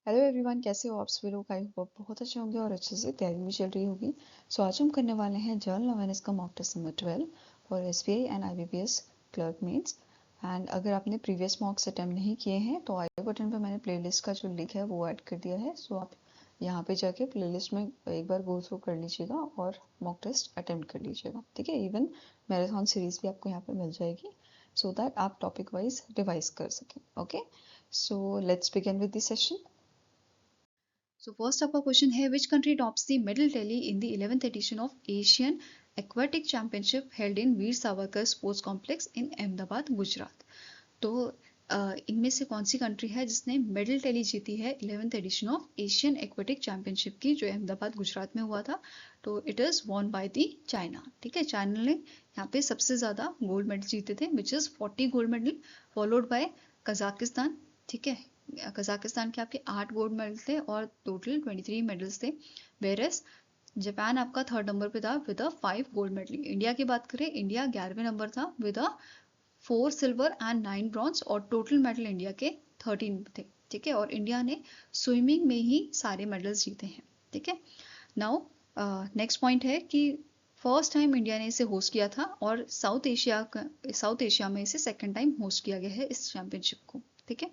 Hello everyone, कैसे हो आप सभी लोग। आई होप बहुत अच्छे होंगे और अच्छे से तैयारी भी चल रही होगी। सो आज हम करने वाले हैं जनरल अवेयरनेस का mock test number 12 for SBI and IBPS clerk mains. And अगर आपने प्रीवियस मॉक्स अटेम्प्ट नहीं किए हैं तो आई बटन पर मैंने प्लेलिस्ट का जो लिंक है वो ऐड कर दिया है। सो आप यहाँ पे जाके प्लेलिस्ट में एक बार गो थ्रू कर लीजिएगा और मॉक टेस्ट अटेम्प्ट कर लीजिएगा, ठीक है। इवन मैराथन सीरीज भी आपको यहाँ पे मिल जाएगी सो दैट आप टॉपिक वाइज रिवाइज कर सकें। Okay, so let's begin with this session. So first आपका क्वेश्चन है, which country tops the medal tally in the 11th edition of Asian Aquatic Championship held in Veer Savarkar sports complex in Ahmedabad Gujarat. तो इनमें से कौन सी country है जिसने मेडल टैली जीती है 11th edition of Asian aquatic championship की, जो अहमदाबाद गुजरात में हुआ था। तो it is won by the China, ठीक है। चाइना ने यहाँ पे सबसे ज्यादा गोल्ड मेडल जीते थे, which is 40 gold medal, followed by Kazakhstan, ठीक है। कजाकिस्तान के आपके 8 गोल्ड मेडल थे और टोटल 23 मेडल्स थे। वेरस जापान आपका थर्ड नंबर पे था विद 5 गोल्ड मेडल। इंडिया की बात करें, इंडिया 11वें नंबर था विद 4 सिल्वर एंड 9 ब्रॉन्ज और टोटल मेडल इंडिया के 13 थे, ठीक है। और इंडिया ने स्विमिंग में ही सारे मेडल्स जीते हैं, ठीक है। नाउ नेक्स्ट पॉइंट है कि फर्स्ट टाइम इंडिया ने इसे होस्ट किया था और साउथ एशिया में इसे सेकेंड टाइम होस्ट किया गया है इस चैंपियनशिप को, ठीक है।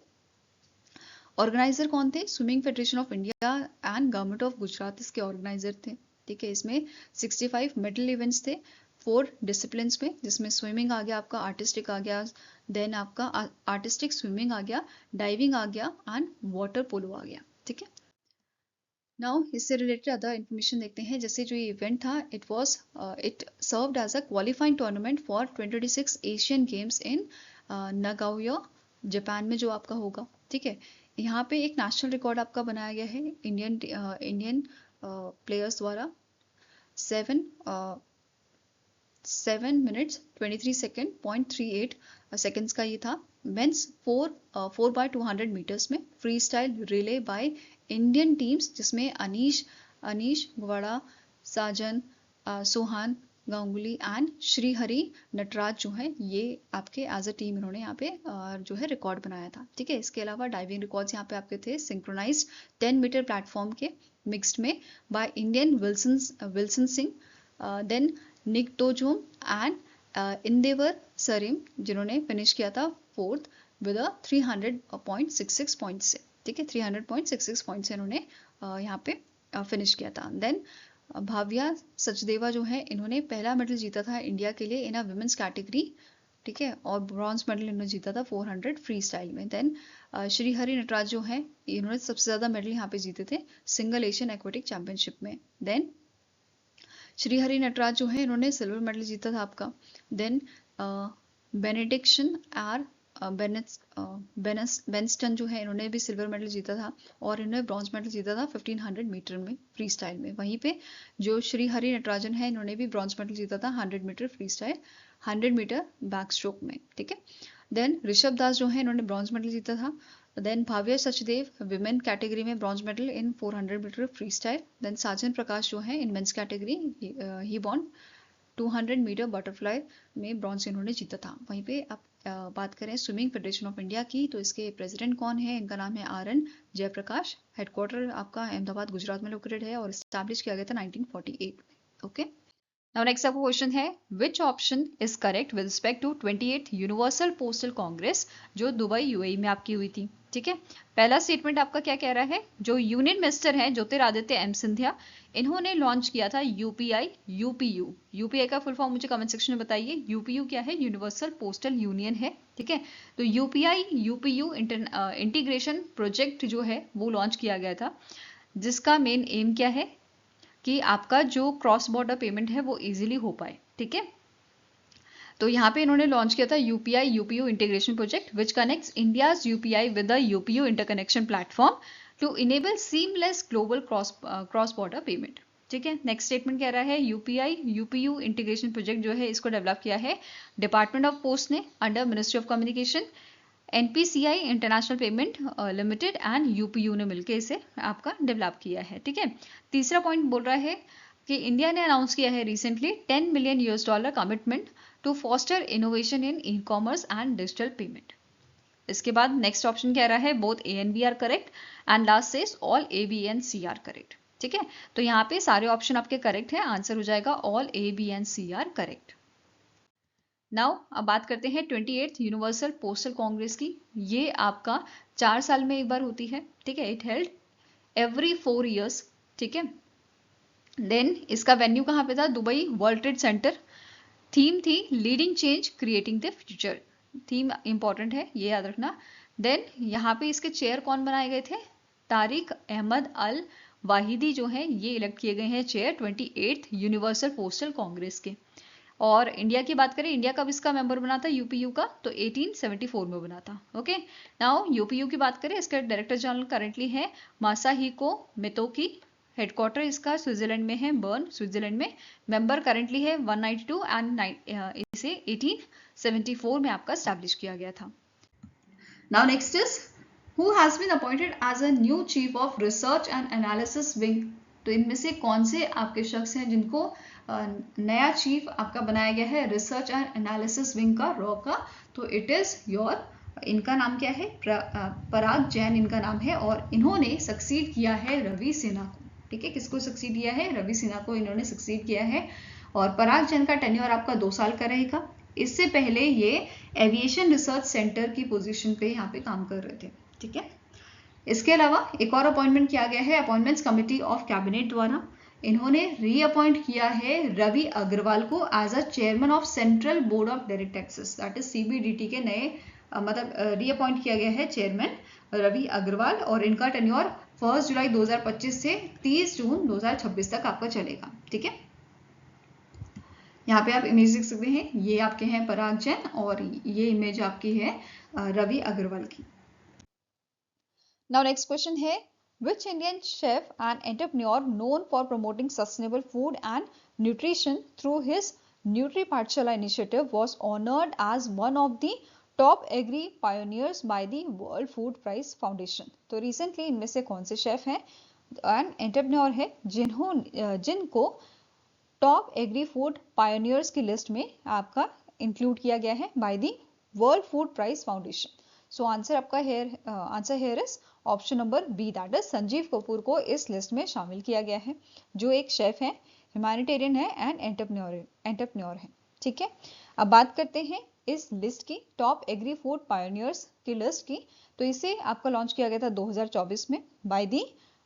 ऑर्गेनाइजर कौन थे? Swimming federation of India and government of Gujarat इसके ऑर्गेनाइजर थे, ठीक है। इसमें 65 मेडल इवेंट्स थे 4 डिसिप्लिन में, जिसमें स्विमिंग आ गया, आपका आर्टिस्टिक आ गया, देन आपका आर्टिस्टिक स्विमिंग आ गया, डाइविंग आ गया एंड वाटर पोलो आ गया, ठीक है। नाउ इससे रिलेटेड अदर इन्फॉर्मेशन देखते हैं। जैसे जो ये इवेंट था, it served as a qualifying tournament for 2026 Asian Games in Nagoya, Japan में जो आपका होगा, ठीक है। यहाँ पे एक नेशनल रिकॉर्ड आपका बनाया गया है इंडियन प्लेयर्स द्वारा। 7 मिनट्स 23 सेकेंड 0.38 सेकेंड्स का ये था। मेंस 4x200 मीटर्स में free style relay by Indian teams, जिसमें अनीश गुवाड़ा, साजन, सोहान गांगुली एंड श्रीहरि नटराज जो है, ये आपके एज अ टीम इन्होंने यहाँ पे जो है रिकॉर्ड बनाया था, ठीक है। इसके अलावा डाइविंग रिकॉर्ड्स यहाँ पे आपके थे सिंक्रोनाइज्ड 10 मीटर प्लेटफॉर्म के मिक्स्ड में by Indian Wilson Singh, then Nick Tojom and Indevar Sarim, जिन्होंने फिनिश किया था फोर्थ विद 300.66 पॉइंट से, ठीक है। 300.66 पॉइंट से इन्होंने यहाँ पे फिनिश किया था। देन भाविया सचदेवा जो है, इन्होंने पहला मेडल जीता था इंडिया के लिए इन अ वुमेन्स कैटेगरी, ठीक है। और ब्रॉन्ज मेडल इन्होंने जीता था 400 फ्री स्टाइल में। देन श्रीहरि नटराज जो है, इन्होंने सबसे ज्यादा मेडल यहाँ पे जीते थे सिंगल एशियन एक्वेटिक चैंपियनशिप में। देन श्रीहरि नटराज जो है, इन्होंने सिल्वर मेडल जीता था आपका। देन बेनेडिक्शन आर बेनस्टन जो है, इन्होंने भी सिल्वर मेडल जीता था और इन्होंने ब्रॉन्ज मेडल जीता था 1500 मीटर में फ्री स्टाइल में। वहीं पे जो श्री हरि नटराजन है, इन्होंने भी ब्रॉन्ज मेडल जीता था 100 metre freestyle, 100 metre backstroke में, ठीक है। देन ऋषभ दास जो है, इन्होंने ब्रॉन्ज मेडल जीता था। Then Bhavya Sachdev women category में bronze medal in 400 metre freestyle. Then Sajan Prakash जो है, in men's category he won 200 metre butterfly में ब्रॉन्ज इन्होंने जीता था। वहीं पे आप बात करें स्विमिंग फेडरेशन ऑफ इंडिया की, तो इसके प्रेसिडेंट कौन है? इनका नाम है RN जयप्रकाश। हेडक्वार्टर आपका अहमदाबाद गुजरात में लोकेटेड है और स्टैब्लिश किया गया था 1948 में, ओके। नाउ नेक्स्ट आपका क्वेश्चन है, which option is correct with respect to 28th universal postal congress जो दुबई यूएई में आपकी हुई थी, ठीक है। पहला स्टेटमेंट आपका क्या कह रहा है? जो यूनियन मिनिस्टर हैं ज्योतिरादित्य एम सिंधिया, इन्होंने लॉन्च किया था यूपीआई यूपीआई का फुल फॉर्म मुझे कमेंट सेक्शन में बताइए। यूपीयू क्या है? यूनिवर्सल पोस्टल यूनियन है, ठीक है। तो यूपीयू इंटीग्रेशन प्रोजेक्ट जो है वो लॉन्च किया गया था, जिसका मेन एम क्या है कि आपका जो क्रॉस बॉर्डर पेमेंट है वो इजीली हो पाए, ठीक है। तो यहाँ पे इन्होंने लॉन्च किया था UPU integration project which connects India's UPI with the UPU interconnection platform to enable seamless global cross border payment, ठीक है। नेक्स्ट स्टेटमेंट कह रहा है यूपीयू इंटीग्रेशन प्रोजेक्ट जो है इसको डेवलप किया है डिपार्टमेंट ऑफ पोस्ट ने under ministry of communication, NPCI international payment limited and UPU ने मिलकर इसे आपका डेवलप किया है, ठीक है। तीसरा पॉइंट बोल रहा है कि इंडिया ने अनाउंस किया है recently $10 million commitment to foster innovation in e commerce and digital payment. इसके बाद नेक्स्ट ऑप्शन कह रहा है both A and B are correct and last says all A B and C are correct. ठीक है, तो यहाँ पे सारे ऑप्शन आपके करेक्ट है, आंसर हो जाएगा all A B and C are correct. Now अब बात करते हैं 28th यूनिवर्सल पोस्टल कांग्रेस की। ये आपका 4 साल में एक बार होती है। ठीक है, इट हेल्ड एवरी 4 years। ठीक है, देन इसका वेन्यू कहाँ पे था? Dubai World Trade Centre. Theme थी leading change creating the future. Theme important है, ये याद रखना। देन यहाँ पे इसके चेयर कौन बनाए गए थे? तारिक अहमद अल वाहिदी जो है ये इलेक्ट किए गए हैं chair 28th universal postal Congress के। और इंडिया की बात करें, इंडिया कब इसका मेंबर बना था यूपीयू का? तो 1874 में बना था। ओके, नाउ यूपीयू की बात करें, इसका डायरेक्टर जनरल करेंटली है मासाहिको मितोकी। हेडक्वार्टर इसका स्विट्जरलैंड में है, बर्न स्विट्जरलैंड में। मेंबर करेंटली है 192 एंड इसे 1874 में आपका स्टैब्लिश किया गया था। Now next is who has been appointed as a new chief of research and analysis wing. तो इनमें से कौन से आपके शख्स हैं जिनको नया चीफ आपका बनाया गया है रिसर्च एंड एनालिसिस विंग का, रॉ का? तो इट इज योर, इनका नाम क्या है? पराग जैन इनका नाम है, और इन्होंने सक्सीड किया है रवि सिन्हा को। ठीक है, किसको सक्सीड किया है? रवि सिन्हा को इन्होंने सक्सीड किया है। और पराग जैन का टेन्योर आपका 2 साल का रहेगा। इससे पहले ये एविएशन रिसर्च सेंटर की पोजीशन पे यहाँ पे काम कर रहे थे। ठीक है, इसके अलावा एक और अपॉइंटमेंट किया गया है अपॉइंटमेंट्स कमेटी ऑफ कैबिनेट द्वारा। इन्होंने रीअपॉइंट किया है रवि अग्रवाल को as a chairman of central board of direct taxes, that is CBDT के नए मतलब रीअपॉइंट किया गया है चेयरमैन रवि अग्रवाल। और इनका टेन्योर 1 जुलाई 2025 से 30 जून 2026 तक आपका चलेगा। ठीक है, यहाँ पे आप इमेज देख सकते हैं, ये आपके हैं पराग जैन और ये इमेज आपकी है रवि अग्रवाल की। Now next question है, which Indian chef and entrepreneur known for promoting sustainable food and nutrition through his Nutri Pathshala initiative was honored as one of the top agri pioneers by the World Food Prize Foundation? तो recently इनमें से कौन से chef हैं and entrepreneur है जिनको top agri food pioneers की list में आपका इंक्लूड किया गया है by the World Food Prize Foundation? So answer आपका here is option number B, that is Sanjeev Kapoor को इस लिस्ट में शामिल किया गया है, जो एक शेफ है, ह्यूमैनिटेरियन है एंड एंटरप्रेन्योर है। ठीक है, अब बात करते हैं इस लिस्ट की, टॉप एग्री फूड पायोनियर्स की लिस्ट की। तो इसे आपका लॉन्च किया गया था 2024 में by the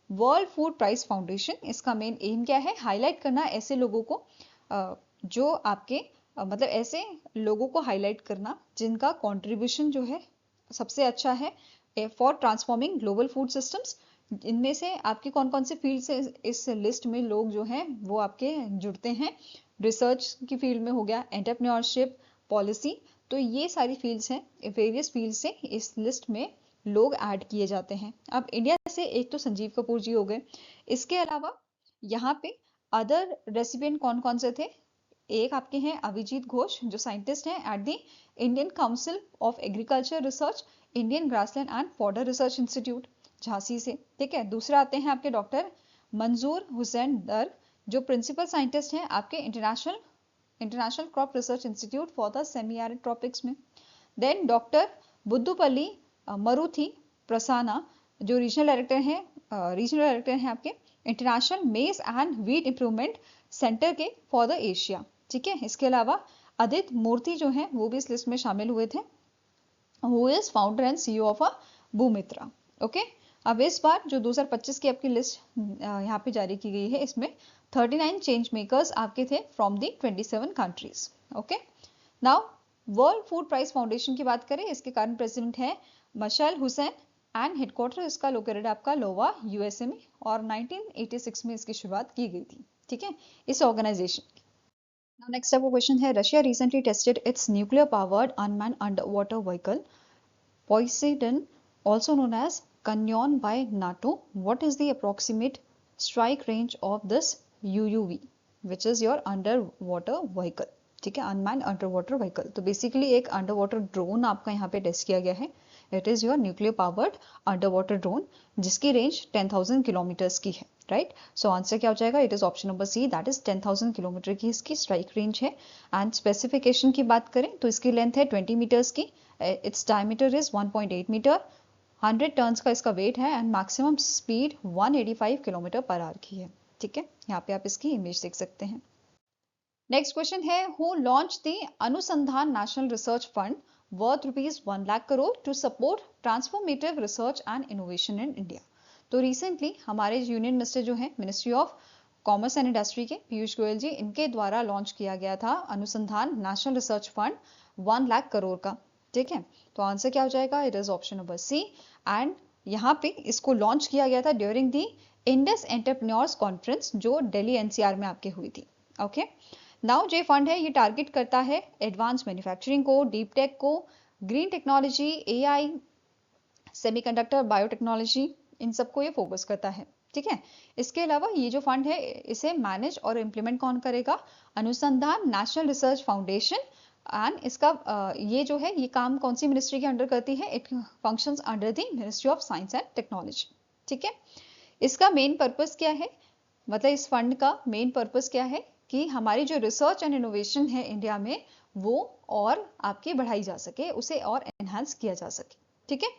World Food Prize Foundation. इसका मेन एम क्या है? हाईलाइट करना ऐसे लोगों को जो आपके मतलब ऐसे लोगों को हाईलाइट करना जिनका कंट्रीब्यूशन जो है सबसे अच्छा है for transforming global food systems. इनमें से आपके कौन कौन से फील्ड से इस लिस्ट में लोग जो हैं वो आपके जुड़ते हैं? रिसर्च की फील्ड में हो गया, एंटरप्रेन्योरशिप, पॉलिसी, तो ये सारी फील्ड्स हैं, वेरियस फील्ड से इस लिस्ट में लोग ऐड किए जाते हैं। अब इंडिया से एक तो संजीव कपूर जी हो गए, इसके अलावा यहाँ पे अदर रेसिपिएंट कौन कौन से थे? एक आपके हैं अभिजीत घोष जो साइंटिस्ट हैं at the Indian council of agriculture research, Indian grassland and fodder research institute Jhansi से। ठीक है, दूसरा आते हैं आपके डॉक्टर मंजूर हुसैन दर जो प्रिंसिपल साइंटिस्ट हैं आपके international crop research institute for the semi arid tropics में। देन डॉक्टर बुद्धुपल्ली मरुथी प्रसाना जो रीजनल डायरेक्टर हैं आपके इंटरनेशनल मेज एंड वीट इंप्रूवमेंट सेंटर के फॉर द एशिया। ठीक है, इसके अलावा आदित्य मूर्ति जो हैं वो भी इस लिस्ट में शामिल हुए थे, who is founder and CEO of Bhumitra. Okay, अब इस बार जो 2025 की आपकी लिस्ट यहाँ पे जारी की गई है, इसमें 39 चेंज मेकर्स आपके थे from the 27 countries. Okay, now World Food Prize Foundation की बात करें, इसके करंट प्रेसिडेंट है मशाल हुसैन एंड हेडक्वार्टर इसका लोकेटेड आपका लोवा यूएसए में, और 1986 में इसकी शुरुआत की गई थी। ठीक है, इस ऑर्गेनाइजेशन की। Now next up question है, Russia recently tested its nuclear powered unmanned underwater vehicle Poseidon, also known as Canyon by NATO. What is the approximate strike range of this UUV, which is your underwater vehicle? ठीक है, unmanned underwater vehicle। तो basically एक underwater drone आपका यहाँ पे test किया गया है। It is your nuclear powered underwater drone जिसकी रेंज 10,000 किलोमीटर्स की है। राइट, सो आंसर क्या हो जाएगा? It is option number C, that is 10,000 kilometre की इसकी स्ट्राइक रेंज है। एंड स्पेसिफिकेशन की बात करें तो इसकी लेंथ है 20 मीटर्स की it's diameter is 1.8 metre, 100 tons का इसका वेट है and maximum speed 185 kilometre per hour की है। ठीक है, यहाँ पे आप इसकी इमेज देख सकते हैं। नेक्स्ट क्वेश्चन है, who launch the Anusandhan national research fund worth ₹1 lakh crore to support transformative research and innovation in India. तो रिसेंटली हमारे यूनियन मिनिस्टर जो है ministry of commerce and industry के पीयूष गोयल जी, इनके द्वारा लॉन्च किया गया था Anusandhan national research fund 1 lakh crore का। ठीक है, तो आंसर क्या हो जाएगा? It is option number C. And यहाँ पे इसको लॉन्च किया गया था during the Indus entrepreneurs conference जो दिल्ली एनसीआर में आपके हुई थी। ओके, नाउ जो फंड है ये टारगेट करता है एडवांस मैन्युफैक्चरिंग को, डीप टेक को, green technology, AI, semiconductor, biotechnology, इन सबको ये फोकस करता है। ठीक है, इसके अलावा ये जो फंड है इसे मैनेज और इम्प्लीमेंट कौन करेगा? अनुसंधान नेशनल रिसर्च फाउंडेशन। एंड इसका ये जो है ये काम कौन सी मिनिस्ट्री के अंडर करती है? It functions under the ministry of science and technology. ठीक है, इसका मेन पर्पस क्या है? मतलब इस फंड का मेन पर्पस क्या है कि हमारी जो रिसर्च एंड इनोवेशन है इंडिया में वो और आपकी बढ़ाई जा सके, उसे और एनहांस किया जा सके। ठीक है,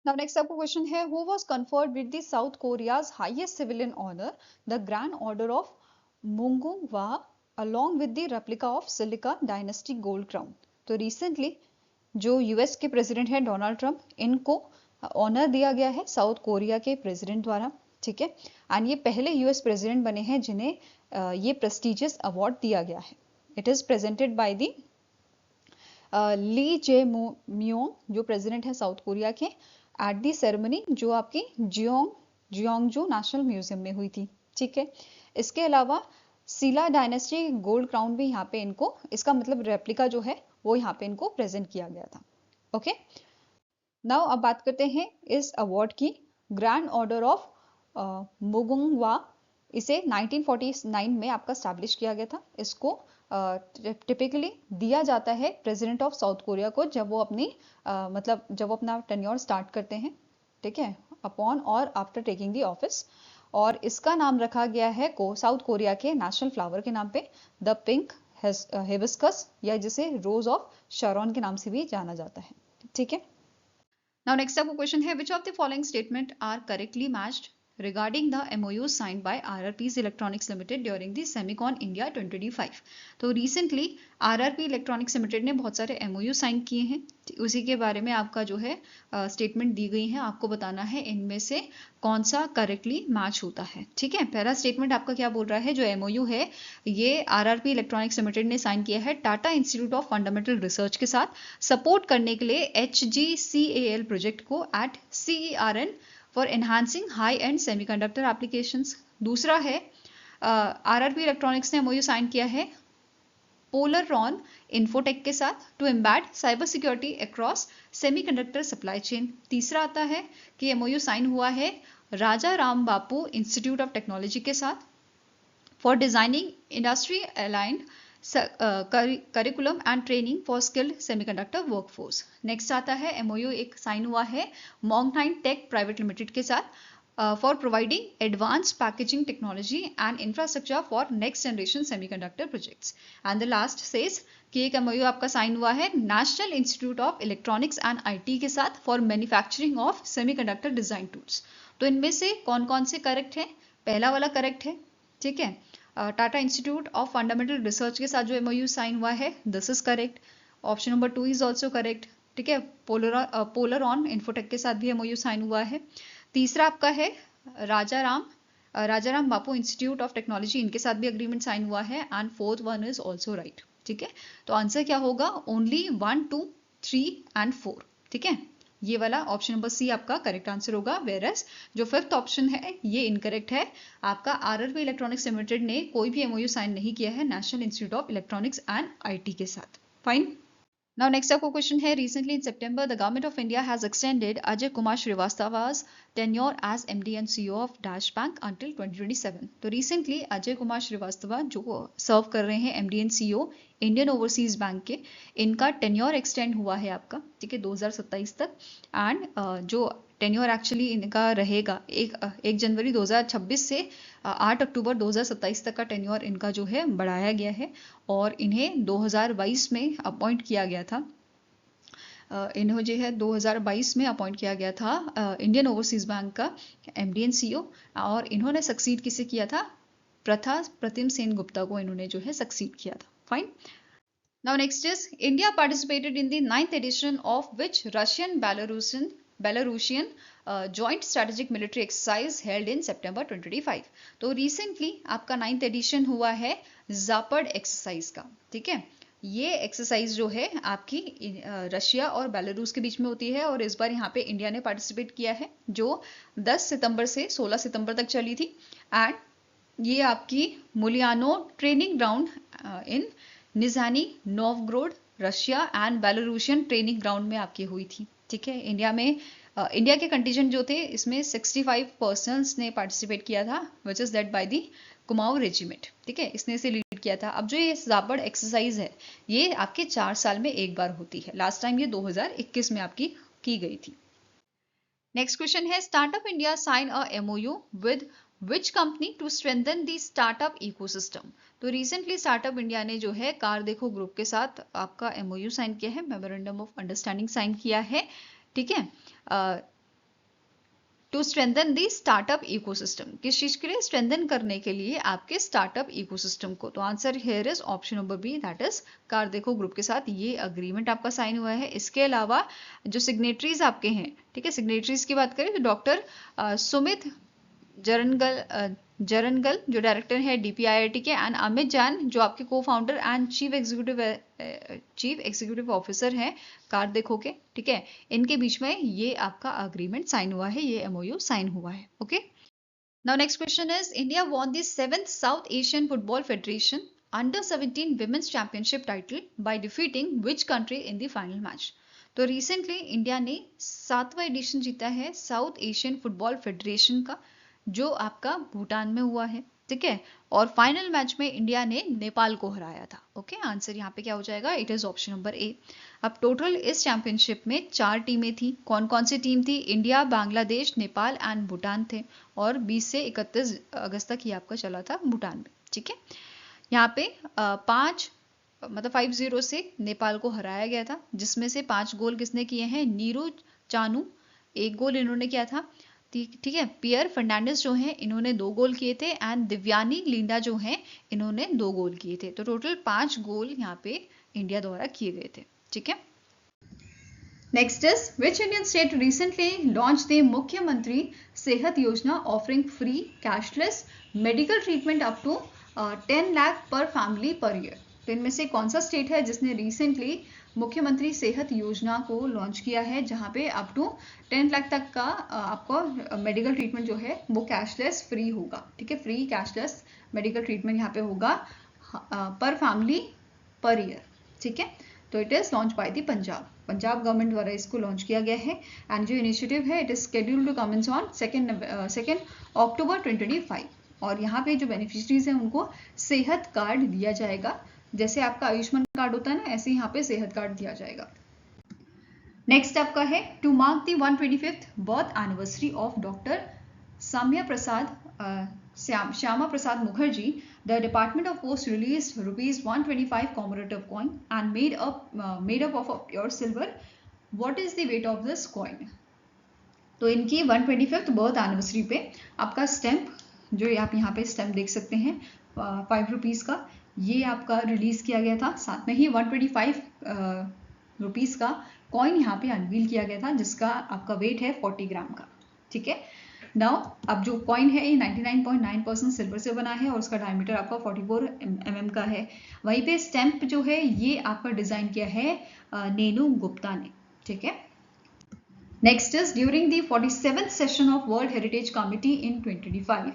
नाउ नेक्स्ट आपको क्वेश्चन है, who was conferred with the South Korea's highest civilian honour the grand order of Mugunghwa along with the replica of Silla dynasty gold crown. तो रिसेंटली जो यूएस के प्रेसिडेंट हैं डोनाल्ड ट्रंप, इनको honour दिया गया है South Korea के president द्वारा। ठीक है, एंड ये पहले यूएस प्रेसिडेंट बने हैं जिन्हें ये प्रेस्टिजियस अवार्ड दिया गया है। It is presented by the Lee Jae Myung जो प्रेसिडेंट है साउथ कोरिया के, एट दी सेरेमनी जो आपकी जियोंगजू नेशनल म्यूजियम में हुई थी। ठीक है, इसके अलावा सीला डायनेस्टी गोल्ड क्राउन भी यहाँ पे इनको, इसका मतलब रेप्लिका जो है वो यहाँ पे इनको प्रेजेंट किया गया था। ओके, नाउ अब बात करते हैं इस अवार्ड की। ग्रैंड ऑर्डर ऑफ मुगुंगवा, इसे 1949 में आपका स्टैब्लिश किया गया था। इसको टिपिकली दिया जाता है प्रेसिडेंट ऑफ साउथ कोरिया को जब वो अपनी मतलब जब वो अपना टेन्योर स्टार्ट करते हैं। ठीक है, अपॉन और आफ्टर टेकिंग द ऑफिस। और इसका नाम रखा गया है साउथ कोरिया के नेशनल फ्लावर के नाम पे, द पिंक हिबिस्कस, या जिसे रोज ऑफ शरॉन के नाम से भी जाना जाता है। ठीक है, नाउ नेक्स्ट आपको क्वेश्चन है, which of the following statement are correctly matched regarding the MOU signed by RRP's Electronics Limited during the Semicon India 2025। तो recently RRP Electronics Limited ने बहुत सारे MOU साइन किए हैं, उसी के बारे में आपका जो है स्टेटमेंट दी गई है, आपको बताना है इनमें से कौन सा करेक्टली मैच होता है। ठीक है, पहला स्टेटमेंट आपका क्या बोल रहा है, जो MOU है ये RRP Electronics Limited ने साइन किया है Tata institute of fundamental research के साथ सपोर्ट करने के लिए HGCAL प्रोजेक्ट को at CERN for enhancing high end semiconductor applications. दूसरा है RRP इलेक्ट्रॉनिक्स ने MOU साइन किया है पोलरॉन इन्फोटेक के साथ to embed cyber security across semiconductor supply chain. तीसरा आता है कि MOU साइन हुआ है Raja Ram Bapu institute of technology के साथ for designing industry aligned curriculum and training for skilled semiconductor workforce. Next आता है MOU एक साइन हुआ है मॉन्गटाइन टेक प्राइवेट लिमिटेड के साथ for providing advance packaging technology and infrastructure for next generation semiconductor projects. And the last says कि एक MOU आपका साइन हुआ है national institute of electronics and IT के साथ for manufacturing of semiconductor design tools. तो इनमें से कौन कौन से करेक्ट है? पहला वाला करेक्ट है। ठीक है, Tata institute of fundamental research के साथ जो MOU साइन हुआ है this is correct. Option number 2 is also correct. ठीक है, पोलरॉन इन्फोटेक के साथ भी MOU साइन हुआ है। तीसरा आपका है Rajaram Bapu institute of technology, इनके साथ भी अग्रीमेंट साइन हुआ है। And fourth one is also right. ठीक है, तो आंसर क्या होगा? Only 1, 2, 3 and 4। ठीक है, ये वाला ऑप्शन नंबर सी आपका करेक्ट आंसर होगा। वेरस जो फिफ्थ ऑप्शन है ये इनकरेक्ट है। आपका RRP इलेक्ट्रॉनिक्स लिमिटेड ने कोई भी MOU साइन नहीं किया है national institute of electronics and IT के साथ। फाइन। Now next आपको क्वेश्चन है, recently in September the government of India has extended Ajay Kumar Srivastava's tenure as MD and CEO of Dash Bank until 2027। तो recently Ajay Kumar Srivastava जो सर्व कर रहे हैं MD and CEO Indian overseas bank के, इनका tenure extend हुआ है आपका। ठीक है, 2027 तक। एंड जो टेन्योर एक्चुअली इनका रहेगा 1 जनवरी 2026 से 8 अक्टूबर 2027 तक का टेन्योर इनका जो है बढ़ाया गया है और इन्हें 2022 में अपॉइंट किया गया था इन्हों जो है 2022 में अपॉइंट किया गया था इंडियन ओवरसीज बैंक का MD एंड CEO, और इन्होंने सक्सीड किसे किया था? प्रतिम सेन गुप्ता को इन्होंने जो है सक्सीड किया था। Fine. Now next is India participated in the 9th edition of which Russian-Belarusian joint strategic military exercise held in September 2025। तो recently आपका 9th edition हुआ है जापर्ड एक्सरसाइज का। ठीक है, ये एक्सरसाइज जो है आपकी रशिया और बेलारूस के बीच में होती है, और इस बार यहाँ पे इंडिया ने पार्टिसिपेट किया है, जो 10 सितंबर से 16 सितंबर तक चली थी। एंड ये आपकी Mulino training ground in Nizhny Novgorod Russia and Belarusian training ground में आपकी हुई थी। ठीक है, इंडिया के कंटीजेंट जो थे इसमें 65 पर्सन्स ने पार्टिसिपेट किया था, which is led by the Kumaon regiment. ठीक है, इसने इसे लीड किया था। अब जो ये जापर्ड एक्सरसाइज है ये आपके 4 साल में एक बार होती है। लास्ट टाइम ये 2021 में आपकी की गई थी। नेक्स्ट क्वेश्चन है startup India sign a MOU with which company to strengthen the startup ecosystem. तो रिसेंटली स्टार्टअप इंडिया ने जो है कार देखो ग्रुप के साथ आपका MOU साइन किया है, मेमोरेंडम ऑफ अंडरस्टैंडिंग साइन किया है। ठीक है, to strengthen the startup ecosystem, किस चीज के लिए? स्ट्रेंथन करने के लिए आपके स्टार्टअप इकोसिस्टम को। तो answer here is option number B, that is CarDekho group के साथ ये अग्रीमेंट आपका साइन हुआ है। इसके अलावा जो सिग्नेटरीज आपके हैं, ठीक है, सिग्नेटरीज की बात करें तो डॉक्टर सुमित जरनगल जो डायरेक्टर है DPIIT के, एंड अमित जैन जो आपके को founder and chief executive officer हैं कार देखो के। ठीक है, इनके बीच में ये आपका अग्रीमेंट साइन हुआ है, ये MOU साइन हुआ है। Okay, now next question is India won the 7th south Asian football federation under-17 women's championship title by defeating which country in the final match. तो रिसेंटली इंडिया ने 7वां addition जीता है south Asian football federation का, जो आपका भूटान में हुआ है। ठीक है, और फाइनल मैच में इंडिया ने नेपाल को हराया था। ओके, आंसर यहाँ पे क्या हो जाएगा? It is option number A. अब टोटल इस चैंपियनशिप में 4 टीमें थी। कौन कौन सी टीम थी? इंडिया, बांग्लादेश, नेपाल एंड भूटान थे, और 20 से 31 अगस्त तक ये आपका चला था भूटान में। ठीक है, यहाँ पे 5-0 से नेपाल को हराया गया था, जिसमें से 5 गोल किसने किए हैं? नीरू चानू 1 गोल इन्होंने किया था। ठीक है, पियर फर्नांडिस जो हैं इन्होंने 2 गोल किए थे, एंड दिव्यानी लिंडा जो हैं इन्होंने 2 गोल किए थे। तो टोटल 5 गोल यहाँ पे इंडिया द्वारा किए गए थे। ठीक है, next is which Indian state recently launch the Mukhyamantri Sehat Yojana offering free cashless medical treatment up to 10 lakh per family per year. तो इनमें से कौन सा स्टेट है जिसने रिसेंटली मुख्यमंत्री सेहत योजना को लॉन्च किया है, जहां पे अप टू 10 लाख तक का आपको मेडिकल ट्रीटमेंट जो है वो कैशलेस फ्री होगा। ठीक है, फ्री कैशलेस मेडिकल ट्रीटमेंट यहाँ पे होगा पर फैमिली पर ईयर। ठीक है, तो it is launch by the Punjab government द्वारा इसको लॉन्च किया गया है, एंड जो इनिशिएटिव है it is scheduled to commence on 2 October 2025। और यहाँ पे जो बेनिफिशरीज हैं उनको सेहत कार्ड दिया जाएगा, जैसे आपका आयुष्मान कार्ड होता है ना, ऐसे यहाँ पे सेहत कार्ड दिया जाएगा। नेक्स्ट आपका है to mark the 125th birth anniversary of doctor Shyama Prasad Mukherjee, the department of post released ₹125 commemorative coin and made up of a pure silver. What is the weight of this coin? तो इनकी 125th birth anniversary पे आपका stamp, जो आप यहाँ पे stamp देख सकते हैं 5 रुपीज का, ये आपका रिलीज किया गया था। साथ में ही 125 रुपीज का कॉइन यहाँ पे अनवील किया गया था, जिसका आपका वेट है 40 ग्राम का। ठीक है, नाउ अब जो कॉइन है ये 99.9% सिल्वर से बना है, और उसका डायमीटर आपका 44 mm का है। वहीं पे स्टैम्प जो है ये आपका डिजाइन किया है नेनू गुप्ता ने। ठीक है, next is during the 47th session of world heritage committee in 2025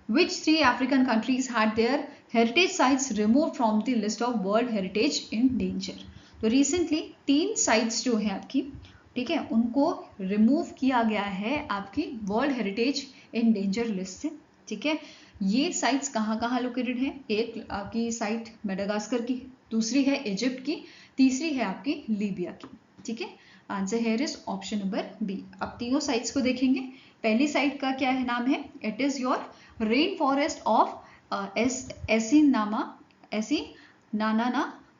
which 3 African countries had their heritage sites removed from the list of World Heritage in Danger। तो रिसेंटली 3 साइट्स जो है आपकी, ठीक है, उनको रिमूव किया गया है आपकी world heritage in danger list से। ठीक है, ये साइट्स कहाँ कहाँ लोकेटेड हैं? एक आपकी साइट मेडागास्कर की, दूसरी है इजिप्ट की, तीसरी है आपकी लीबिया की। ठीक है, answer here is option number B. अब तीनों साइट्स को देखेंगे। पहली साइट का क्या है नाम है? It is your rain forest of Atsinanana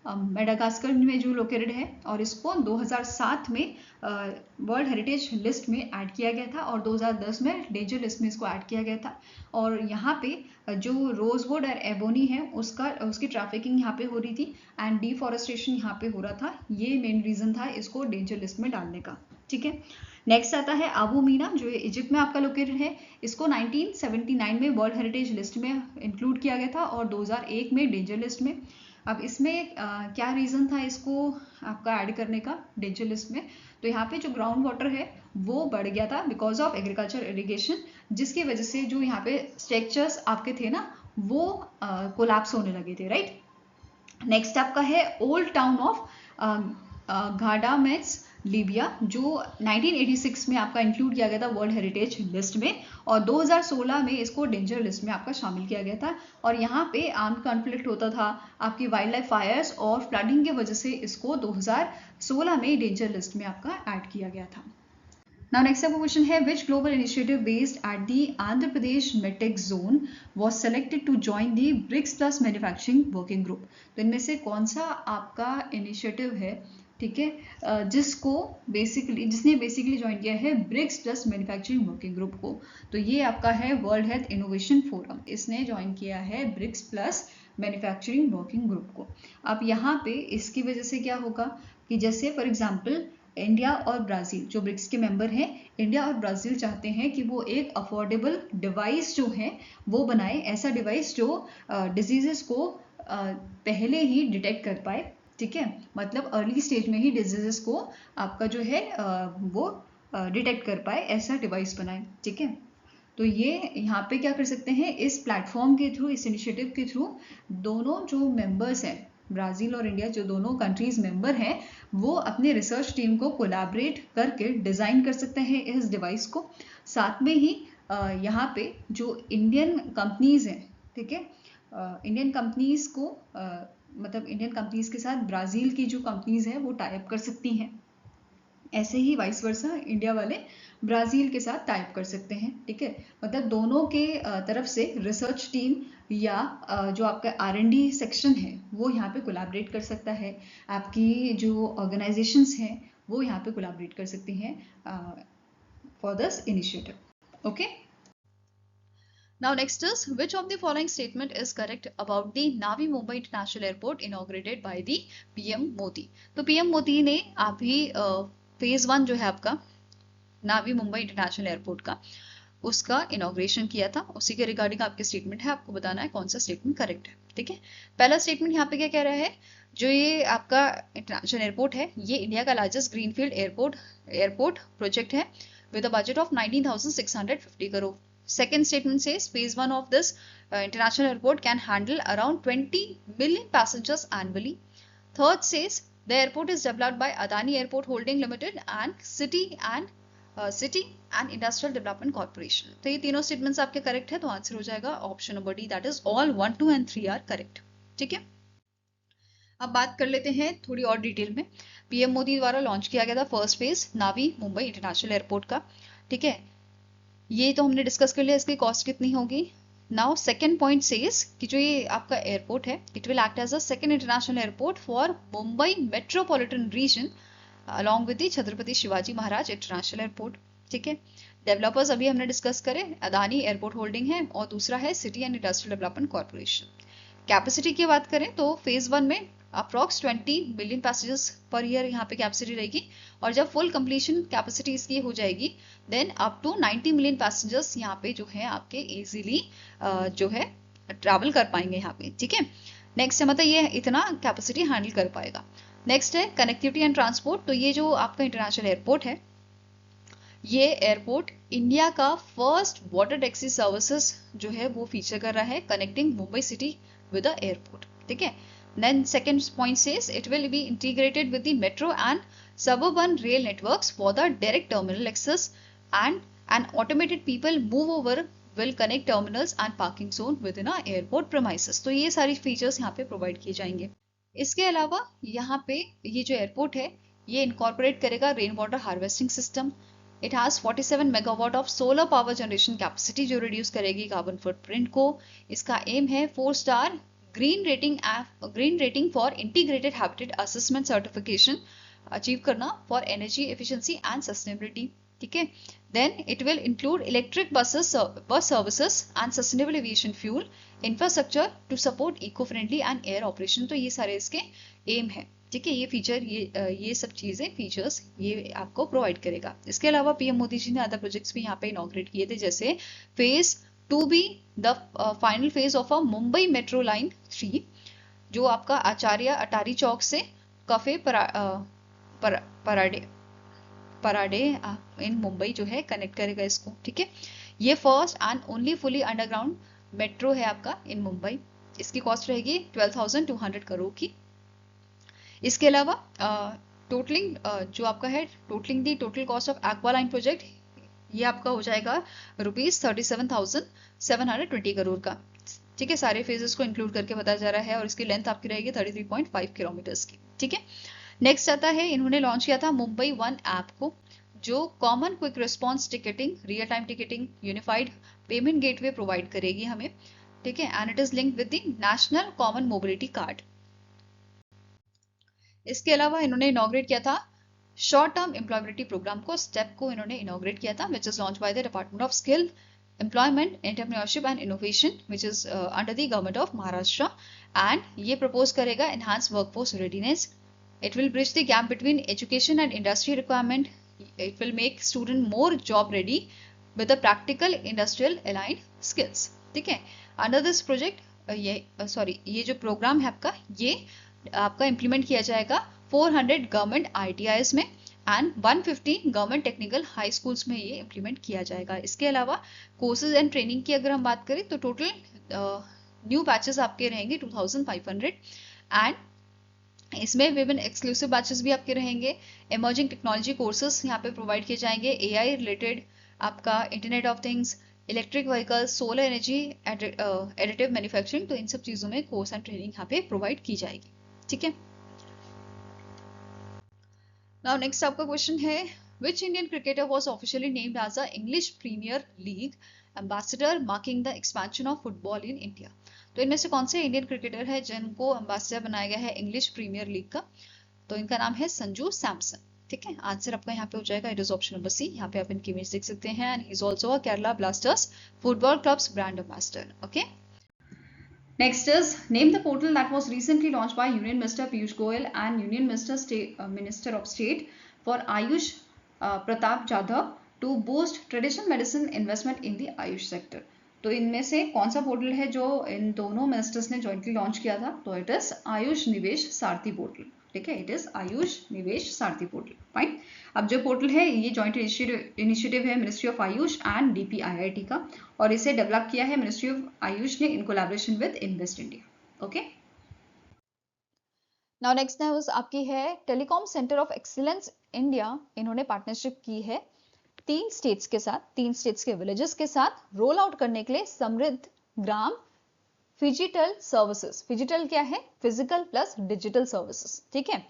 Madagascar में जो लोकेटेड है, और इसको 2007 में वर्ल्ड हेरिटेज लिस्ट में ऐड किया गया था और 2010 में डेंजर लिस्ट में इसको ऐड किया गया था। और यहाँ पे जो रोजवुड और एबोनी है उसकी ट्रैफिकिंग यहाँ पे हो रही थी एंड डिफॉरेस्टेशन यहाँ पे हो रहा था। ये मेन रीजन था इसको डेंजर लिस्ट में डालने का। ठीक है, नेक्स्ट आता है अबू मीना जो इजिप्ट में आपका लोकेटेड है। इसको 1979 में वर्ल्ड हेरिटेज लिस्ट में इंक्लूड किया गया था और 2001 में डेंजर लिस्ट में। अब इसमें क्या रीज़न था इसको आपका ऐड करने का डेंजर लिस्ट में? तो यहाँ पे जो ग्राउंड वाटर है वो बढ़ गया था बिकॉज ऑफ एग्रीकल्चर इरिगेशन, जिसकी वजह से जो यहाँ पे स्ट्रक्चर्स आपके थे ना वो कोलैप्स होने लगे थे, राइट। नेक्स्ट आपका है ओल्ड टाउन ऑफ घाडामेस लीबिया, जो 1986 में आपका इंक्लूड किया गया था वर्ल्ड हेरिटेज लिस्ट में और 2016 में इसको डेंजर लिस्ट में आपका शामिल किया गया था। और यहाँ पे आर्म्ड कॉन्फ्लिक्ट होता था, आपकी वाइल्ड लाइफ फायर्स और फ्लडिंग की वजह से इसको 2016 में डेंजर लिस्ट में आपका ऐड किया गया था। Now next up question है which global initiative based at the Andhra Pradesh METEC zone was selected to join the BRICS Plus Manufacturing Working Group? तो इनमें से कौन सा आपका इनिशिएटिव है, ठीक है, जिसने बेसिकली ज्वाइन किया है BRICS plus manufacturing working group को? तो ये आपका है वर्ल्ड हेल्थ इनोवेशन फोरम, इसने ज्वाइन किया है BRICS plus manufacturing working group को। अब यहाँ पे इसकी वजह से क्या होगा कि जैसे फॉर एग्जाम्पल इंडिया और ब्राज़ील जो ब्रिक्स के मेंबर हैं, इंडिया और ब्राज़ील चाहते हैं कि वो एक अफोर्डेबल डिवाइस जो है वो बनाए, ऐसा डिवाइस जो डिजीजेस को पहले ही डिटेक्ट कर पाए, ठीक है, मतलब अर्ली स्टेज में ही डिजीजेस को आपका जो है वो डिटेक्ट कर पाए, ऐसा डिवाइस बनाए, ठीक है। तो ये यहाँ पे क्या कर सकते हैं, इस प्लेटफॉर्म के थ्रू, इस इनिशिएटिव के थ्रू दोनों जो मेंबर्स हैं, ब्राज़ील और इंडिया जो दोनों कंट्रीज मेंबर हैं, वो अपने रिसर्च टीम को कोलैबोरेट करके डिज़ाइन कर सकते हैं इस डिवाइस को। साथ में ही यहाँ पे जो इंडियन कंपनीज हैं, ठीक है, इंडियन कंपनीज को मतलब इंडियन कंपनीज के साथ ब्राज़ील की जो कंपनीज हैं वो टाई अप कर सकती हैं, ऐसे ही वाइस वर्सा इंडिया वाले ब्राज़ील के साथ टाइप कर सकते हैं, ठीक है। मतलब दोनों के तरफ से रिसर्च टीम या जो आपका R&D सेक्शन है वो यहाँ पे कोलैबोरेट कर सकता है, आपकी जो ऑर्गेनाइजेशंस हैं वो यहाँ पे कोलैबोरेट कर सकती हैं for this initiative. Okay, now next is which of the following statement is correct about the Navi Mumbai International Airport inaugurated by the PM Modi? तो PM मोदी ने अभी फेज 1 जो है आपका नावी मुंबई इंटरनेशनल एयरपोर्ट का उसका इनॉग्रेशन किया था, उसी के रिगार्डिंग आपके स्टेटमेंट है, आपको बताना है कौन सा स्टेटमेंट करेक्ट है, ठीक है। पहला स्टेटमेंट यहाँ पे क्या कह रहा है, जो ये आपका इंटरनेशनल एयरपोर्ट है ये इंडिया का लार्जेस्ट ग्रीनफील्ड एयरपोर्ट प्रोजेक्ट है with a budget of 19,650 crore. Second statement says phase 1 of this international airport can handle around 20 million passengers annually. Third says the airport is developed by Adani Airport Holding Limited and City and Industrial Development Corporation. तो ये तीनों statements आपके correct है, तो answer हो जाएगा option number D, that is all 1, 2 and 3 are correct, ठीक है। अब बात कर लेते हैं थोड़ी और डिटेल में। पीएम मोदी द्वारा लॉन्च किया गया था फर्स्ट फेज नावी मुंबई इंटरनेशनल एयरपोर्ट का, ठीक है, ये तो हमने डिस्कस कर लिया इसकी कॉस्ट कितनी होगी। नाउ सेकेंड पॉइंट सेज कि जो ये आपका एयरपोर्ट है it will act as a second international airport for Mumbai metropolitan region along with the Chhatrapati Shivaji Maharaj international airport, ठीक है। डेवलपर्स अभी हमने डिस्कस करे, अदानी एयरपोर्ट होल्डिंग है और दूसरा है city and industrial development corporation. Capacity की बात करें तो फेज 1 में approx 20 million passengers per year यहाँ पे कैपेसिटी रहेगी, और जब फुल कंप्लीशन कैपेसिटी इसकी हो जाएगी then up to 90 million passengers यहाँ पे जो है आपके इजीली जो है ट्रैवल कर पाएंगे यहाँ पे, ठीक है। नेक्स्ट है मतलब ये इतना कैपेसिटी हैंडल कर पाएगा। नेक्स्ट है कनेक्टिविटी एंड ट्रांसपोर्ट, तो ये जो आपका इंटरनेशनल एयरपोर्ट है ये एयरपोर्ट इंडिया का फर्स्ट वाटर टैक्सी सर्विसेज जो है वो फीचर कर रहा है, connecting Mumbai city with the airport, ठीक है। Then second point says it will be integrated with the metro and suburban rail networks for the direct terminal access, and an automated people move over will connect terminals and parking zone within a airport premises. तो ये सारी features यहाँ पे provide किए जाएंगे। इसके अलावा यहाँ पे ये जो एयरपोर्ट है ये इनकॉर्पोरेट करेगा rain water harvesting system. It has 47 megawatt of solar power generation capacity जो रिड्यूस करेगी कार्बन फुटप्रिंट को। इसका एम है 4 star green rating for integrated habitat assessment certification achieve करना for energy efficiency and sustainability, ठीक है। Then it will include electric bus services and sustainable aviation fuel infrastructure to support eco friendly and air operation. तो ये सारे इसके M है, ठीक है। ये फीचर, ये सब चीजें फीचर्स ये आपको प्रोवाइड करेगा। इसके अलावा पीएम मोदी जी ने अदर प्रोजेक्ट्स भी यहाँ पे इनॉग्रेट किए थे, जैसे phase 2B the final phase of a Mumbai metro line 3, जो आपका आचार्य अटारी चौक से कफे पराडे इन मुंबई जो है कनेक्ट करेगा इसको, ठीक है। ये first and only fully underground metro है आपका इन मुंबई। इसकी कॉस्ट रहेगी 12,200 करोड़ की। इसके अलावा टोटलिंग जो आपका है totalling the total cost of Aqualine project, ये आपका हो जाएगा ₹37,720 करोड़ का, ठीक है। सारे फेजेस को इंक्लूड करके बताया जा रहा है और इसकी लेंथ आपकी रहेगी 33.5 किलोमीटर्स की, ठीक है। नेक्स्ट आता है, इन्होंने लॉन्च किया था मुंबई वन ऐप को, जो common quick response ticketing, real time ticketing, unified payment gateway provide करेगी हमें, ठीक है। And it is linked with the national common mobility card. इसके अलावा इन्होंने इनॉग्रेट किया था शॉर्ट टर्म एम्प्लॉयबिलिटी प्रोग्राम को, स्टेप को इन्होंने इनॉग्रेट किया था, which is launch by the department of skill employment entrepreneurship and innovation, which is under the government of Maharashtra. And ये प्रपोज करेगा enhance workforce readiness. It will bridge the gap between education and industry requirement. It will make student more job ready with the practical industrial aligned skills, ठीक है। Under this project ये जो programme है आपका, ये आपका implement किया जाएगा 400 गवर्नमेंट ITIs में and 150 government technical high schools में ये इम्प्लीमेंट किया जाएगा। इसके अलावा कोर्सेज एंड ट्रेनिंग की अगर हम बात करें तो टोटल न्यू बैचेस आपके रहेंगे 2500 एंड इसमें विभिन्न एक्सक्लूसिव बैचेस भी आपके रहेंगे। इमर्जिंग टेक्नोलॉजी कोर्सेज यहाँ पे प्रोवाइड किए जाएंगे, AI रिलेटेड, आपका internet of things, electric vehicles, solar energy, additive manufacturing, तो इन सब चीजों में कोर्स एंड ट्रेनिंग यहाँ पे प्रोवाइड की जाएगी, ठीक है। नाउ नेक्स्ट आपका क्वेश्चन है, which Indian cricketer was officially named as a English Premier League ambassador marking the expansion of football in India. तो इनमें से कौन से इंडियन क्रिकेटर है जिनको एम्बेसडर बनाया गया है इंग्लिश प्रीमियर लीग का? तो इनका नाम है संजू सैमसन, ठीक है। आंसर आपका यहाँ पे हो जाएगा, it is option number C. यहाँ पे आप इनकी इमेज देख सकते हैं, and he is also a Kerala blasters football clubs brand ambassador, okay. Next is, name the portal that was recently launched by Union Minister Piyush Goyal and Union Minister of State for Ayush Pratap Jadhav to boost traditional medicine investment in the Ayush sector. तो इनमें से कौन सा portal है जो इन दोनों ministers ने jointly launch किया था? तो इट इज आयुष निवेश सारथी पोर्टल, ठीक है। इट इज आयुष निवेश सारथी पोर्टल, फाइन। अब जो पोर्टल है ये जॉइंट इनिशिएटिव है ministry of Ayush and DPIIT का, और इसे डेवलप किया है मिनिस्ट्री ऑफ आयुष ने in collaboration with invest India, okay. Now next news आपकी है, telecom centre of excellence India, इन्होंने पार्टनरशिप की है 3 स्टेट्स के साथ, 3 स्टेट्स के विलेजेस के साथ रोल आउट करने के लिए समृद्ध ग्राम फिजिटल सर्विसेज। फिजिटल क्या है? फिजिकल प्लस डिजिटल सर्विसेज, ठीक है।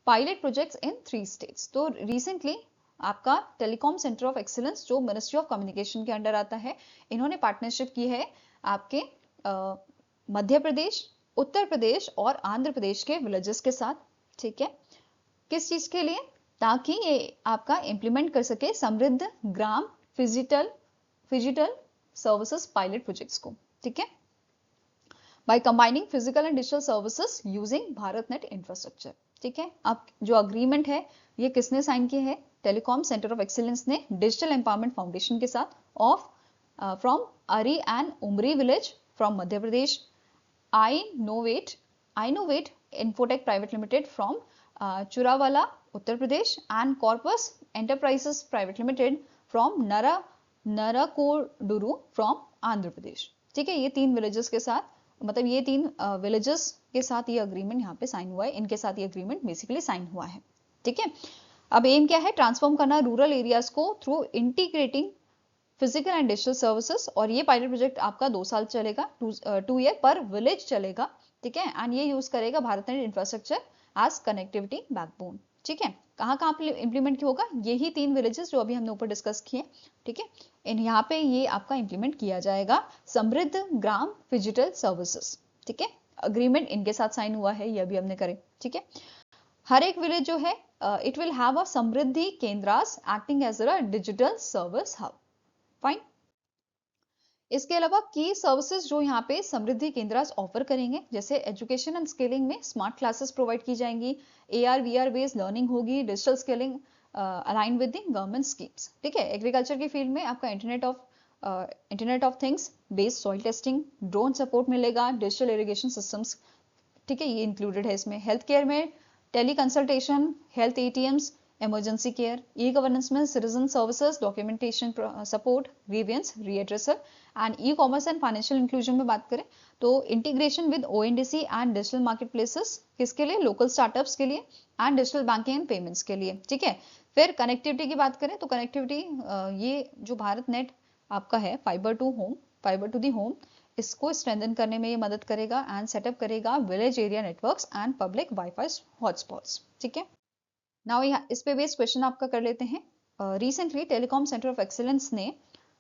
पायलट प्रोजेक्ट्स इन 3 स्टेट्स। तो रिसेंटली आपका टेलीकॉम सेंटर ऑफ एक्सीलेंस जो मिनिस्ट्री ऑफ कम्युनिकेशन के अंडर आता है, इन्होंने पार्टनरशिप की है आपके मध्य प्रदेश, उत्तर प्रदेश और आंध्र प्रदेश के विलेजेस के साथ, ठीक है। किस चीज के लिए? ताकि ये आपका इंप्लीमेंट कर सके समृद्ध ग्राम फिजिटल सर्विसेज पायलट प्रोजेक्ट्स को, ठीक है। By combining physical and digital services using Bharat net infrastructure, ठीक है। अब जो अग्रीमेंट है ये किसने साइन किया है? टेलीकॉम सेंटर ऑफ एक्सीलेंस ने डिजिटल एम्पावरमेंट फाउंडेशन के साथ ऑफ फ्रॉम अरी and Umri village from Madhya Pradesh, iNovate Infotech Private Limited from Churavala, Uttar Pradesh, and Corpus Enterprises Private Limited from Narakoduru from Andhra Pradesh, ठीक है। ये 3 villages के साथ, मतलब ये 3 विलेजेस के साथ ये अग्रीमेंट यहाँ पे साइन हुआ है, इनके साथ ये अग्रीमेंट बेसिकली साइन हुआ है, ठीक है। अब एम क्या है? ट्रांसफॉर्म करना रूरल एरियाज को through integrating physical and digital services, और ये पायलट प्रोजेक्ट आपका 2 साल चलेगा, 2 ईयर पर विलेज चलेगा, ठीक है। एंड ये यूज करेगा BharatNet infrastructure as connectivity backbone, ठीक है। कहाँ इंप्लीमेंट होगा? यही 3 विलेजेस जो अभी हमने ऊपर डिस्कस किए, ठीक है। यहाँ पे ये आपका इंप्लीमेंट किया जाएगा समृद्ध ग्राम फिजिटल सर्विसेज, ठीक है, अग्रीमेंट इनके साथ साइन हुआ है, ये अभी हमने करे, ठीक है। हर एक विलेज जो है it will have a Samriddhi Kendras acting as a digital service hub, fine. इसके अलावा की सर्विसेज जो यहाँ पे समृद्धि केंद्रास ऑफर करेंगे, जैसे एजुकेशन एंड स्किलिंग में स्मार्ट क्लासेस प्रोवाइड की जाएंगी, AR VR बेस्ड लर्निंग होगी, digital skilling align with the government schemes, ठीक है। एग्रीकल्चर की फील्ड में आपका internet of things based soil testing, drone support मिलेगा, डिजिटल इरिगेशन सिस्टम्स, ठीक है, ये इंक्लूडेड है इसमें। हेल्थ केयर में tele consultation, health ATMs, emergency care, e governance में citizen services, documentation support, grievance redressal, and E commerce and financial inclusion में बात करें तो integration with ONDC and digital market places, किसके लिए, लोकल स्टार्टअप्स के लिए, and digital banking and payments के लिए, ठीक है। फिर कनेक्टिविटी की बात करें तो कनेक्टिविटी, ये जो भारत नेट आपका है फाइबर टू दी होम, इसको स्ट्रेंथन करने में ये मदद करेगा एंड सेटअप करेगा village area networks and public wifi hotspots, ठीक है। नाउ यहाँ इस पे बेस्ड क्वेश्चन आपका कर लेते हैं। Recently telecom centre of excellence ने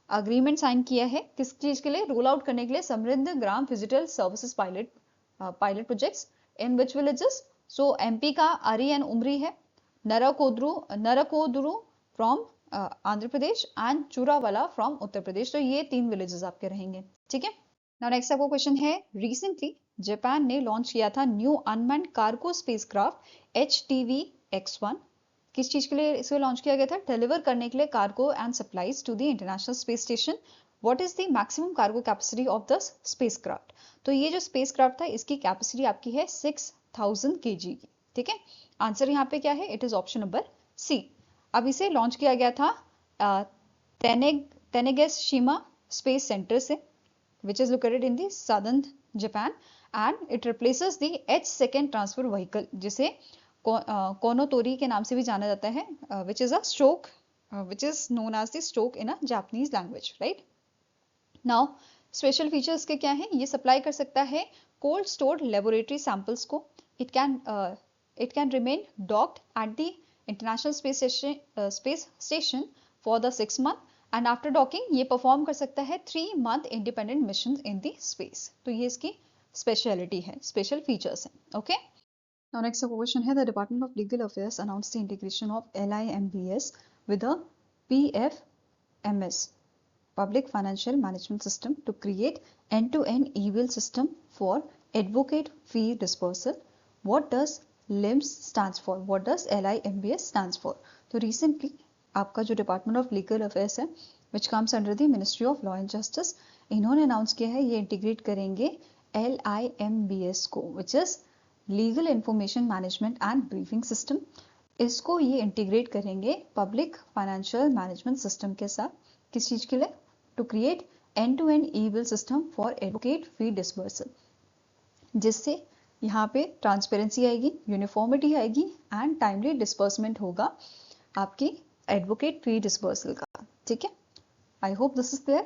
अग्रीमेंट साइन किया है किस चीज के लिए, रोल आउट करने के लिए Samriddh Gram digital services pilot projects in which villages. So MP का अरी एंड उमरी है, Narakoduru from Andhra Pradesh and Churawala from Uttar Pradesh, तो ये 3 विलेजेस आपके रहेंगे, ठीक है। नाउ नेक्स्ट आपका क्वेश्चन है, रिसेंटली जापान ने लॉन्च किया था new unmanned cargo spacecraft HTV-X1, किस चीज के लिए इसे लॉन्च किया गया था, डिलीवर करने के लिए cargo and supplies to the international space station. What is the maximum cargo capacity of the spacecraft, तो ये जो स्पेसक्राफ्ट था इसकी कैपेसिटी आपकी है 6000 kg की, ठीक है। आंसर यहाँ पे क्या है, it is option number C। अब इसे लॉन्च किया गया था तेनेगेशिमा स्पेस सेंटर से, which is located in the southern Japan, and it replaces the H2 transfer vehicle, जिसे कोनोतोरी के नाम से भी जाना जाता है, which is a stroke, which is known as the stroke in a Japanese language, right? Now special features के क्या है, ये सप्लाई कर सकता है कोल्ड स्टोर्ड लेबोरेटरी सैंपल्स को, it can remain docked at the international space station for the 6 month, and after docking ये perform कर सकता है 3 month independent mission in the space, तो ये इसकी स्पेशलिटी है, स्पेशल फीचर्स हैं, ओके। नाउ नेक्स्ट क्वेश्चन है, the department of legal affairs announce the integration of LIMBS with a PFMS public financial management system to create end-to-end e-bill system for advocate fee dispersal. What does LIMS stands for? What does LIMBS stands for? तो recently आपका जो department of legal affairs है which comes under the ministry of law and justice, इन्होंने announce किया है ये integrate करेंगे LIMBS को, which is legal information management and briefing system. इसको ये इंटीग्रेट करेंगे पब्लिक फाइनेंशियल मैनेजमेंट सिस्टम के साथ, किस चीज के लिए, to create end-to-end e-bill system for advocate fee disbursal, जिससे यहाँ पे ट्रांसपेरेंसी आएगी, यूनिफॉर्मिटी आएगी एंड टाइमली डिस्बर्समेंट होगा आपकी एडवोकेट फी डिसबर्सल का, ठीक है। I hope this is clear.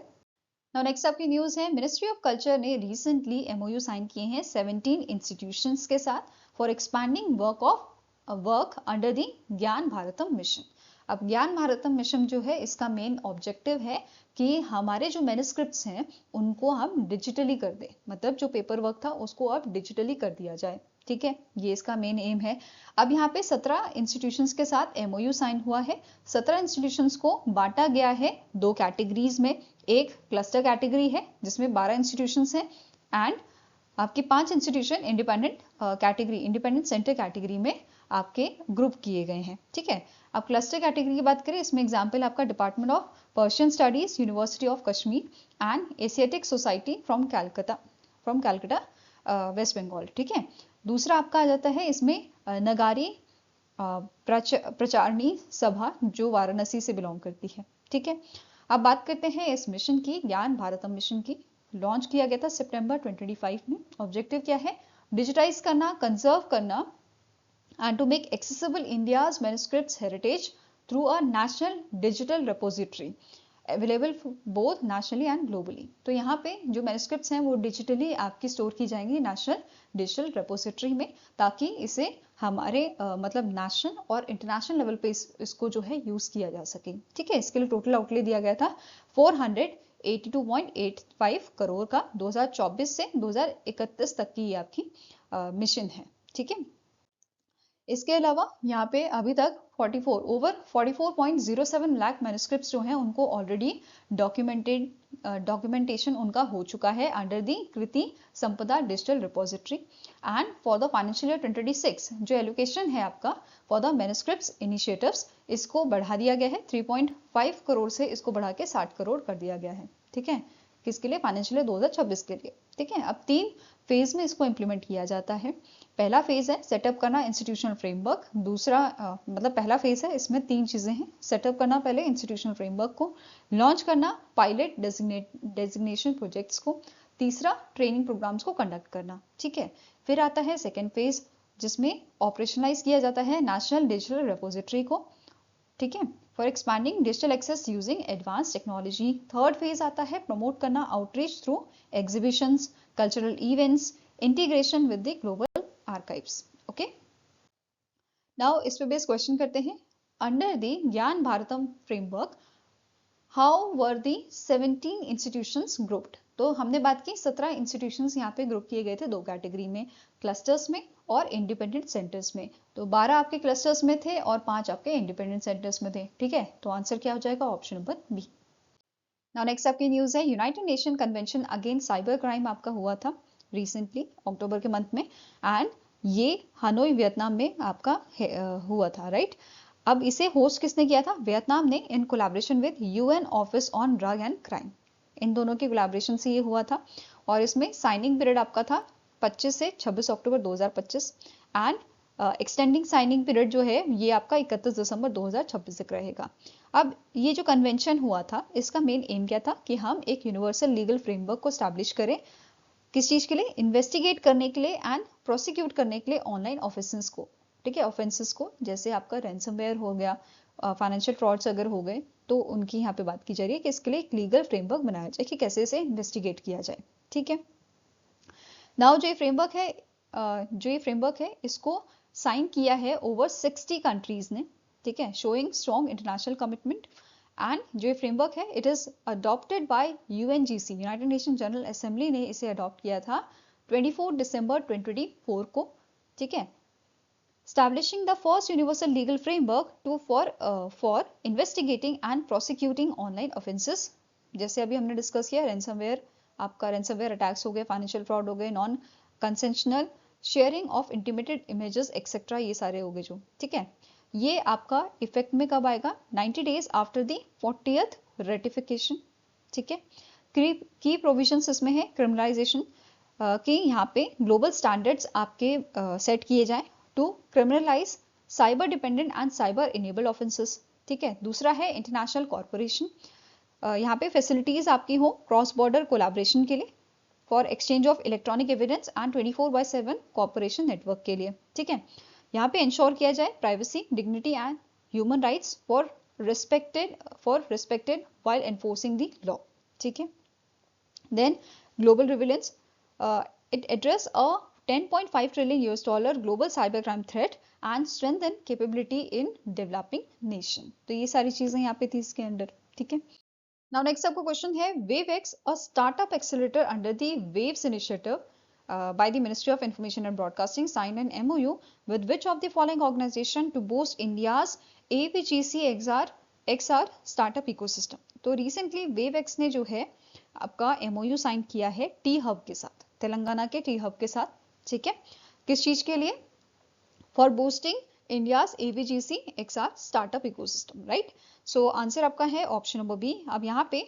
Now next आपकी न्यूज है, मिनिस्ट्री ऑफ कल्चर ने रिसेंटली MOU साइन किए हैं 17 इंस्टीट्यूशंस के साथ for expanding work under the Gyan Bharatam mission. अब ज्ञान भारतम मिशन जो है इसका मेन ऑब्जेक्टिव है कि हमारे जो मैन्युस्क्रिप्ट्स हैं उनको हम डिजिटली कर दें, मतलब जो पेपर वर्क था उसको अब डिजिटली कर दिया जाए, ठीक है, ये इसका मेन एम है। अब यहाँ पे 17 इंस्टीट्यूशंस के साथ MOU साइन हुआ है। 17 इंस्टीट्यूशंस को बांटा गया है 2 कैटेगरीज में, एक क्लस्टर कैटेगरी है जिसमें 12 इंस्टीट्यूशंस हैं एंड आपके 5 इंस्टीट्यूशन इंडिपेंडेंट सेंटर कैटेगरी में आपके ग्रुप किए गए हैं, ठीक है। अब क्लस्टर कैटेगरी की बात करें, इसमें एग्जाम्पल आपका department of Persian studies, university of Kashmir and Asiatic society from Calcutta West Bengal, ठीक है। दूसरा आपका आ जाता है इसमें नगारी प्रचारणी सभा जो वाराणसी से बिलोंग करती है, ठीक है। अब बात करते हैं इस मिशन की, ज्ञान भारतम मिशन की। लॉन्च किया गया था सितंबर 2025 में। ऑब्जेक्टिव क्या है, डिजिटाइज करना, कंजर्व करना and to make accessible India's manuscripts heritage through a national digital repository available both nationally and globally। तो यहाँ पे जो मैन्युस्क्रिप्ट्स हैं वो डिजिटली आपकी स्टोर की जाएंगी नेशनल डिजिटल रेपोजिटरी में, ताकि इसे हमारे मतलब नेशनल और इंटरनेशनल लेवल पे इसको जो है यूज किया जा सके, ठीक है। इसके लिए टोटल आउटले दिया गया था 400 82.85 करोड़ का 2024 से 2031 तक की ये आपकी मिशन है। ठीक है, इसके अलावा यहाँ पे अभी तक 44.07 लाख मैन्युस्क्रिप्ट्स जो हैं उनको ऑलरेडी डॉक्यूमेंटेशन उनका हो चुका है अंडर दी कृति संपदा digital repository. And for the financial year 2026 जो एलोकेशन है आपका फॉर द मैन्युस्क्रिप्ट्स इनिशिएटिव्स, इसको बढ़ा दिया गया है 3.5 करोड़ से इसको बढ़ा के 60 करोड़ कर दिया गया है। ठीक है, किसके लिए? फाइनेंशियल ईयर 2026 के लिए। ठीक है, अब 3 फेज में इसको इंप्लीमेंट किया जाता है। पहला फेज है सेटअप करना इंस्टीट्यूशनल फ्रेमवर्क। दूसरा मतलब पहला फेज है, इसमें 3 चीजें हैं। सेटअप करना पहले इंस्टीट्यूशनल फ्रेमवर्क को, लॉन्च करना पायलट डेजिग्नेशन प्रोजेक्ट्स को, तीसरा ट्रेनिंग प्रोग्राम्स को कंडक्ट करना। ठीक है, फिर आता है सेकेंड फेज जिसमें ऑपरेशनलाइज किया जाता है नेशनल डिजिटल रिपोजिटरी को। ठीक है, for expanding digital access using advance technology. Third phase आता है प्रमोट करना outreach through exhibitions, cultural events, integration with the global archives. Okay, now इस पे बेस क्वेश्चन करते हैं। Under the Gyan Bharatam framework how were the 17 institutions grouped? तो हमने बात की 17 इंस्टीट्यूशंस यहाँ पे ग्रुप किए गए थे 2 कैटेगरी में, क्लस्टर्स में और इंडिपेंडेंट सेंटर्स में। तो 12 आपके क्लस्टर्स में थे और 5 आपके इंडिपेंडेंट सेंटर्स में थे। ठीक है, तो आंसर क्या हो जाएगा? Option number B. Now next आपकी न्यूज है United Nation convention against cyber crime आपका हुआ था रिसेंटली अक्टूबर के मंथ में, एंड ये हनोई वियतनाम में आपका हुआ था, राइट? अब इसे होस्ट किसने किया था? वियतनाम ने, in collaboration with UN office on drug and crime. इन दोनों के कोलैबोरेशन से ये हुआ था और इसमें साइनिंग पीरियड आपका था 25 से 26 अक्टूबर 2025 एंड एक्सटेंडिंग साइनिंग पीरियड जो है ये आपका 31 दिसंबर 2026 तक रहेगा। अब ये जो कन्वेंशन हुआ था इसका मेन एम क्या था कि हम एक यूनिवर्सल लीगल फ्रेमवर्क को स्टैब्लिश करें। किस चीज के लिए? इन्वेस्टिगेट करने के लिए एंड प्रोसिक्यूट करने के लिए ऑनलाइन ऑफेंसेस को। ठीक है, ऑफेंसेस को, जैसे आपका रैंसमवेयर हो गया, फाइनेंशियल फ्रॉड्स अगर हो गए तो उनकी यहाँ पे बात की जा रही है कि इसके लिए एक लीगल फ्रेमवर्क बनाया जाए कि कैसे इसे इन्वेस्टिगेट किया जाए। ठीक है, नाउ जो ये फ्रेमवर्क है इसको साइन किया है ओवर 60 कंट्रीज ने। ठीक है, showing strong international commitment. And जो ये फ्रेमवर्क है it is adopted by UNGC, United Nation General Assembly ने इसे अडॉप्ट किया था 24 दिसंबर 2024 को। ठीक है, establishing the first universal legal framework for investigating and prosecuting online offenses। जैसे अभी हमने डिस्कस किया रैंसमवेयर, आपका रैंसमवेयर अटैक्स हो गए, फाइनेंशियल फ्रॉड हो गए, non consensual sharing of intimated images etcetera, ये सारे हो गए जो। ठीक है, ये आपका इफेक्ट में कब आएगा? 90 days after the 40th ratification. ठीक है, की प्रोविजंस इसमें है क्रिमिनलाइजेशन कि यहाँ पे ग्लोबल स्टैंडर्ड्स आपके सेट किए जाए to criminalize cyber dependent and cyber enabled offences. ठीक है, दूसरा है इंटरनेशनल कॉर्पोरेशन, यहाँ पे फैसिलिटीज आपकी हो क्रॉस बॉर्डर कोलैबोरेशन के लिए, for exchange of electronic evidence and 24/7 corporation network के लिए। ठीक है, यहाँ पे इंश्योर किया जाए privacy, dignity and human rights for respected while enforcing the law. ठीक है, then global surveillance, it address a $10.5 trillion global cybercrime threat and strengthen capability in developing nation। तो ये सारी चीजें यहाँ पे थी इसके अंदर। ठीक है, नाउ नेक्स्ट आपका क्वेश्चन है WaveX, a startup accelerator under the वेव्स initiative by the Ministry of Information and Broadcasting signed an MOU with which of the following organization to boost India's AVGC XR startup ecosystem। तो recently वेवएक्स ने जो है आपका MOU sign किया है T hub के साथ, तेलंगाना के टी हब के साथ। ठीक है, किस चीज के लिए? For boosting India's AVGC XR startup ecosystem, right? So answer आपका है ऑप्शन नंबर बी। अब यहाँ पे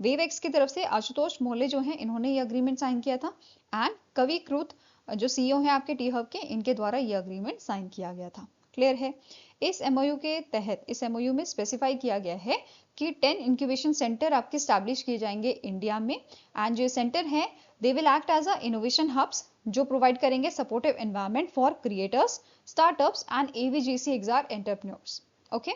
वेवएक्स की तरफ से आशुतोष मोहल्ले जो हैं इन्होंने ये अग्रीमेंट साइन किया था एंड कवि क्रूत जो CEO हैं आपके टी हब के, इनके द्वारा ये अग्रीमेंट साइन किया गया था। क्लियर है? इस MOU के तहत इस MOU में स्पेसिफाई किया गया है कि 10 इंक्यूबेशन सेंटर आपके स्टैब्लिश किए जाएंगे इंडिया में एंड जो सेंटर है they will act as a innovation hubs जो प्रोवाइड करेंगे supportive environment for creators, startups and AVGC XR entrepreneurs. Okay,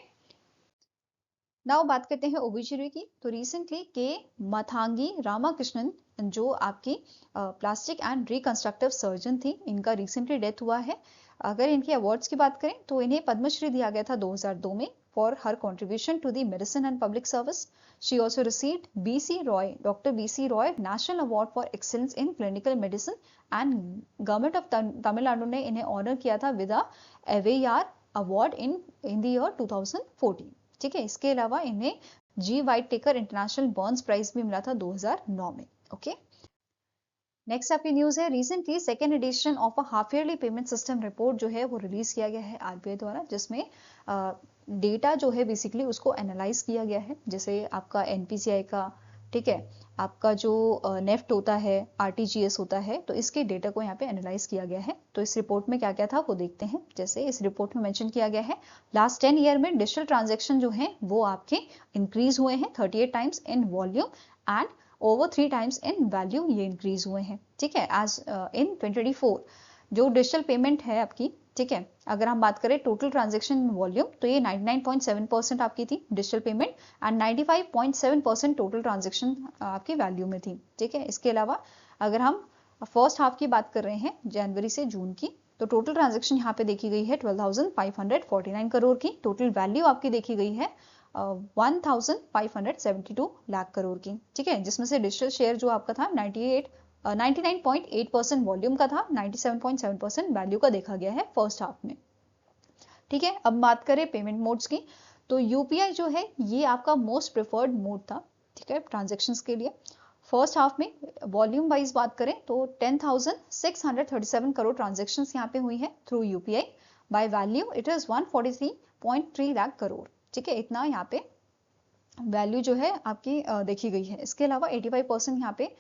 now बात करते हैं ओबीचुरी की। तो रिसेंटली के मथांगी रामाकृष्णन जो आपकी प्लास्टिक एंड रिकंस्ट्रक्टिव सर्जन थी, इनका रिसेंटली डेथ हुआ है। अगर इनके अवार्ड्स की बात करें तो इन्हें पद्मश्री दिया गया था 2002 में for her contribution to the medicine and public service. She also received Dr. B.C. Roy National Award for Excellence in Clinical Medicine and Government of Tamil Nadu ने इन्हें ऑनर किया था with a AVR award in the year 2014. ठीक है, इसके अलावा इन्हें G White Taker International Burns prize भी मिला था 2009 में. ओके, नेक्स्ट आपकी न्यूज है, recently second edition of a half yearly payment system report जो है वो रिलीज किया गया है आरबीआई द्वारा, जिसमें डेटा जो है बेसिकली उसको एनालाइज किया गया है, जैसे आपका एनपीसीआई का, ठीक है, आपका जो नेफ्ट होता है, आरटीजीएस होता है, तो इसके डेटा को यहाँ पे एनालाइज किया गया है. तो इस रिपोर्ट में क्या क्या था वो देखते हैं. जैसे इस रिपोर्ट में मेंशन किया गया है लास्ट 10 ईयर में डिजिटल ट्रांजेक्शन जो है वो आपके इंक्रीज हुए हैं 38 times in volume and over 3 times in value, ये इंक्रीज हुए हैं. ठीक है, एज इन 2024 जो डिजिटल पेमेंट है आपकी, ठीक है, अगर हम बात करें टोटल ट्रांजैक्शन वॉल्यूम तो ये 99.7% आपकी थी digital payment and 95.7% total transaction आपकी वैल्यू में थी. ठीक है, इसके अलावा अगर हम फर्स्ट हाफ की बात कर रहे हैं जनवरी से जून की, तो टोटल ट्रांजैक्शन यहाँ पे देखी गई है 12,549 करोड़ की. टोटल वैल्यू आपकी देखी गई है 1,572 लाख करोड़ की. ठीक है, जिसमें से डिजिटल शेयर जो आपका था 99.8% वॉल्यूम का था, 97.7% वैल्यू का देखा गया है फर्स्ट हाफ में. ठीक है, अब बात करें पेमेंट मोड्स की, तो यूपीआई जो है ये आपका मोस्ट प्रेफर्ड मोड था. ठीक है, ट्रांजैक्शंस के लिए फर्स्ट हाफ में वॉल्यूम वाइज बात करें तो 10,637 करोड़ ट्रांजैक्शंस यहाँ पे हुई है through UPI. By value it is 143.3 lakh crore. ठीक है, इतना यहाँ पे वैल्यू जो है आपकी देखी गई है. इसके अलावा 85% यहाँ पे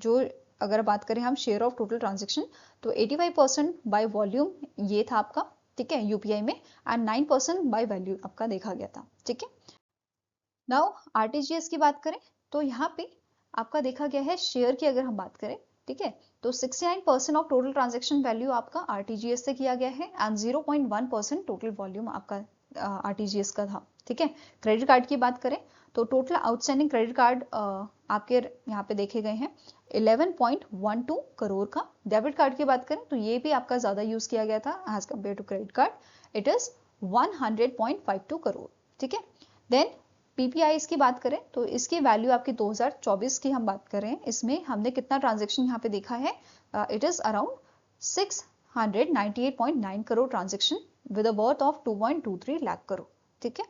जो अगर बात करें हम शेयर ऑफ टोटल ट्रांजैक्शन, तो 85% बाय वॉल्यूम ये था आपका, ठीक है, यूपीआई में, एंड 9% बाय वैल्यू आपका देखा गया था. ठीक है, नाउ आरटीजीएस की बात करें तो यहाँ पे आपका देखा गया है शेयर की अगर हम बात करें, ठीक है, तो 69% ऑफ टोटल ट्रांजैक्शन वैल्यू आपका आरटीजीएस से किया गया है एंड 0.1% टोटल वॉल्यूम आपका आरटीजीएस का था. ठीक है, क्रेडिट कार्ड की बात करें तो टोटल आउटस्टैंडिंग क्रेडिट कार्ड आपके यहाँ पे देखे गए हैं 11.12 करोड़ का. डेबिट कार्ड की बात करें तो ये भी आपका ज्यादा यूज किया गया था as compare to credit card, it is 100.52 crore. ठीक है, देन पीपीआई की बात करें तो इसकी वैल्यू आपकी 2024 की हम बात कर रहे हैं, इसमें हमने कितना ट्रांजेक्शन यहाँ पे देखा है, it is around 698.9 crore transaction with a worth of 2.23 lakh crore. ठीक है,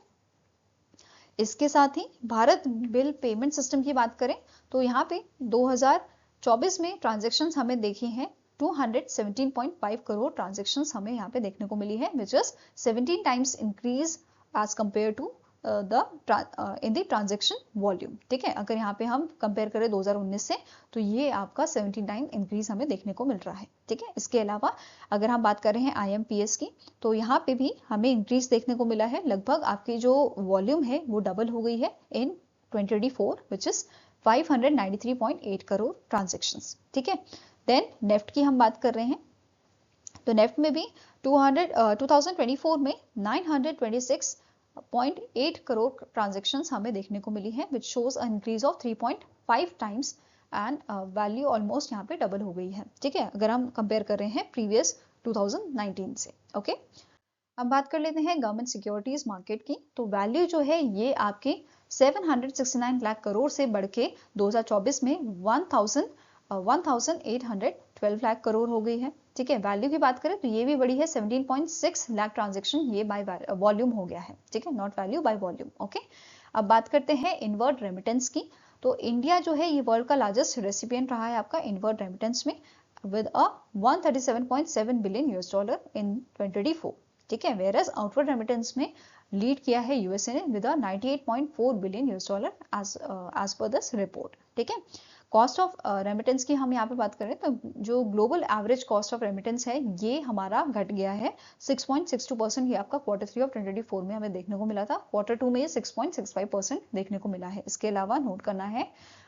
इसके साथ ही भारत बिल पेमेंट सिस्टम की बात करें तो यहाँ पे 2024 में ट्रांजैक्शंस हमें देखी हैं 217.5 करोड़ ट्रांजैक्शंस हमें यहाँ पे देखने को मिली है, which is 17 times increase as compare to in the transaction volume. ठीक है, अगर यहाँ पे हम कंपेयर करें 2019 से तो ये आपका 17 टाइम इंक्रीज हमें देखने को मिल रहा है. ठीक है, इसके अलावा अगर हम बात कर रहे हैं आईएमपीएस की तो यहाँ पे भी हमें इंक्रीज देखने को मिला है, लगभग आपकी जो वॉल्यूम है वो डबल हो गई है इन 2024 विच इज 593.8 करोड़ ट्रांजेक्शंस. ठीक है, देन नेफ्ट की हम बात कर रहे हैं तो नेफ्ट में भी 2024 में 926.8 करोड़ ट्रांजैक्शंस हमें देखने को मिली है, which shows a increase of 3.5 times and value almost यहाँ पे डबल हो गई है. ठीक है, अगर हम कंपेयर कर रहे हैं प्रीवियस 2019 से. ओके, अब बात कर लेते हैं गवर्नमेंट सिक्योरिटीज मार्केट की, तो वैल्यू जो है ये आपके 769 लाख करोड़ से बढ़ के 2024 में 1,812 लाख करोड़ हो गई है. ठीक है, वैल्यू की बात करें तो ये भी बड़ी है 17.6 लाख ट्रांजैक्शन, ये बाय वॉल्यूम हो गया है. ठीक है, not value by volume. Okay, अब बात करते हैं इनवर्ड रेमिटेंस की, तो इंडिया जो है ये वर्ल्ड का लार्जेस्ट रेसिपिएंट रहा है आपका इनवर्ड रेमिटेंस में with a 137.7 billion US dollar in 2024. ठीक है, वेयर एज आउटवर्ड रेमिटेंस में लीड किया है यूएसए ने with a 98.4 billion US dollar as per this report. ठीक है, कॉस्ट ऑफ रेमिटेंस की हम यहाँ पे बात करें तो जो global average cost of remittance है ये हमारा घट गया है 6.62%. ये आपका Q3 ऑफ 2024 में हमें देखने को मिला था, Q2 में ये 6.65% देखने को मिला है. इसके अलावा नोट करना है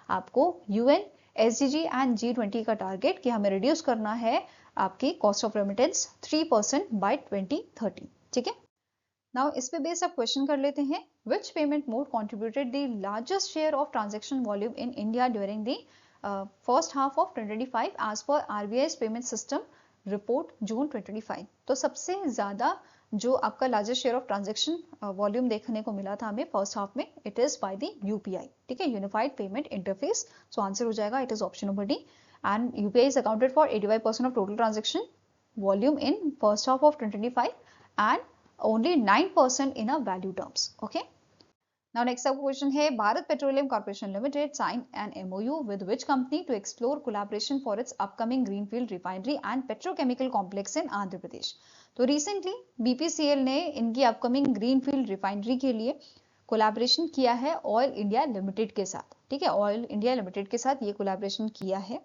आपको UN SDG एंड G20 का टारगेट कि हमें रिड्यूस करना है आपकी कॉस्ट ऑफ रेमिटेंस 3% बाय 2030. ठीक है, नाउ इस पे बेस आप क्वेश्चन कर लेते हैं, which payment mode contributed the largest share of transaction volume in India during the first half of 2025 as per RBI's payment system report June 2025. तो सबसे ज्यादा जो आपका largest share of transaction volume देखने को मिला था हमें फर्स्ट हाफ में, it is by the UPI, ठीक है, unified payment interface. So answer हो जाएगा, it is option number D. And UPI is accounted for 85% of total transaction volume in first half of 2025 and only 9% in a value terms. Okay, now next up question है, Bharat Petroleum Corporation Limited signed an MOU with which company to explore collaboration for its upcoming greenfield refinery and petrochemical complex in Andhra Pradesh। तो recently BPCL ने इनकी upcoming greenfield refinery के लिए collaboration किया है oil India limited के साथ, ठीक है, ऑयल इंडिया लिमिटेड के साथ ये कोलैबोरेशन किया है।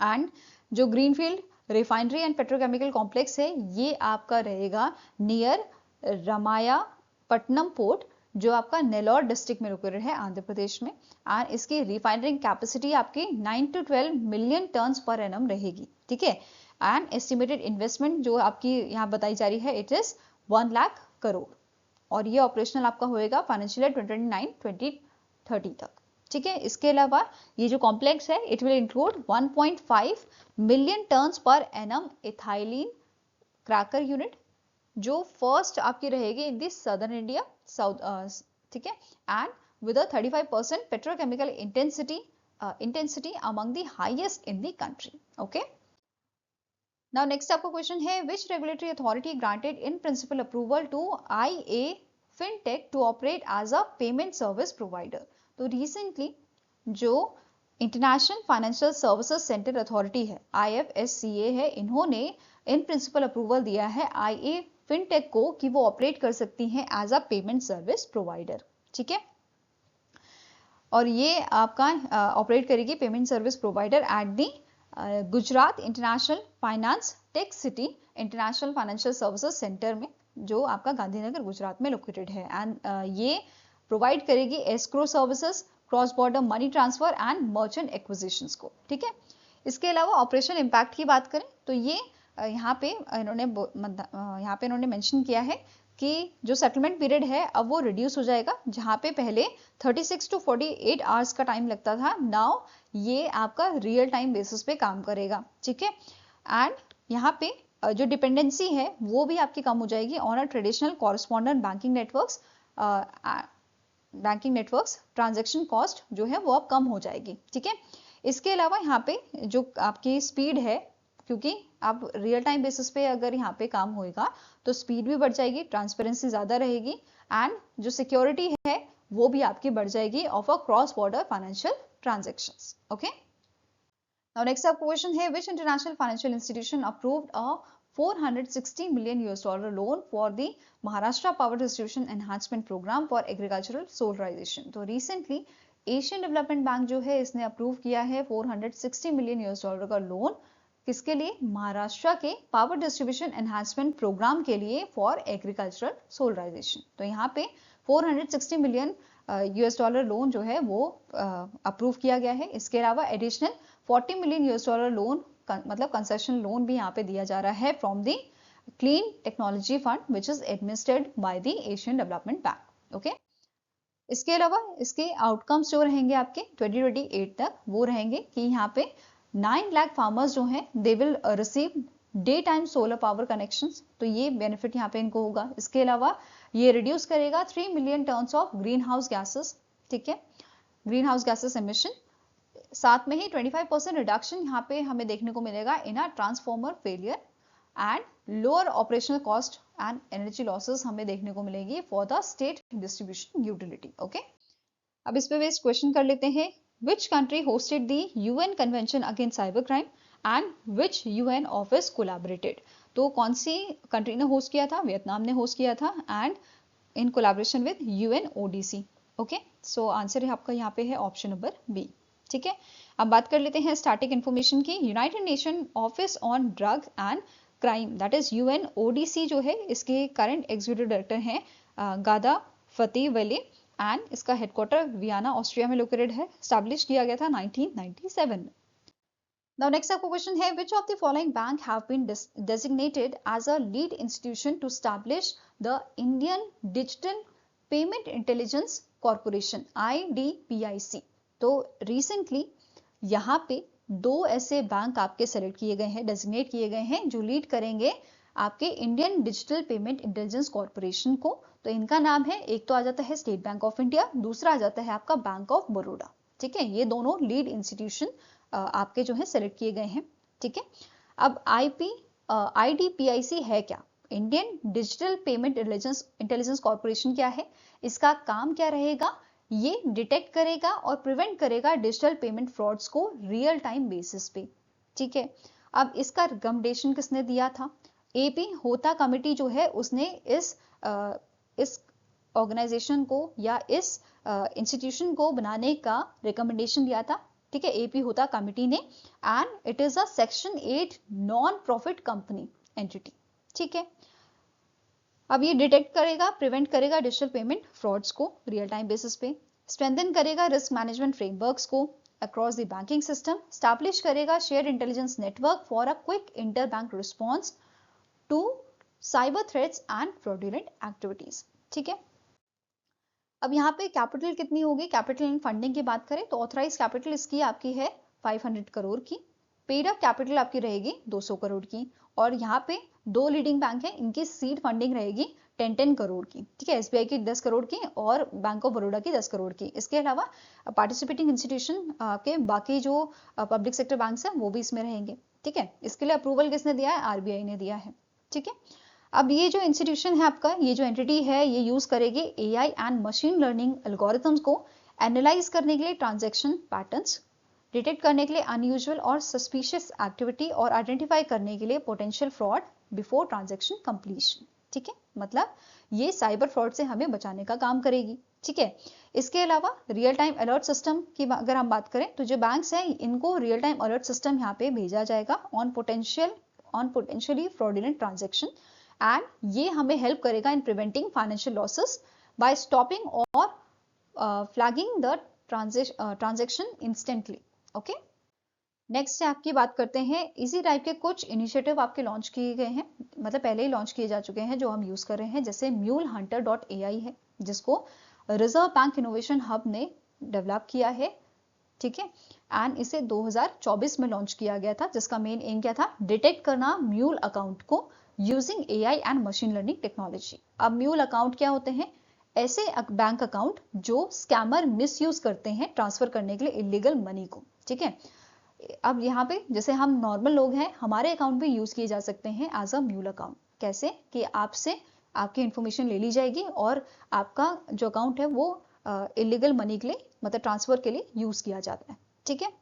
एंड जो greenfield refinery and petrochemical complex है ये आपका रहेगा नियर रामायापट्टनम पोर्ट, जो आपका नेल्लोर डिस्ट्रिक्ट में लोकेटेड है आंध्र प्रदेश में। एंड इसकी रिफाइनरिंग कैपेसिटी आपकी 9 to 12 million tons per annum रहेगी, ठीक है। एंड एस्टिमेटेड इन्वेस्टमेंट जो आपकी यहाँ बताई जा रही है, इट इज 1 लाख करोड़, और ये ऑपरेशनल आपका होएगा फाइनेंशियल ईयर 2029-2030 तक, ठीक है। इसके अलावा ये जो कॉम्प्लेक्स है, it will include 1.5 million tons per annum ethylene cracker unit, जो फर्स्ट आपकी रहेगी in the southern India south, ठीक है, and with a 35% petrochemical intensity among the highest in the country. Okay, now next आपका question है, which regulatory authority granted in principle approval to IA fintech to operate as a payment service provider. तो recently जो international financial services centre authority है, IFSCA है, इन्होंने इन principle approval दिया है IA fintech को कि वो ऑपरेट कर सकती हैं as a payment service provider, ठीक है। और ये आपका ऑपरेट करेगी payment service provider at the Gujarat international finance tech city international financial services centre में, जो आपका गांधीनगर गुजरात में लोकेटेड है। एंड ये प्रोवाइड करेगी escrow services, cross border money transfer and merchant acquisitions को, ठीक है। इसके अलावा ऑपरेशनल इम्पैक्ट की बात करें तो ये यहाँ पे इन्होंने मेंशन किया है कि जो सेटलमेंट पीरियड है अब वो रिड्यूस हो जाएगा, जहाँ पे पहले 36 to 48 आवर्स का टाइम लगता था, नाउ ये आपका रियल टाइम बेसिस पे काम करेगा, ठीक है। एंड यहाँ पे जो डिपेंडेंसी है वो भी आपकी कम हो जाएगी on a traditional correspondent banking networks, transaction cost जो है वो अब कम हो जाएगी, ठीक है। इसके अलावा यहाँ पे जो आपकी स्पीड है, क्योंकि आप रियल टाइम बेसिस पे अगर यहाँ पे काम होएगा तो स्पीड भी बढ़ जाएगी, ट्रांसपेरेंसी ज्यादा रहेगी, एंड जो सिक्योरिटी है वो भी आपकी बढ़ जाएगी of a cross border financial transactions. Okay, now next आपका क्वेश्चन है, विच international financial institution approved a $460 million loan for the Maharashtra Power Distribution Enhancement Program for Agricultural Solarization। तो recently एशियन डेवलपमेंट बैंक जो है इसने approve किया है $460 million का loan, किसके लिए? महाराष्ट्र के पावर डिस्ट्रीब्यूशन एनहांसमेंट प्रोग्राम के लिए फॉर एग्रीकल्चरल सोलराइजेशन। तो यहाँ पे $460 million लोन जो है वो अप्रूव किया गया है। इसके अलावा एडिशनल $40 million लोन मतलब कंसेशन लोन भी यहाँ पे दिया जा रहा है from the clean technology fund which is administered by the Asian development bank. Okay, इसके अलावा इसके आउटकम्स जो रहेंगे आपके 2028 तक वो रहेंगे कि यहाँ पे 9 लाख फार्मर्स जो हैं they will receive day time solar power connections, तो ये बेनिफिट यहाँ पे इनको होगा। इसके अलावा ये रिड्यूस करेगा 3 million tons of green house gases, ठीक है, ग्रीन हाउस गैसेस एमिशन। साथ में ही 25% रिडक्शन यहाँ पे हमें देखने को मिलेगा in a transformer failure and lower operational cost and energy losses हमें देखने को मिलेगी for the state distribution utility. Okay, अब इस पे बेस्ड क्वेश्चन कर लेते हैं, which country hosted the UN Convention against Cybercrime and which UN office collaborated। तो कौन सी कंट्री ने होस्ट किया था? वियतनाम ने होस्ट किया था and in collaboration with UNODC। Okay, so answer आपका यहाँ पे है ऑप्शन नंबर बी, ठीक है। अब बात कर लेते हैं स्टैटिक इंफॉर्मेशन की। United Nation office on drug and crime that is UNODC जो है, इसके करंट एग्जीक्यूटिव डायरेक्टर हैं गादा फतेह वली एंड इसका हेडक्वार्टर वियना ऑस्ट्रिया में लोकेटेड है। स्टैब्लिश किया गया था 1997 में। नाउ नेक्स्ट आपका क्वेश्चन है, which of the following bank have been designated as a lead institution to establish the Indian digital payment intelligence corporation IDPIC। तो रिसेंटली यहाँ पे 2 ऐसे बैंक आपके सेलेक्ट किए गए हैं, डेजिग्नेट किए गए हैं जो लीड करेंगे आपके Indian digital payment intelligence corporation को। तो इनका नाम है, एक तो आ जाता है स्टेट बैंक ऑफ इंडिया, दूसरा आ जाता है आपका बैंक ऑफ बड़ौदा। ठीक है, ये दोनों लीड इंस्टीट्यूशन आपके जो है सेलेक्ट किए गए हैं। ठीक है, अब IDPIC है क्या? Indian digital payment intelligence corporation क्या है? इसका काम क्या रहेगा? ये डिटेक्ट करेगा और प्रिवेंट करेगा डिजिटल पेमेंट फ्रॉड्स को रियल टाइम बेसिस पे। ठीक है, अब इसका रिकमेंडेशन किसने दिया था? AP होता कमिटी जो है उसने इस ऑर्गेनाइजेशन को या इस इंस्टीट्यूशन को बनाने का रिकमेंडेशन दिया था। ठीक है, AP होता कमिटी ने, and it is a section 8 non profit company entity. ठीक है, अब ये डिटेक्ट करेगा, प्रिवेंट करेगा डिजिटल पेमेंट फ्रॉड्स को रियल टाइम बेसिस पे, स्ट्रेंथन करेगा रिस्क मैनेजमेंट फ्रेमवर्क्स को across the banking system, establish करेगा shared intelligence network for a quick inter bank response to cyber threats and fraudulent activities. ठीक है, अब यहाँ पे कैपिटल कितनी होगी? कैपिटल एंड फंडिंग की बात करें तो ऑथराइज कैपिटल इसकी आपकी है 500 करोड़ की, पेड अप कैपिटल आपकी रहेगी 200 करोड़ की, और यहाँ पे दो लीडिंग बैंक है, इनकी सीड फंडिंग रहेगी 10-10 करोड़ की। ठीक है, SBI की 10 करोड़ की और बैंक ऑफ बड़ौदा की 10 करोड़ की। इसके अलावा पार्टिसिपेटिंग इंस्टीट्यूशन के बाकी जो पब्लिक सेक्टर बैंक है वो भी इसमें रहेंगे। ठीक है, इसके लिए अप्रूवल किसने दिया है? RBI ने दिया है। ठीक है, अब ये जो इंस्टीट्यूशन है आपका, ये जो एंटिटी है, ये यूज करेगी AI and machine learning algorithms को एनालाइज करने के लिए ट्रांजैक्शन पैटर्न्स, डिटेक्ट करने के लिए अनयूजुअल और सस्पिशियस एक्टिविटी, और आइडेंटिफाई करने के लिए potential fraud before transaction completion. ठीक है, मतलब ये साइबर फ्रॉड से हमें बचाने का काम करेगी। ठीक है, इसके अलावा रियल टाइम अलर्ट सिस्टम की अगर हम बात करें तो जो बैंक्स हैं इनको रियल टाइम अलर्ट सिस्टम यहाँ पे भेजा जाएगा on potentially fraudulent transaction, and ये हमें हेल्प करेगा in preventing financial losses by stopping और flagging the transaction instantly. Okay, next आपकी बात करते हैं, इसी टाइप के कुछ इनिशिएटिव आपके लॉन्च किए गए हैं, मतलब पहले ही लॉन्च किए जा चुके हैं जो हम यूज कर रहे हैं, जैसे MuleHunter.ai है जिसको रिजर्व बैंक इनोवेशन हब ने डेवलप किया है। ठीक है, एंड इसे 2024 में लॉन्च किया गया था, जिसका मेन एम क्या था? डिटेक्ट करना म्यूल अकाउंट को using AI and machine learning technology. अब म्यूल अकाउंट क्या होते हैं? ऐसे बैंक अकाउंट जो स्कैमर मिसयूज करते हैं ट्रांसफर करने के लिए इलीगल मनी को। ठीक है, अब यहाँ पे जैसे हम नॉर्मल लोग हैं, हमारे अकाउंट भी यूज किए जा सकते हैं एज अ म्यूल अकाउंट। कैसे? कि आपसे आपकी इंफॉर्मेशन ले ली जाएगी और आपका जो अकाउंट है वो इलीगल मनी के लिए, मतलब ट्रांसफर के लिए यूज किया जाता है। ठीक है,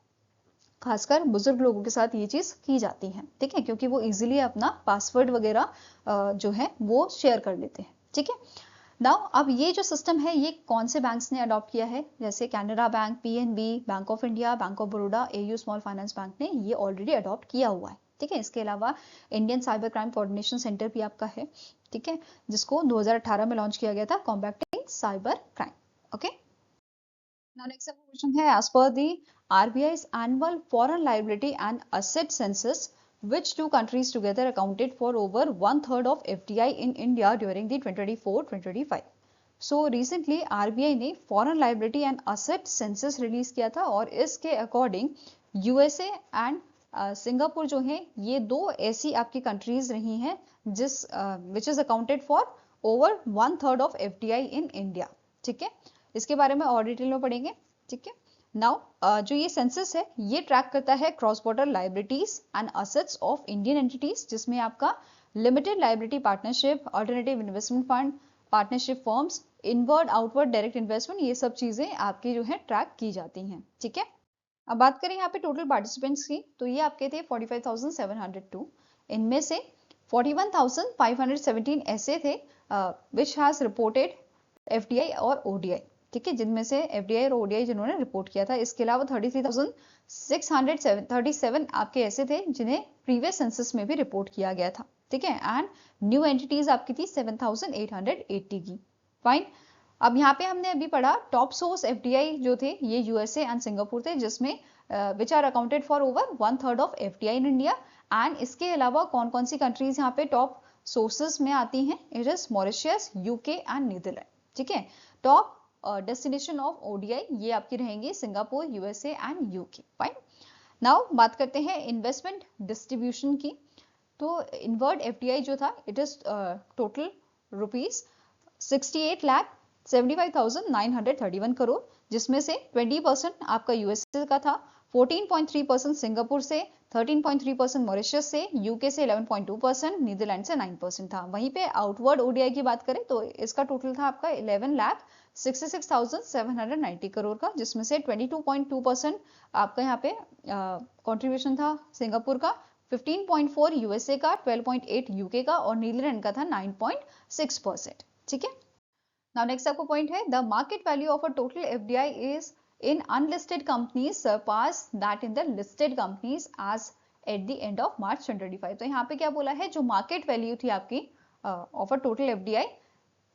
खासकर बुजुर्ग लोगों के साथ ये चीज की जाती है। ठीक है, क्योंकि वो इजीली अपना पासवर्ड वगैरह जो है वो शेयर कर लेते हैं। ठीक है, नाउ अब ये जो सिस्टम है ये कौन से बैंक्स ने अडॉप्ट किया है? जैसे Canara bank, PNB, bank of India, bank of Baroda, AU small finance bank ने ये ऑलरेडी अडॉप्ट किया हुआ है। ठीक है, इसके अलावा Indian cyber crime coordination centre भी आपका है। ठीक है, जिसको 2018 में लॉन्च किया गया था, combating cyber crime. Okay, now next question है, as per the RBI's annual foreign liability and asset census, which two countries together accounted for over 1/3 of FDI in India during the 2024-2025? So recently RBI ने foreign liability and asset census release किया था, और इसके according USA and Singapore जो है ये दो ऐसी आपकी कंट्रीज रही हैं जिस which is accounted for over 1/3 of FDI in India. ठीक है, इसके बारे में और डिटेल में पढ़ेंगे। ठीक है, नाउ जो ये सेंसस है ये ट्रैक करता है cross border liabilities and assets of Indian entities, जिसमें आपका limited liability partnership, alternative investment fund, partnership firms, inward outward direct investment, ये सब चीजें आपकी जो है ट्रैक की जाती हैं। ठीक है, अब बात करें यहाँ पे टोटल पार्टिसिपेंट्स की, तो ये आपके थे 45,702। इनमें से 41,517 ऐसे थे विच हैज रिपोर्टेड FDI और ODI। ठीक है, जिनमें से FDI और ODI जिन्होंने रिपोर्ट किया था। इसके अलावा 33,637 आपके ऐसे थे जिन्हें प्रीवियस सेंसस में भी रिपोर्ट किया गया था। ठीक है, एंड न्यू एंटिटीज आपकी थी 7,880 की। फाइन, अब यहाँ पे हमने अभी पढ़ा टॉप सोर्स FDI जो थे ये USA एंड सिंगापुर थे, जिसमें which are accounted for over 1/3 of FDI in India. And इसके अलावा कौन कौन सी कंट्रीज यहाँ पे टॉप सोर्सेस में आती हैं? It is Mauritius, UK and Netherland. ठीक है, टॉप डेस्टिनेशन ऑफ ODI ये आपकी रहेंगी Singapore, USA and UK। Fine, now बात करते हैं इन्वेस्टमेंट डिस्ट्रीब्यूशन की। तो इनवर्ड एफडीआई जो था it is total rupees 68,75,931 crore, जिसमें से 20% आपका यूएसए का था, 14.3% सिंगापुर से, 13.3% मॉरिशस से, यूके से 11.2%, नीदरलैंड से 9% था। वहीं पे आउटवर्ड ओडीआई की बात करें तो इसका टोटल था आपका 11,66,790 करोड़ का, जिसमें से 22.2% आपका यहाँ पे कंट्रीब्यूशन था सिंगापुर का, 15.4 यूएसए का, 12.8 यूके का और नीदरलैंड का था 9.6%। ठीक है। Now next आपको पॉइंट है, the market value of a total FDI is in unlisted companies surpass that in the listed companies as at the end of March 2025। तो यहाँ पे क्या बोला है, जो मार्केट वैल्यू थी आपकी of a total FDI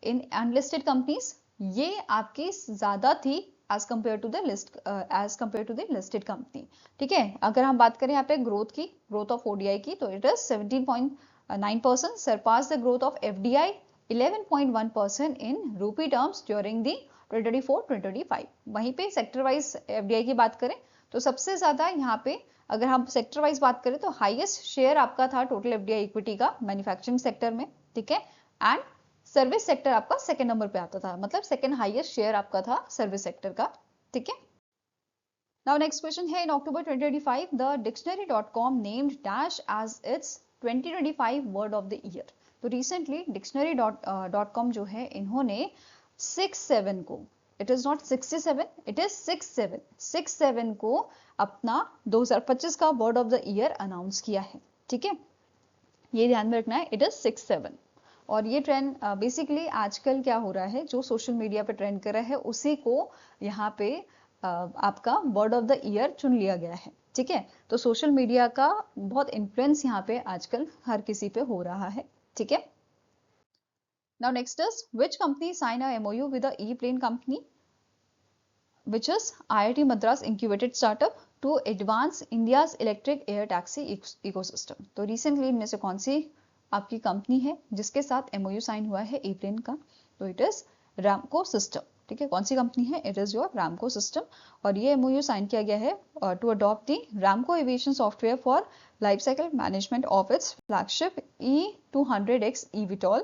in unlisted companies, ये आपकी ज्यादा थी as compare to the listed company. ठीक है। अगर हम बात करें यहाँ पे ग्रोथ की, ग्रोथ ऑफ ओडीआई की, तो it is 17.9%, surpass the growth of FDI 11.1% in rupee terms during the 2024-2025। वहीं पे सेक्टर वाइज एफडीआई की बात करें तो सबसे ज्यादा यहाँ पे अगर हम सेक्टर वाइज बात करें तो हाईएस्ट शेयर आपका था टोटल एफडीआई इक्विटी का मैन्युफैक्चरिंग सेक्टर में। ठीक है। एंड सर्विस सेक्टर आपका सेकंड नंबर पे आता था, मतलब सेकंड हाईएस्ट शेयर आपका था सर्विस सेक्टर का। ठीक है। Now next question है, in October 2025 the dictionary.com named dash as its 2025 word of the year। तो रिसेंटली dictionary.com जो है इन्होंने 67 को, it is not 67, it is 67 को अपना 2025 का word of the year announce किया है। ठीक है, ये ध्यान में रखना है, इट इज 67। और ये ट्रेंड बेसिकली आजकल क्या हो रहा है, जो सोशल मीडिया पे ट्रेंड कर रहा है उसी को यहाँ पे आपका वर्ड ऑफ द ईयर चुन लिया गया है। ठीक है, तो सोशल मीडिया का बहुत इन्फ्लुएंस यहाँ पे आजकल हर किसी पे हो रहा है। ठीक है। Now next is, which company sign a MOU with the E-plane company, which is IIT Madras incubated startup to advance India's electric air taxi ecosystem। तो रिसेंटली इनमें से कौन सी आपकी कंपनी है जिसके साथ MOU साइन हुआ है E-plane का, तो इट इज रामको सिस्टम। ठीक है, कौन सी कंपनी है, it is your Ramco system. और ये MOU साइन किया गया है to adopt the Ramco aviation software for life cycle management of its flagship E200X eVTOL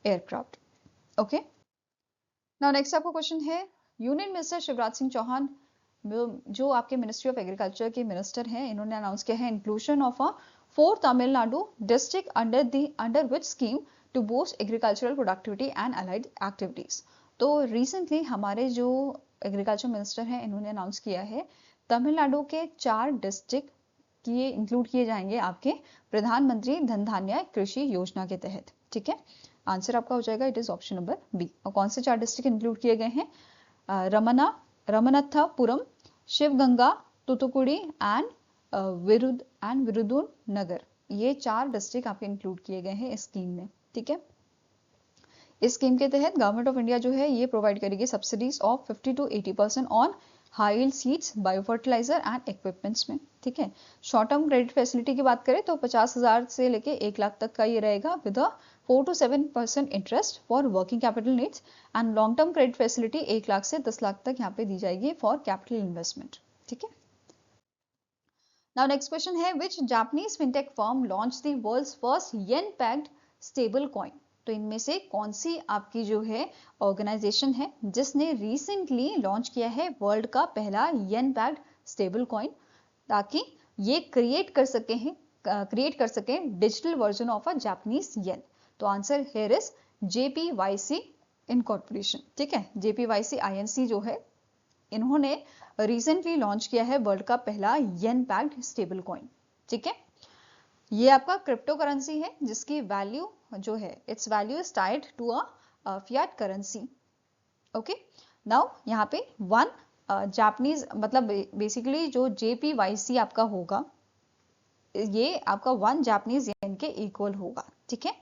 aircraft. Okay. Now next आपको क्वेश्चन है, यूनियन मिनिस्टर शिवराज सिंह चौहान जो आपके मिनिस्ट्री ऑफ एग्रीकल्चर के मिनिस्टर हैं, इन्होंने अनाउंस किया है inclusion of a 4 Tamil Nadu district under which scheme to boost agricultural productivity and allied activities. तो रिसेंटली हमारे जो एग्रीकल्चर मिनिस्टर हैं इन्होंने अनाउंस किया है तमिलनाडु के 4 डिस्ट्रिक्ट किए इंक्लूड किए जाएंगे आपके प्रधानमंत्री धन धान्य कृषि योजना के तहत। ठीक है, आंसर आपका हो जाएगा, it is option number B. और कौन से 4 डिस्ट्रिक्ट इंक्लूड किए गए हैं, रमनाथपुरम, शिवगंगा, तुतुकुड़ी एंड विरुदुर नगर, ये 4 डिस्ट्रिक्ट आपके इंक्लूड किए गए हैं इस स्कीम में। ठीक है, इस स्कीम के तहत गवर्नमेंट ऑफ इंडिया जो है ये प्रोवाइड करेगी subsidies of 50 to 80% on high yield seeds, biofertilizer and equipments में। ठीक है, शॉर्ट टर्म क्रेडिट फैसिलिटी की बात करें तो 50,000 से लेके 1 लाख तक का ये रहेगा with 4 to 7% interest for working capital needs, and long term credit facility 1 lakh से 10 लाख तक यहाँ पे दी जाएगी फॉर कैपिटल इन्वेस्टमेंट। ठीक है। नाउ नेक्स्ट क्वेश्चन है, which Japanese fintech firm launch the world's first yen backed stable coin. तो इनमें से कौन सी आपकी जो है ऑर्गेनाइजेशन है जिसने रिसेंटली लॉन्च किया है वर्ल्ड का पहला येन पैक्ड स्टेबल कॉइन, ताकि ये क्रिएट कर सके digital version of a Japanese yen. तो answer here is JPYC incorporation. ठीक है, JPYC INC जो है इन्होंने रिसेंटली लॉन्च किया है वर्ल्ड का पहला येन पैक्ड स्टेबल कॉइन। ठीक है, ये आपका क्रिप्टो करेंसी है जिसकी वैल्यू जो है its value is tied to a fiat currency. Okay, now यहाँ पे 1 जापानीज मतलब बेसिकली जो JPYC आपका होगा ये आपका 1 जापानीज येन के इक्वल होगा। ठीक है।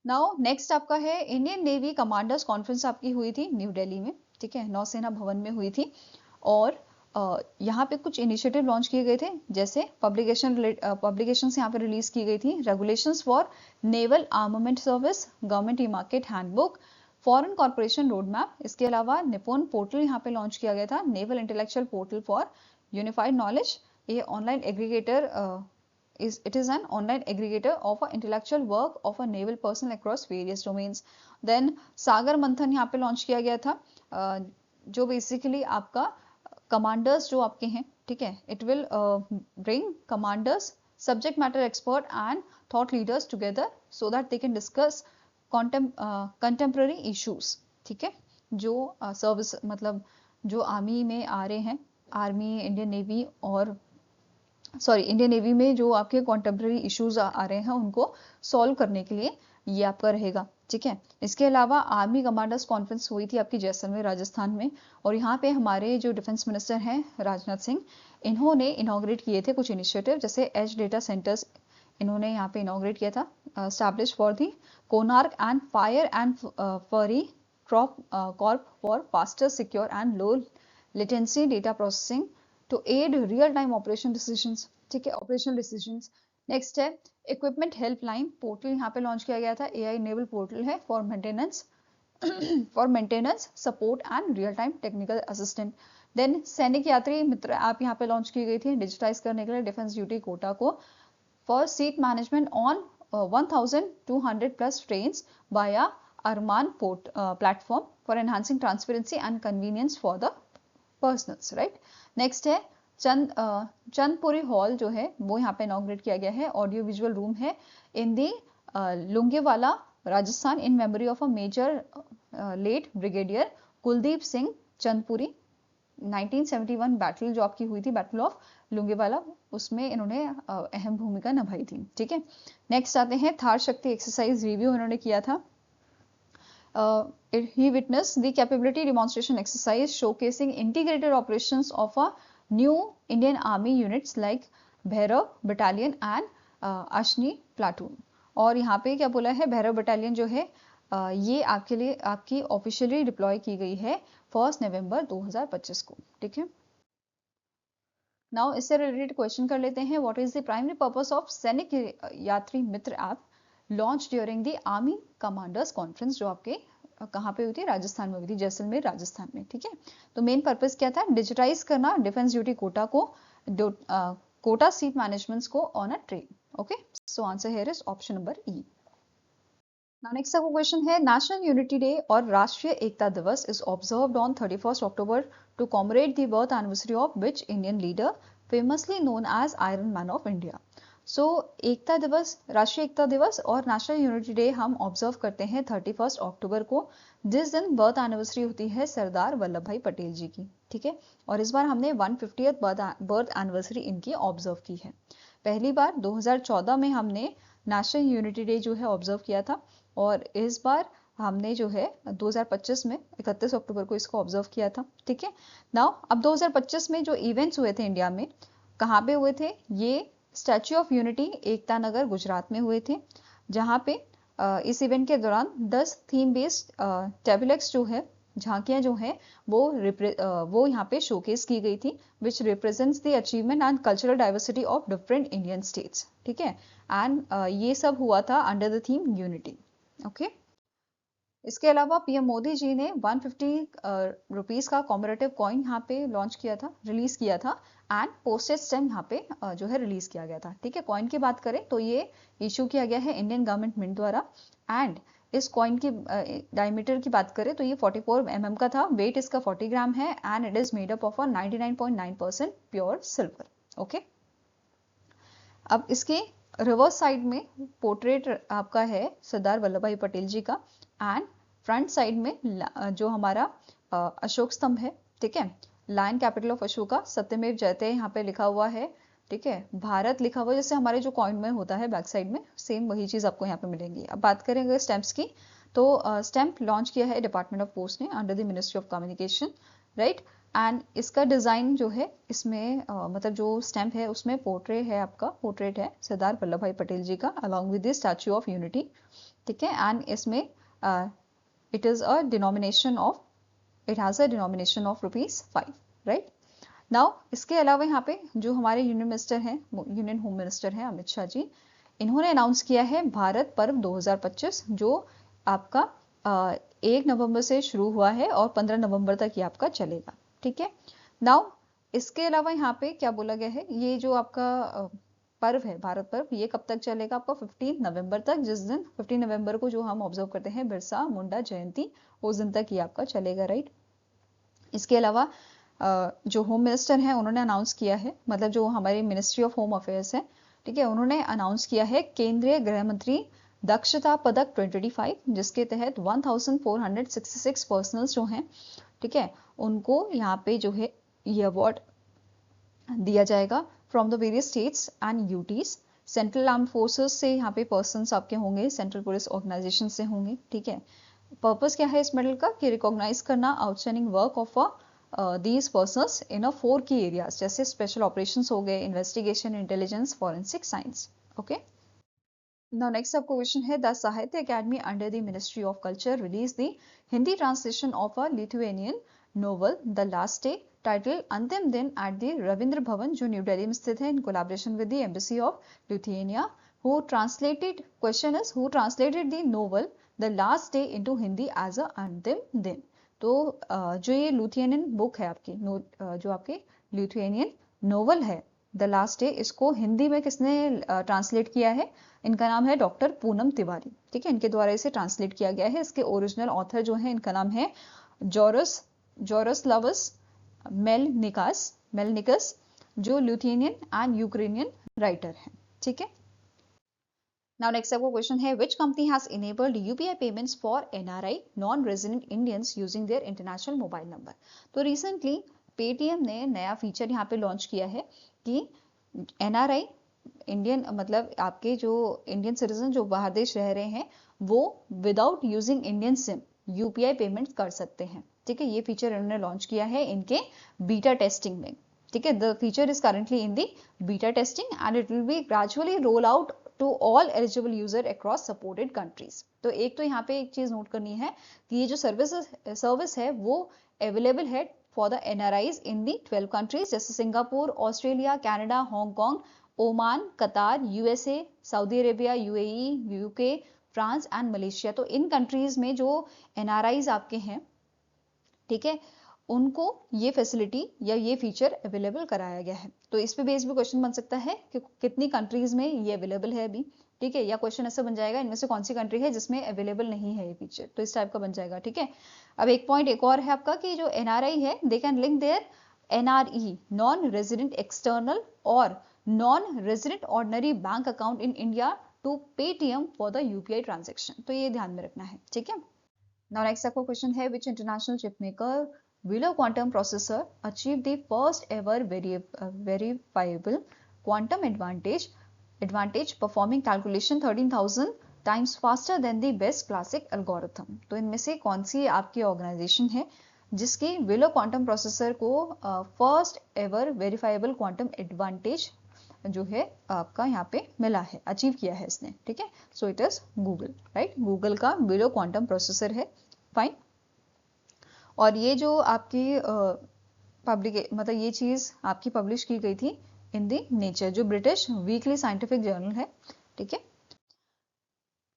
नाउ नेक्स्ट आपका है, इंडियन नेवी कमांडर्स कॉन्फ्रेंस आपकी हुई थी न्यू दिल्ली में। ठीक है, नौसेना भवन में हुई थी, और यहाँ पे कुछ इनिशिएटिव लॉन्च किए गए थे, जैसे पब्लिकेशंस यहाँ पे रिलीज की गई थी, regulations for naval armament service, government e market handbook, foreign corporation road map. इसके अलावा निपोन पोर्टल यहाँ पे लॉन्च किया गया था, naval intellectual portal for unified knowledge, ये online aggregator it is an online aggregator of a intellectual work of a naval personnel across various domains. Then सागर मंथन यहाँ पे लॉन्च किया गया था, जो बेसिकली आपका कमांडर्स जो आपके हैं, ठीक है, it will bring commanders, subject matter expert and thought leaders together so that they can discuss contemporary issues, ठीक है, जो सर्विस मतलब जो आर्मी में आ रहे हैं, आर्मी, इंडियन नेवी और इंडियन नेवी में जो आपके कॉन्टेम्प्ररी इश्यूज आ रहे हैं उनको सॉल्व करने के लिए ये आपका रहेगा, ठीक है। इसके अलावा आर्मी कमांडर्स कॉन्फ्रेंस हुई थी आपकी जैसलमेर राजस्थान में, और यहाँ पे हमारे जो डिफेंस मिनिस्टर हैं राजनाथ सिंह, इन्होंने इनॉग्रेट किए थे कुछ इनिशिएटिव, जैसे एज डेटा सेंटर्स इन्होंने यहाँ पे इनॉग्रेट किया था, establish for the Konark and fire and fury corps for faster, secure and low latency data processing to aid real time operation decisions, ठीक है, ऑपरेशनल डिसीजंस। नेक्स्ट है इक्विपमेंट हेल्पलाइन पोर्टल, यहाँ पे लॉन्च किया गया था, एआई इनेबल पोर्टल है for maintenance support and real time technical assistant. Then Sainik Yatri Mitra app यहाँ पे लॉन्च की गई थी डिजिटाइज करने के लिए डिफेंस ड्यूटी कोटा को, for seat management on 1200 plus trains via Arman port platform for enhancing transparency and convenience for the personals, right. Next है चंदपुरी हॉल जो है वो यहाँ पे इनॉग्रेट किया गया है, ऑडियो विजुअल रूम है in the Longewala Rajasthan in memory of a major late brigadier Kuldip Singh Chandpuri, 1971 battle जो आपकी हुई थी, बैटल ऑफ लुंगेवाला, उसमें इन्होंने अहम भूमिका निभाई थी, ठीक है। नेक्स्ट आते हैं थार शक्ति एक्सरसाइज रिव्यू इन्होंने किया था, he witnessed the capability demonstration exercise showcasing integrated operations of a new Indian Army units like Bhairav battalion and Ashni platoon. और यहाँ पे क्या बोला है, भैरव बटालियन जो है ये आपके लिए आपकी ऑफिशियली डिप्लॉय की गई है 1 नवंबर 2025 को, ठीक है। नाउ इससे रिलेटेड क्वेश्चन कर लेते हैं, what is the primary purpose of Sainik Yatri Mitra app launch during the army commanders conference, जो आपके कहाँ पे हुई थी, राजस्थान में हुई थी, जैसलमेर राजस्थान में, ठीक है। तो मेन पर्पस क्या था, डिजिटाइज करना डिफेंस ड्यूटी कोटा को, कोटा सीट मैनेजमेंट को on a train, okay. So answer here is option number E. Now next आपका क्वेश्चन है, नेशनल यूनिटी डे और Rashtriya Ekta Diwas is observed on 31 October to commemorate the birth anniversary of which Indian leader famously known as iron man of India. So Ekta Diwas, Rashtriya Ekta Diwas और national unity day हम observe करते हैं 31 अक्टूबर को, जिस दिन बर्थ एनिवर्सरी होती है सरदार वल्लभ भाई पटेल जी की, ठीक है। और इस बार हमने 150th बर्थ एनिवर्सरी इनकी ऑब्जर्व की है। पहली बार 2014 में हमने नेशनल यूनिटी डे जो है ऑब्जर्व किया था, और इस बार हमने जो है 2025 में 31 अक्टूबर को इसको ऑब्जर्व किया था, ठीक है। नाउ अब 2025 में जो इवेंट्स हुए थे इंडिया में, कहाँ पे हुए थे, ये statue of unity Ekta Nagar Gujarat में हुए थे, जहाँ पे इस इवेंट के दौरान 10 थीम बेस्ड टेबलेक्स जो है, झांकियां जो है वो यहाँ पे शोकेस की गई थी, विच represents the achievement and cultural diversity of different Indian states, ठीक है। एंड ये सब हुआ था under the theme unity, okay. इसके अलावा पीएम मोदी जी ने 150 रुपीज का कॉमरेटिव कॉइन यहाँ पे लॉन्च किया था, रिलीज किया था, एंड पोस्टेज स्टैम्प यहाँ पे जो है रिलीज किया गया था, ठीक है। कॉइन की बात करें तो ये इशू किया गया है इंडियन गवर्नमेंट मिंट द्वारा, एंड इस कॉइन की डायमीटर की बात करें तो ये 44 mm का था, वेट इसका 40 ग्राम है, and it is made up of 99.9% pure silver, okay. अब इसके रिवर्स साइड में पोर्ट्रेट आपका है सरदार वल्लभ भाई पटेल जी का, एंड फ्रंट साइड में जो हमारा अशोक स्तंभ है, ठीक है, लायन कैपिटल ऑफ अशोका, सत्यमेव जयते यहाँ पे लिखा हुआ है, ठीक है, भारत लिखा हुआ है, जैसे हमारे जो कॉइन में होता है बैक साइड में, सेम वही चीज आपको यहाँ पे मिलेंगी। अब बात करेंगे स्टैम्प्स की, तो स्टैम्प लॉन्च किया है डिपार्टमेंट ऑफ पोस्ट ने under the ministry of communication, right. And इसका डिजाइन जो है इसमें मतलब जो स्टैम्प है उसमें पोर्ट्रेट है सरदार वल्लभ भाई पटेल जी का along with the statue of unity, ठीक है। एंड इसमें it is a denomination of, it has a denomination of ₹5, right? Now इसके अलावा यहाँ पे जो हमारे यूनियन होम मिनिस्टर हैं अमित शाह जी, इन्होंने अनाउंस किया है भारत पर्व 2025, जो आपका 1 नवंबर से शुरू हुआ है और 15 नवंबर तक ये आपका चलेगा, ठीक है। नाउ इसके अलावा यहाँ पे क्या बोला गया है, ये जो आपका पर्व है भारत पर्व, ये कब तक चलेगा आपका 15 नवंबर तक, जिस दिन 15 नवंबर को जो हम ऑब्जर्व करते हैं बिरसा मुंडा जयंती, उस दिन तक ये आपका चलेगा, राइट। इसके अलावा जो होम मिनिस्टर हैं उन्होंने अनाउंस किया है, मतलब जो हमारी मिनिस्ट्री ऑफ होम अफेयर्स है, ठीक है, उन्होंने अनाउंस किया है केंद्रीय गृह मंत्री दक्षता पदक 2025, जिसके तहत 1466 पर्सनल्स जो हैं, ठीक है, उनको यहाँ पे जो है ये अवार्ड दिया जाएगा from the various states and UTs. Central arm forces से यहाँ पे पर्सन्स आपके होंगे, सेंट्रल पुलिस ऑर्गेनाइजेशन से होंगे, ठीक है। पर्पस क्या है इस मेडल का कि रिकॉग्नाइज करना outstanding work of these persons इन 4 की एरियाज, जैसे स्पेशल ऑपरेशंस हो गए, investigation, intelligence, forensic science, okay. Now next आपको क्वेश्चन है, द साहित्य academy under the ministry of culture release the Hindi translation of a Lithuanian novel the last day title अंतिम दिन at the Ravindra Bhavan, जो new Delhi में स्थित है, in collaboration with the embassy of Lithuania. Who translated, question is who translated the novel the last day into Hindi as a Antim Din. तो जो ये Lithuanian book है आपकी, जो आपकी लिथुएनियन नोवेल है द लास्ट डे, इसको हिंदी में किसने ट्रांसलेट किया है? इनका नाम है डॉक्टर पूनम तिवारी, ठीक है, इनके द्वारा इसे ट्रांसलेट किया गया है। इसके ओरिजिनल ऑथर जो है, इनका नाम है जोरोस्लावस मेलनिकस, जो लिथुएनियन एंड यूक्रेनियन राइटर है, ठीक है। Now next आपको क्वेश्चन है, which company has enabled UPI payments for NRI non-resident Indians using their international mobile number? तो रिसेंटली पेटीएम ने नया फीचर यहाँ पे लॉन्च किया है कि NRI इंडियन, मतलब आपके जो इंडियन सिटीजन जो बाहर देश रह रहे हैं, वो without using Indian SIM UPI payment कर सकते हैं, ठीक है। ये फीचर इन्होंने लॉन्च किया है इनके बीटा टेस्टिंग में, ठीक है। The feature is currently in the beta testing and it will be gradually roll out to all eligible user across supported countries. तो एक तो यहाँ पे एक चीज नोट करनी है कि ये जो सर्विस है वो अवेलेबल है for the NRIs in the 12 countries, जैसे Singapore, Australia, Canada, Hong Kong, Oman, कतार, USA, Saudi Arabia, UAE, UK, France and Malaysia. तो इन कंट्रीज में जो एनआरआईज आपके हैं, ठीक है, उनको ये फैसिलिटी या ये फीचर अवेलेबल कराया गया है। तो इस पे बेस भी क्वेश्चन बन सकता है कि कितनी कंट्रीज में ये अवेलेबल है अभी, ठीक है, या क्वेश्चन ऐसा बन जाएगा इनमें से कौन सी कंट्री है जिसमें अवेलेबल नहीं है ये फीचर, तो इस टाइप का बन जाएगा, ठीक है। अब एक पॉइंट एक और है आपका कि जो एनआरआई है, they can link their NRE non resident external और non resident ordinary bank account in India to Paytm for the UPI transaction. तो ये ध्यान में रखना है, ठीक है। नाउ नेक्स्ट आपका क्वेश्चन है, विच international chip maker Willow quantum processor achieved the first ever verifiable quantum advantage performing calculation 13,000 times faster than the best classic algorithm। तो इनमें से कौन सी आपकी ऑर्गेनाइजेशन है जिसकी Willow quantum processor को first ever verifiable quantum advantage जो है आपका यहाँ पे मिला है, अचीव किया है इसने, ठीक है। So it is Google, right. Google का Willow quantum processor है, फाइन। और ये जो आपकी मतलब ये चीज आपकी पब्लिश की गई थी इन दी नेचर, जो ब्रिटिश वीकली साइंटिफिक जर्नल है, ठीक है।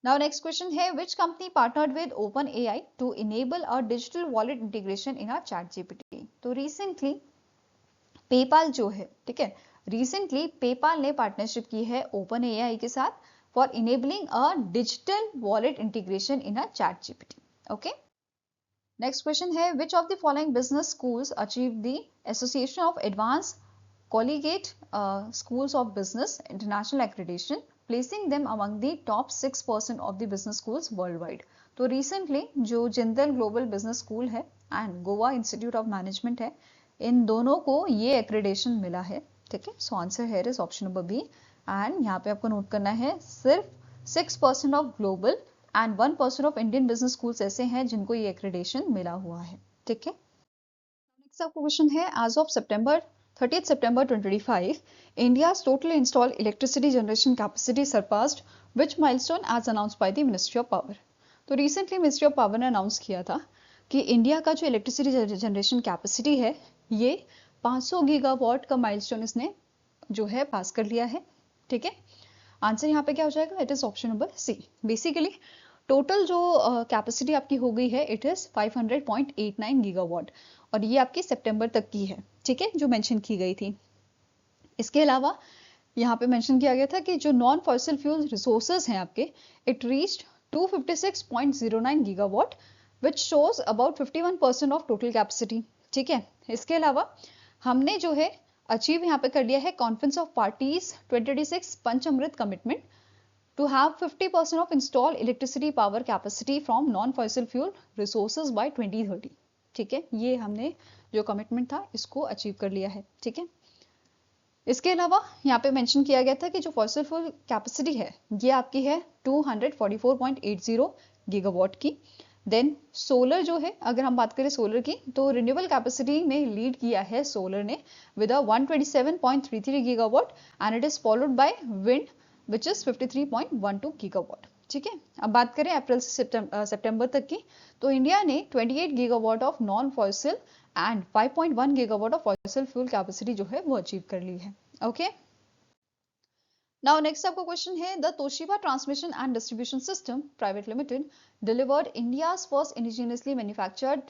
नाउ नेक्स्ट क्वेश्चन है, which company partnered with open AI to enable a digital wallet integration in a chat GPT. तो रिसेंटली पेपाल जो है, ठीक है, रिसेंटली पेपाल ने पार्टनरशिप की है ओपन एआई के साथ for enabling a digital wallet integration in a chat GPT, okay. Next question है, which of the following business schools achieved the Association of Advanced Collegiate Schools of Business International Accreditation, placing them among the top 6% of the business schools worldwide? तो recently जो Jindal global business school है and Goa institute of management है, इन दोनों को ये accreditation मिला है, ठीक है। So answer here is option number B. And यहाँ पे आपको नोट करना है सिर्फ 6% of global and 1% of Indian business schools ऐसे हैं जिनको ये एक्रेडिटेशन मिला हुआ है, ठीक है। नेक्स्ट आपको क्वेश्चन है, as of 30th September 2025 India's total installed electricity generation capacity surpassed which milestone as announced by the Ministry of Power? तो रिसेंटली मिनिस्ट्री ऑफ पावर ने अनाउंस किया था कि इंडिया का जो इलेक्ट्रिसिटी जनरेशन कैपेसिटी है ये 500 गीगावाट का माइलस्टोन इसने जो है पास कर लिया है, ठीक है। आंसर यहाँ पे क्या हो जाएगा? It is option number C. Basically total जो कैपेसिटी आपकी हो गई है इट इज 500.89 गीगावाट और ये आपकी सितंबर तक की है, ठीक है, जो मेंशन की गई थी। इसके अलावा यहाँ पे मेंशन किया गया था कि जो नॉन फॉसिल फ्यूल रिसोर्सेज हैं आपके, it reached 256.09 gigawatt which shows about 51% of total capacity. ठीक है, इसके अलावा हमने जो है अचीव यहाँ पे कर लिया है conference of parties 2026 Panchamrit commitment to have 50% of installed electricity power capacity from non-fossil fuel resources by 2030। ठीक है, ये हमने जो कमिटमेंट था इसको अचीव कर लिया है। ठीक है, इसके अलावा यहाँ पे मेंशन किया गया था कि जो फॉसिल फ्यूल कैपेसिटी है ये आपकी है 244.80 गीगावाट की। देन सोलर जो है, अगर हम बात करें सोलर की, तो रिन्यूएबल कैपेसिटी में लीड किया है सोलर ने with 127.33 gigawatt and it is followed by wind which is 53.12 gigawatt. ठीक है, अब बात करें अप्रैल से सितंबर तक की, तो इंडिया ने 28 gigawatt of non fossil and 5.1 gigawatt of fossil fuel capacity जो है वो अचीव कर ली है। ओके, नाउ नेक्स्ट आपका क्वेश्चन है, the Toshiba transmission and distribution system private limited delivered India's first indigenously manufactured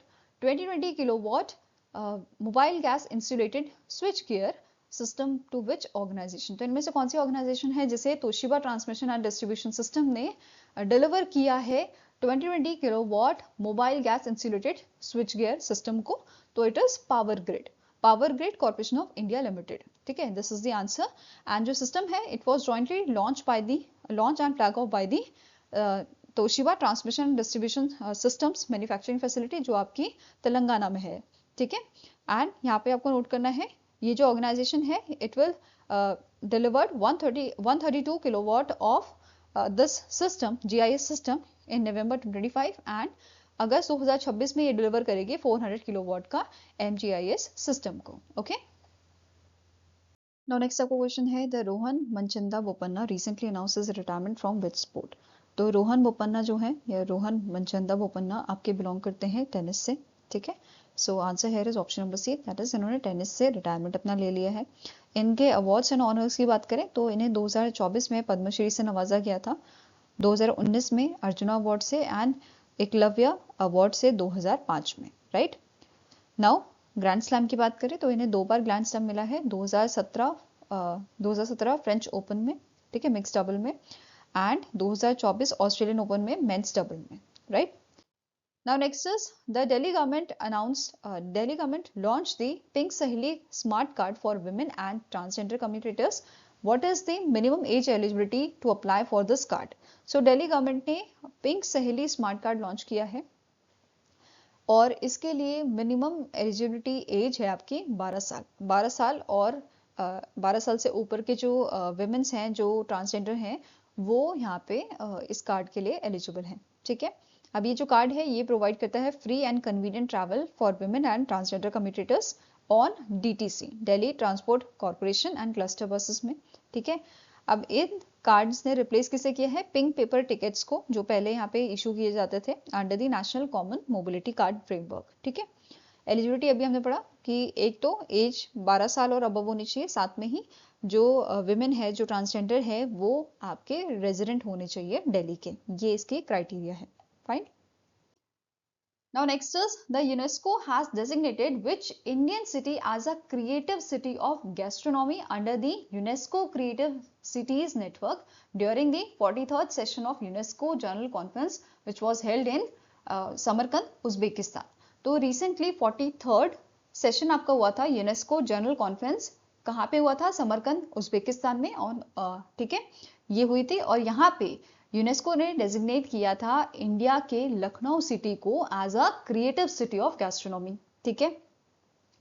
2020 kilowatt mobile gas insulated switch gear system to which organisation. तो इनमें से कौन सी ऑर्गेनाइजेशन है जिसे Toshiba transmission and distribution system ने डिलीवर किया है 2020 kilowatt mobile gas insulated switch gear system को? तो it is power grid corporation of India limited. ठीक है, this is the answer. And जो सिस्टम है it was jointly launch and flag of by the Toshiba transmission and distribution systems manufacturing facility जो आपकी तेलंगाना में है। ठीक है, एंड यहाँ पे आपको नोट करना है ये जो ऑर्गेनाइजेशन है it will delivered 132 kilowatt of this system GIS system in November 2025 and August 2026 में ये डिलीवर करेगी 400 किलोवाट का MGIS सिस्टम को। ओके, नाउ नेक्स्ट आपका क्वेश्चन है, the Rohan Machanda Bopanna recently announce his retirement from which sport? तो रोहन बोपन्ना जो है या रोहन मनचंदा बोपन्ना आपके बिलोंग करते हैं टेनिस से। ठीक है, सो आंसर है is option number C, that is इन्होंने टेनिस से रिटायरमेंट अपना ले लिया है। इनके अवार्ड्स एंड ऑनर्स की बात करें तो इन्हें 2024 में पद्मश्री से नवाजा गया था, 2019 में अर्जुना अवार्ड से एंड एकलव्य अवार्ड से 2005 में। राइट, नाउ ग्रैंड स्लैम की बात करें तो इन्हें 2 बार ग्रैंड स्लैम मिला है, 2017 फ्रेंच ओपन में, ठीक है, मिक्स डबल में, एंड 2024 ऑस्ट्रेलियन ओपन में मेंस डबल में। Right, now next is the Delhi government launched the Pink Saheli smart card for women and transgender communicators. What is the minimum age eligibility to apply for this card? So Delhi government ने pink सहेली smart card launch किया है और इसके लिए minimum eligibility as है आपकी 12 साल और 12 साल से ऊपर के जो विमेन्स हैं जो ट्रांसजेंडर हैं वो यहाँ पे इस कार्ड के लिए एलिजिबल हैं। ठीक है, अब ये जो कार्ड है ये प्रोवाइड करता है free and convenient travel for women and transgender communicators on DTC Delhi transport corporation and cluster buses में। ठीक है, अब इन कार्ड्स ने रिप्लेस किसे किया है? पिंक पेपर टिकट्स को, जो पहले यहाँ पे इशू किए जाते थे under the national common mobility card framework. ठीक है, एलिजिबिलिटी अभी हमने पढ़ा कि एक तो एज 12 साल और अबव होनी चाहिए, साथ में ही जो विमेन है जो ट्रांसजेंडर है वो आपके रेजिडेंट होने चाहिए दिल्ली के, ये इसके क्राइटेरिया है। Fine, now next is the UNESCO has designated which Indian city as a creative city of gastronomy under the UNESCO Creative Cities Network during the 43rd session of UNESCO General Conference which was held in Samarkand, Uzbekistan। तो recently 43rd session आपका हुआ था UNESCO general conference, कहाँ पे हुआ था? Samarkand, Uzbekistan में। और ठीक है, ये हुई थी और यहाँ पे यूनेस्को ने डेजिग्नेट किया था इंडिया के लखनऊ सिटी को as a creative city of gastronomy. ठीक है,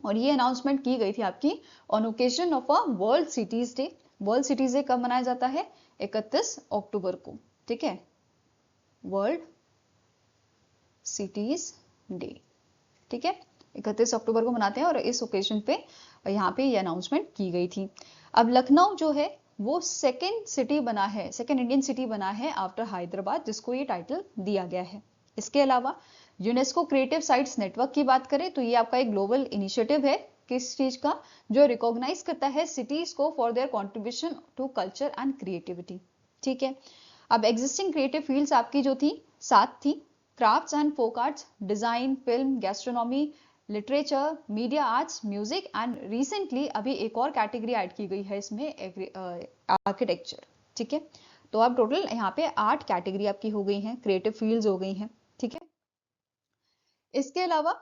और ये अनाउंसमेंट की गई थी आपकी on occasion of a world cities day. World cities day कब मनाया जाता है? 31 अक्टूबर को। ठीक है, वर्ल्ड सिटीज डे, ठीक है, 31 अक्टूबर को मनाते हैं और इस ओकेजन पे यहाँ पे ये अनाउंसमेंट की गई थी। अब लखनऊ जो है वो सेकेंड सिटी बना है, सेकेंड इंडियन सिटी बना है आफ्टर हैदराबाद, जिसको ये टाइटल दिया गया है। इसके अलावा यूनेस्को क्रिएटिव साइट्स नेटवर्क की बात करें तो ये आपका एक ग्लोबल इनिशिएटिव है, किस चीज का? जो रिकॉग्नाइज करता है सिटीज को for their contribution to culture and creativity. ठीक है, अब एग्जिस्टिंग क्रिएटिव फील्ड्स आपकी जो थी 7 थी, crafts and folk arts, design, film, gastronomy, literature, media arts, music and recently अभी एक और कैटेगरी ऐड की गई है इसमें, आर्किटेक्चर। ठीक है, तो अब टोटल यहाँ पे 8 कैटेगरी आपकी हो गई हैं, क्रिएटिव फील्ड्स हो गई हैं। ठीक है, इसके अलावा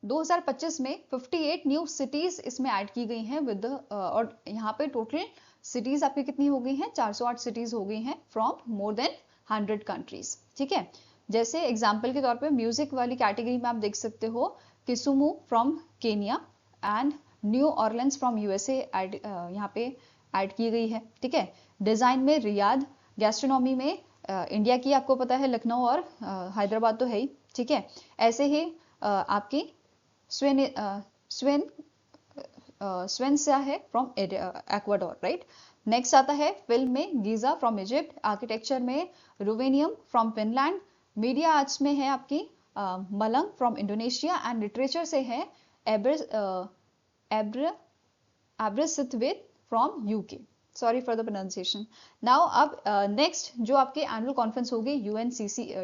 2025 में 58 न्यू सिटीज इसमें ऐड की गई हैं विद और यहाँ पे टोटल सिटीज आपकी कितनी हो गई हैं, 408 सिटीज हो गई हैं फ्रॉम मोर देन 100 कंट्रीज। ठीक है, जैसे एग्जाम्पल के तौर पे म्यूजिक वाली कैटेगरी में आप देख सकते हो Kisumu from Kenya and New Orleans from USA यहाँ पे ऐड की गई है। ठीक है, डिजाइन में रियाद, गैस्ट्रोनॉमी में इंडिया की आपको पता है लखनऊ और हैदराबाद तो है ही। ठीक है, ऐसे ही आपकी स्वेन है फ्रॉम एक्वाडोर, राइट। नेक्स्ट आता है फिल्म में गीजा फ्रॉम इजिप्ट, आर्किटेक्चर में रुवेनियम फ्रॉम फिनलैंड, मीडिया आर्ट्स में है आपकी मलंग फ्रॉम इंडोनेशिया एंड लिटरेचर से है Abrisithwaite from UK. Sorry for the pronunciation. Now अब नेक्स्ट जो आपकी एनुअल कॉन्फ्रेंस होगी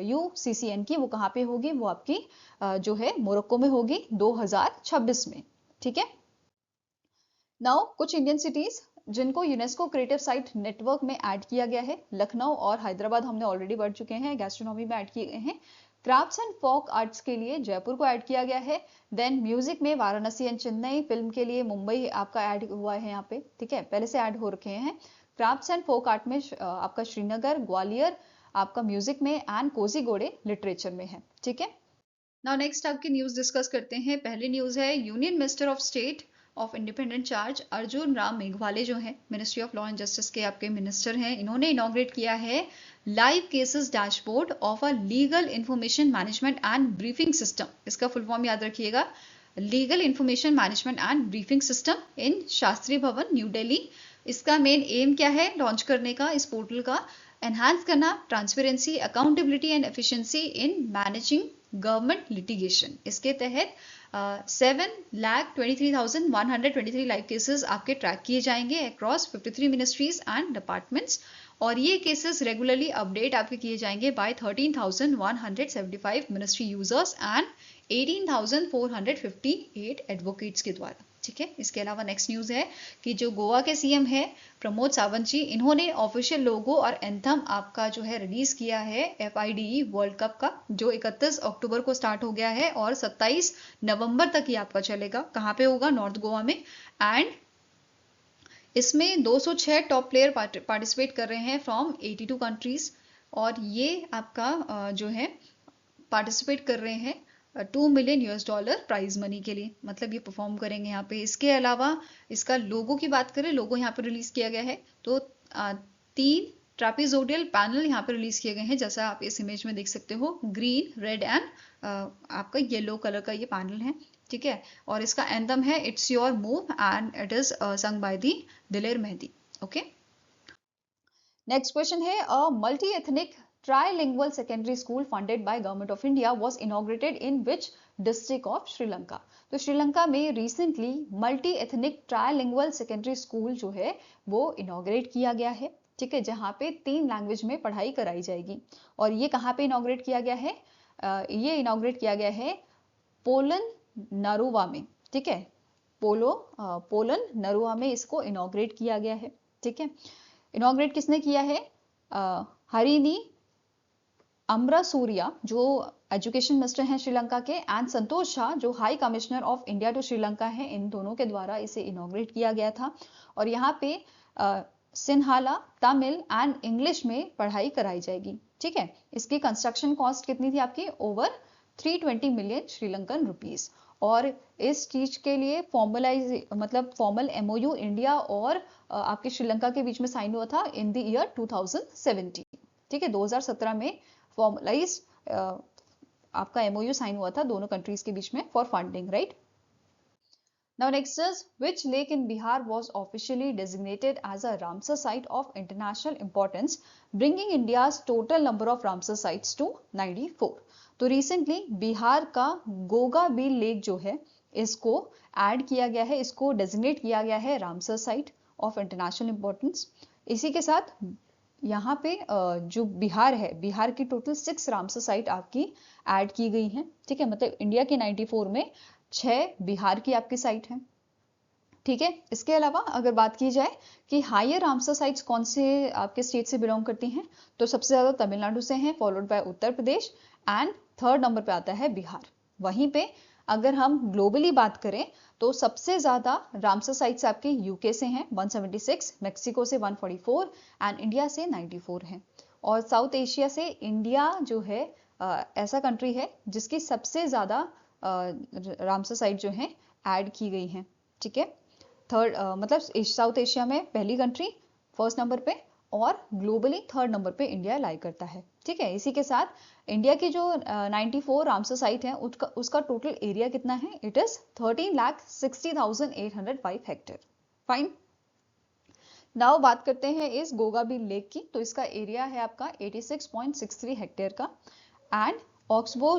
यूसीसीएन की, वो कहाँ पे होगी, वो आपकी जो है मोरक्को में होगी 2026 में। ठीक है, नाउ कुछ इंडियन सिटीज जिनको यूनेस्को क्रिएटिव साइट नेटवर्क में ऐड किया गया है, लखनऊ और हैदराबाद हमने ऑलरेडी बढ़ चुके हैं, गैस्ट्रोनॉमी में ऐड किए गए हैं। क्राफ्ट्स एंड फोक आर्ट्स के लिए जयपुर को ऐड किया गया है। देन म्यूजिक में वाराणसी एंड चेन्नई, फिल्म के लिए मुंबई आपका ऐड हुआ है यहाँ पे। ठीक है, पहले से ऐड हो रखे हैं। क्राफ्ट्स एंड फोक आर्ट में आपका श्रीनगर, ग्वालियर आपका म्यूजिक में एंड कोजीगोड़े लिटरेचर में है। ठीक है, नाउ नेक्स्ट आपकी न्यूज डिस्कस करते हैं। पहली न्यूज है union minister of state of independent charge Arjun Ram Meghwal जो है ministry of law and justice के आपके मिनिस्टर हैं, इन्होंने इनॉग्रेट किया है live cases dashboard of a legal information management and briefing system. इसका फुल फॉर्म याद रखिएगा, legal information management and briefing system in Shastri Bhawan New Delhi. इसका मेन एम क्या है लॉन्च करने का इस पोर्टल का, एनहांस करना transparency, accountability and efficiency in managing government litigation. इसके तहत 7,23,123 लाइव केसेस आपके ट्रैक किए जाएंगे अक्रॉस 53 मिनिस्ट्रीज एंड डिपार्टमेंट्स, और ये केसेस रेगुलरली अपडेट आपके किए जाएंगे by 13,175 ministry users and 18,458 advocates के द्वारा। ठीक है, इसके अलावा नेक्स्ट न्यूज है कि जो गोवा के सीएम है प्रमोद सावंत जी, इन्होंने ऑफिशियल लोगो और एंथम आपका जो है रिलीज किया है FIDE वर्ल्ड कप का, जो 31 अक्टूबर को स्टार्ट हो गया है और 27 नवंबर तक ही आपका चलेगा। कहाँ पे होगा, नॉर्थ गोवा में। एंड इसमें 206 टॉप प्लेयर पार्टिसिपेट कर रहे हैं फ्रॉम 82 कंट्रीज, और ये आपका जो है पार्टिसिपेट कर रहे हैं $2 मिलियन प्राइज मनी के लिए, मतलब ये परफॉर्म करेंगे यहाँ पे। इसके अलावा इसका लोगो की बात करें, लोगो यहाँ पे रिलीज किया गया है, तो 3 ट्रापेजोडियल पैनल यहाँ पे रिलीज किए गए हैं, जैसा आप इस इमेज में देख सकते हो, ग्रीन, रेड एंड आपका येलो कलर का ये पैनल है। ठीक है, और इसका एंथम है it's your move and it is sung by the दिलेर मेहंदी। ओके, नेक्स्ट क्वेश्चन है a multi ethnic trilingual secondary school funded by government of India was inaugurated in which district of Sri Lanka। तो श्रीलंका में recently multi ethnic trilingual secondary school जो है वो inaugurate किया गया है। ठीक है, जहाँ पे 3 लैंग्वेज में पढ़ाई कराई जाएगी। और ये कहाँ पे इनॉग्रेट किया गया है, ये इनॉग्रेट किया गया है पोलन नरुवा में। ठीक है, पोलन नरुवा में इसको इनॉग्रेट किया गया है। ठीक है, इनॉग्रेट किसने किया है, हरिनी अमरासूरिया जो एजुकेशन मिनिस्टर हैं श्रीलंका के, एंड संतोष शाह जो high commissioner of India to Sri Lanka है, इन दोनों के द्वारा इसे इनॉग्रेट किया गया था। और यहाँ पे सिन्हाला, तमिल एंड इंग्लिश में पढ़ाई कराई जाएगी। ठीक है, इसकी कंस्ट्रक्शन कॉस्ट कितनी थी आपकी, ओवर 320 मिलियन श्रीलंकन रुपीस। और इस चीज के लिए फॉर्मल MOU इंडिया और आपके श्रीलंका के बीच में साइन हुआ था इन द ईयर 2017। ठीक है, 2017 में फॉर्मलाइज आपका MOU साइन हुआ था दोनों कंट्रीज के बीच में for funding, right. Now next is which lake in Bihar was officially designated as a Ramsar site of international importance, bringing India's total number of Ramsar sites to 94। तो recently Bihar का गोगाबील lake जो है इसको add किया गया है, इसको designate किया गया है Ramsar site of international importance. इसी के साथ यहाँ पे जो बिहार है, बिहार की टोटल 6 रामसर साइट आपकी ऐड की गई हैं। ठीक है, मतलब इंडिया के 94 में 6 बिहार की आपकी साइट है। ठीक है, इसके अलावा अगर बात की जाए कि हायर रामसर साइट्स कौन से आपके स्टेट से बिलोंग करती हैं, तो सबसे ज्यादा तमिलनाडु से हैं, followed by Uttar Pradesh and third number पे आता है बिहार। वहीं पे अगर हम ग्लोबली बात करें तो सबसे ज्यादा रामसर साइट्स आपके यूके से हैं 176, मेक्सिको से 144 एंड इंडिया से 94 हैं। और साउथ एशिया से इंडिया जो है ऐसा कंट्री है जिसकी सबसे ज्यादा रामसर साइट जो है ऐड की गई हैं। ठीक है, थर्ड मतलब साउथ एशिया में पहली कंट्री फर्स्ट नंबर पे और ग्लोबली थर्ड नंबर पे इंडिया लाई करता है। ठीक है, इसी के साथ इंडिया की जो 94 रामसर साइट है उसका टोटल एरिया कितना है, it is 13,60,805 hectare. Fine, now बात करते हैं इस गोगाबी लेक की, तो इसका एरिया है आपका 86.63 हेक्टेयर का एंड ऑक्सबो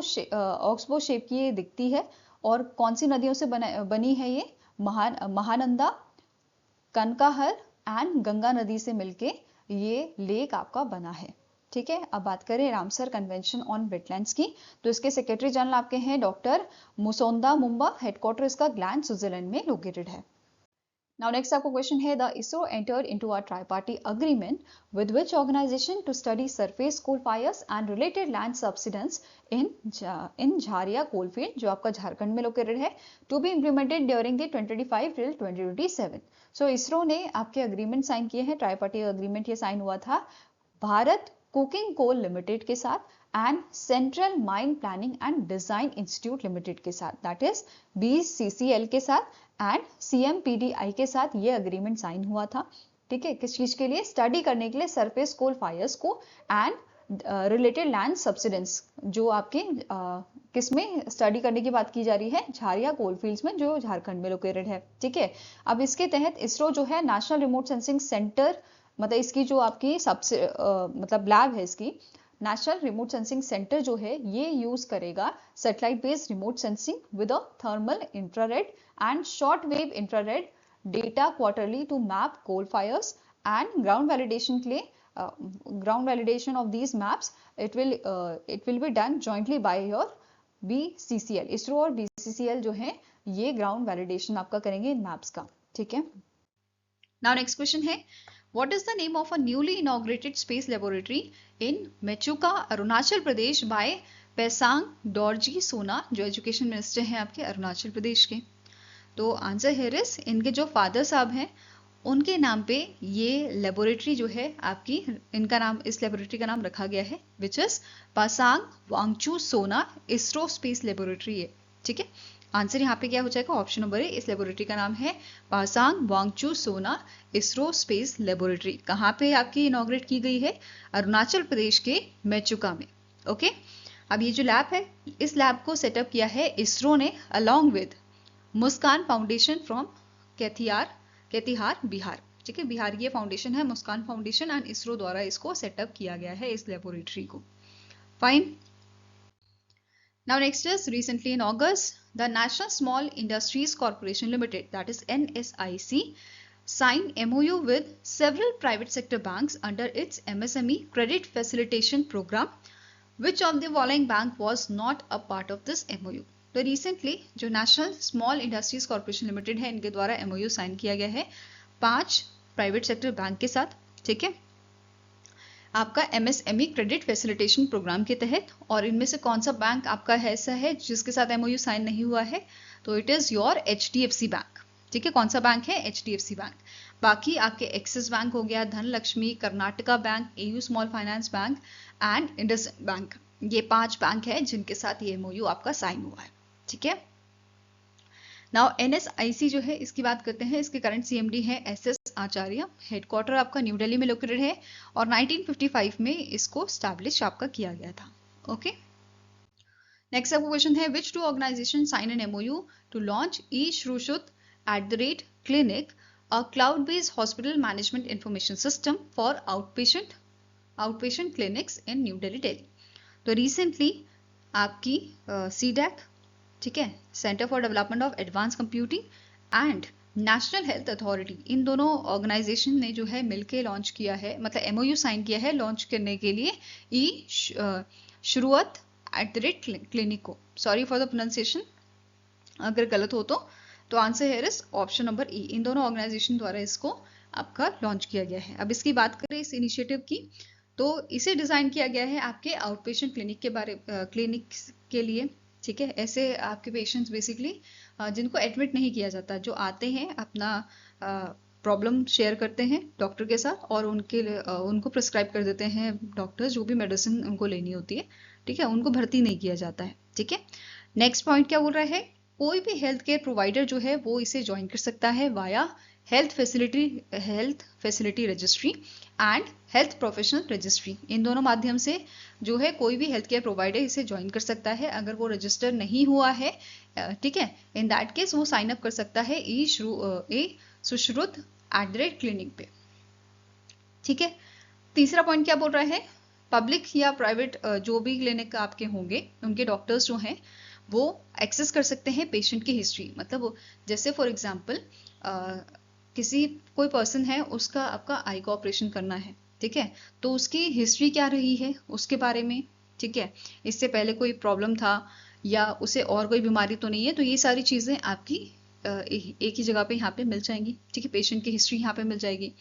शेप की ये दिखती है। और कौन सी नदियों से बनी है ये, महानंदा, कनकाहर एंड गंगा नदी से मिलके ये लेक आपका बना है। ठीक है, अब बात करें रामसर कन्वेंशन ऑन वेटलैंड्स की, तो इसके सेक्रेटरी जनरल आपके हैं डॉक्टर मुसोंदा मुंबा, हेडक्वार्टर इसका ग्लैंड स्विट्जरलैंड में लोकेटेड है। Now next आपको क्वेश्चन है, the ISRO entered into a tripartite agreement with which organization to study surface coal fires and related land subsidence in Jharia coalfield जो आपका झारखंड में लोकेटेड है, to be implemented during the 2025 till 2027। So ISRO ने आपके agreement sign किए हैं, ट्राईपार्टी agreement ये sign हुआ था भारत कुकिंग कोल लिमिटेड के साथ and central mine planning and design institute limited के साथ, दैट इज BCCL के साथ एंड CMPDI के साथ ये अग्रीमेंट साइन हुआ था। ठीक है, किस चीज के लिए, स्टडी करने के लिए सरफेस कोल फायर्स को एंड रिलेटेड लैंड सब्सिडेंस, जो आपके किसमें स्टडी करने की बात की जा रही है, झारिया कोलफील्ड्स में जो झारखंड में लोकेटेड है। ठीक है, अब इसके तहत इसरो जो है नेशनल रिमोट सेंसिंग सेंटर, मतलब इसकी जो आपकी सबसे मतलब लैब है इसकी, नेशनल रिमोट सेंसिंग सेंटर जो है ये यूज करेगा satellite based remote sensing with a thermal, infrared and short wave infrared data quarterly to map coal fires and ground validation के लिए ground validation of these maps it will be done jointly by your BCCL, ISRO और BCCL जो है ये ground validation आपका करेंगे इन maps का। ठीक है, नाउ नेक्स्ट क्वेश्चन है, What is the name of a newly inaugurated space laboratory in Mechuka, Arunachal Pradesh by Paisang Dorji Sona, जो एजुकेशन मिनिस्टर हैं आपके अरुणाचल प्रदेश के। तो आंसर हियर इज, इनके जो फादर साहब हैं उनके नाम पे ये लेबोरेटरी जो है आपकी, इनका नाम, इस लेबोरेटरी का नाम रखा गया है विच इज पासांग वांगचू सोना इसरो स्पेस लेबोरेटरी है। ठीक है, आंसर यहाँ पे क्या हो जाएगा, ऑप्शन नंबर ए, इस लेबोरेटरी का नाम है पासांग वांगचू सोना इसरो स्पेस लेबोरेटरी। कहाँ पे आपकी इनॉग्रेट की गई है, अरुणाचल प्रदेश के मेचुका में। ओके, अब ये जो लैब है, इस लैब को सेटअप किया है इसरो ने along with Muskan foundation from Katihar Bihar. ठीक है, बिहार की फाउंडेशन है मुस्कान फाउंडेशन एंड इसरो द्वारा इसको सेटअप किया गया है इस लेबोरेटरी को। Fine, now next is, recently in August the National Small Industries Corporation Limited, that is NSIC, signed MOU with several private sector banks under its MSME credit facilitation program. Which of the following bank was not a part of this MOU? तो recently जो national small industries corporation limited है इनके द्वारा MOU sign किया गया है 5 private sector bank के साथ। ठीक है, आपका MSME क्रेडिट फैसिलिटेशन प्रोग्राम के तहत, और इनमें से कौन सा बैंक आपका ऐसा है जिसके साथ MOU साइन नहीं हुआ है, तो it is your HDFC bank. ठीक है, कौन सा बैंक है, HDFC बैंक। बाकी आपके एक्सिस बैंक हो गया, Dhanlaxmi, Karnataka bank, AU small finance bank and IndusInd bank, ये 5 बैंक है जिनके साथ ये MOU आपका साइन हुआ है। ठीक है, नाउ NSIC जो है इसकी बात करते हैं, इसके करंट CMD है SS आचार्य, हेडक्वार्टर आपका न्यू दिल्ली में लोकेटेड है और 1955 में इसको स्टैब्लिश आपका किया गया था। ओके, नेक्स्ट आपका क्वेश्चन है, which two organisation sign an MOU to launch e-श्रुशुत@clinic, a cloud-based hospital management information system for outpatient clinics in New Delhi। तो रिसेंटली आपकी CDAC, ठीक है, centre for development of advance computing and national health authority, इन दोनों organisation ने जो है मिलके लॉन्च किया है, मतलब MOU साइन किया है लॉन्च करने के लिए e-श्रुशुत@clinic को, सॉरी फॉर द प्रोनाउंसिएशन, अगर गलत हो तो answer here is option number E. इन दोनों ऑर्गेनाइजेशन द्वारा इसको आपका लॉन्च किया गया है। अब इसकी बात करें इस इनिशिएटिव की, तो इसे डिजाइन किया गया है आपके आउट पेशेंट क्लिनिक के लिए, ठीक है। ऐसे आपके पेशेंट्स बेसिकली जिनको एडमिट नहीं किया जाता, जो आते हैं अपना प्रॉब्लम शेयर करते हैं डॉक्टर के साथ और उनको प्रिस्क्राइब कर देते हैं डॉक्टर्स जो भी मेडिसिन उनको लेनी होती है, ठीक है। उनको भर्ती नहीं किया जाता है, ठीक है। नेक्स्ट पॉइंट क्या बोल रहा है, कोई भी हेल्थ केयर प्रोवाइडर जो है वो इसे ज्वाइन कर सकता है via health facility registry and health professional registry. इन दोनों माध्यम से जो है कोई भी हेल्थ केयर प्रोवाइडर इसे ज्वाइन कर सकता है। अगर वो रजिस्टर नहीं हुआ है, ठीक है, इन दैट केस वो साइन अप कर सकता है ई सुश्रुत @क्लिनिक पे, ठीक है। तीसरा पॉइंट क्या बोल रहा है, पब्लिक या प्राइवेट जो भी क्लिनिक आपके होंगे उनके डॉक्टर्स जो हैं वो एक्सेस कर सकते हैं पेशेंट की हिस्ट्री। मतलब जैसे फॉर एग्जांपल कोई पर्सन है, उसका आपका आई का ऑपरेशन करना है, ठीक है, तो उसकी हिस्ट्री क्या रही है उसके बारे में, ठीक है, इससे पहले कोई प्रॉब्लम था या उसे और कोई बीमारी तो नहीं है, तो ये सारी चीजें आपकी एक ही जगह पे यहाँ पे मिल जाएंगी, ठीक है। पेशेंट की हिस्ट्री यहाँ पे मिल जाएगी।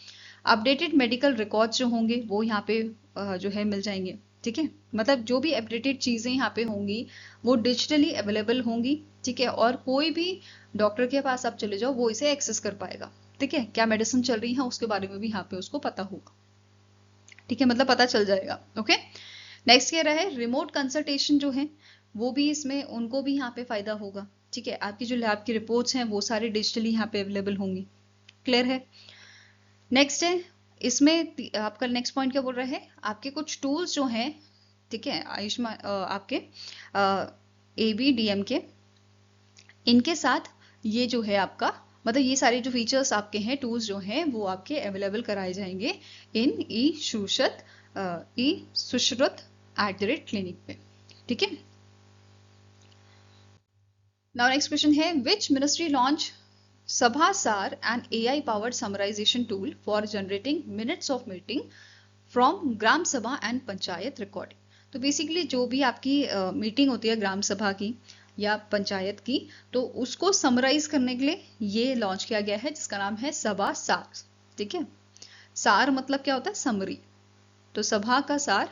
अपडेटेड मेडिकल रिकॉर्ड्स जो होंगे वो यहाँ पे जो है मिल जाएंगे, ठीक है। मतलब जो भी अपडेटेड चीजें यहाँ पे होंगी वो डिजिटली अवेलेबल होंगी, ठीक है। और कोई भी डॉक्टर के पास आप चले जाओ वो इसे एक्सेस कर पाएगा, ठीक है। क्या मेडिसिन चल रही है उसके बारे में भी यहाँ पे उसको पता होगा, ठीक है, मतलब पता चल जाएगा। ओके, नेक्स्ट कह रहा है रिमोट कंसल्टेशन जो है वो भी इसमें उनको भी यहाँ पे फायदा होगा, ठीक है। आपकी जो लैब की रिपोर्ट्स हैं वो सारी डिजिटली यहाँ पे अवेलेबल होंगी। क्लियर है। नेक्स्ट है इसमें आपका नेक्स्ट पॉइंट क्या बोल रहा है, आपके कुछ टूल्स जो हैं, ठीक है, आयुष्मान आपके ABDM के, इनके साथ ये जो है आपका मतलब ये सारे जो फीचर्स आपके हैं, टूल्स जो हैं वो आपके अवेलेबल कराए जाएंगे इन ई सुश्रुत @क्लिनिक पे, ठीक है। नाउ नेक्स्ट क्वेश्चन है which ministry launch Sabha Sar, an AI powered summarization tool for generating minutes of meeting from ग्राम सभा एंड पंचायत रिकॉर्डिंग। तो बेसिकली जो भी आपकी मीटिंग होती है ग्राम सभा की या पंचायत की, तो उसको समराइज करने के लिए ये लॉन्च किया गया है जिसका नाम है सभा सार, ठीक है। सार मतलब क्या होता है, समरी। तो सभा का सार,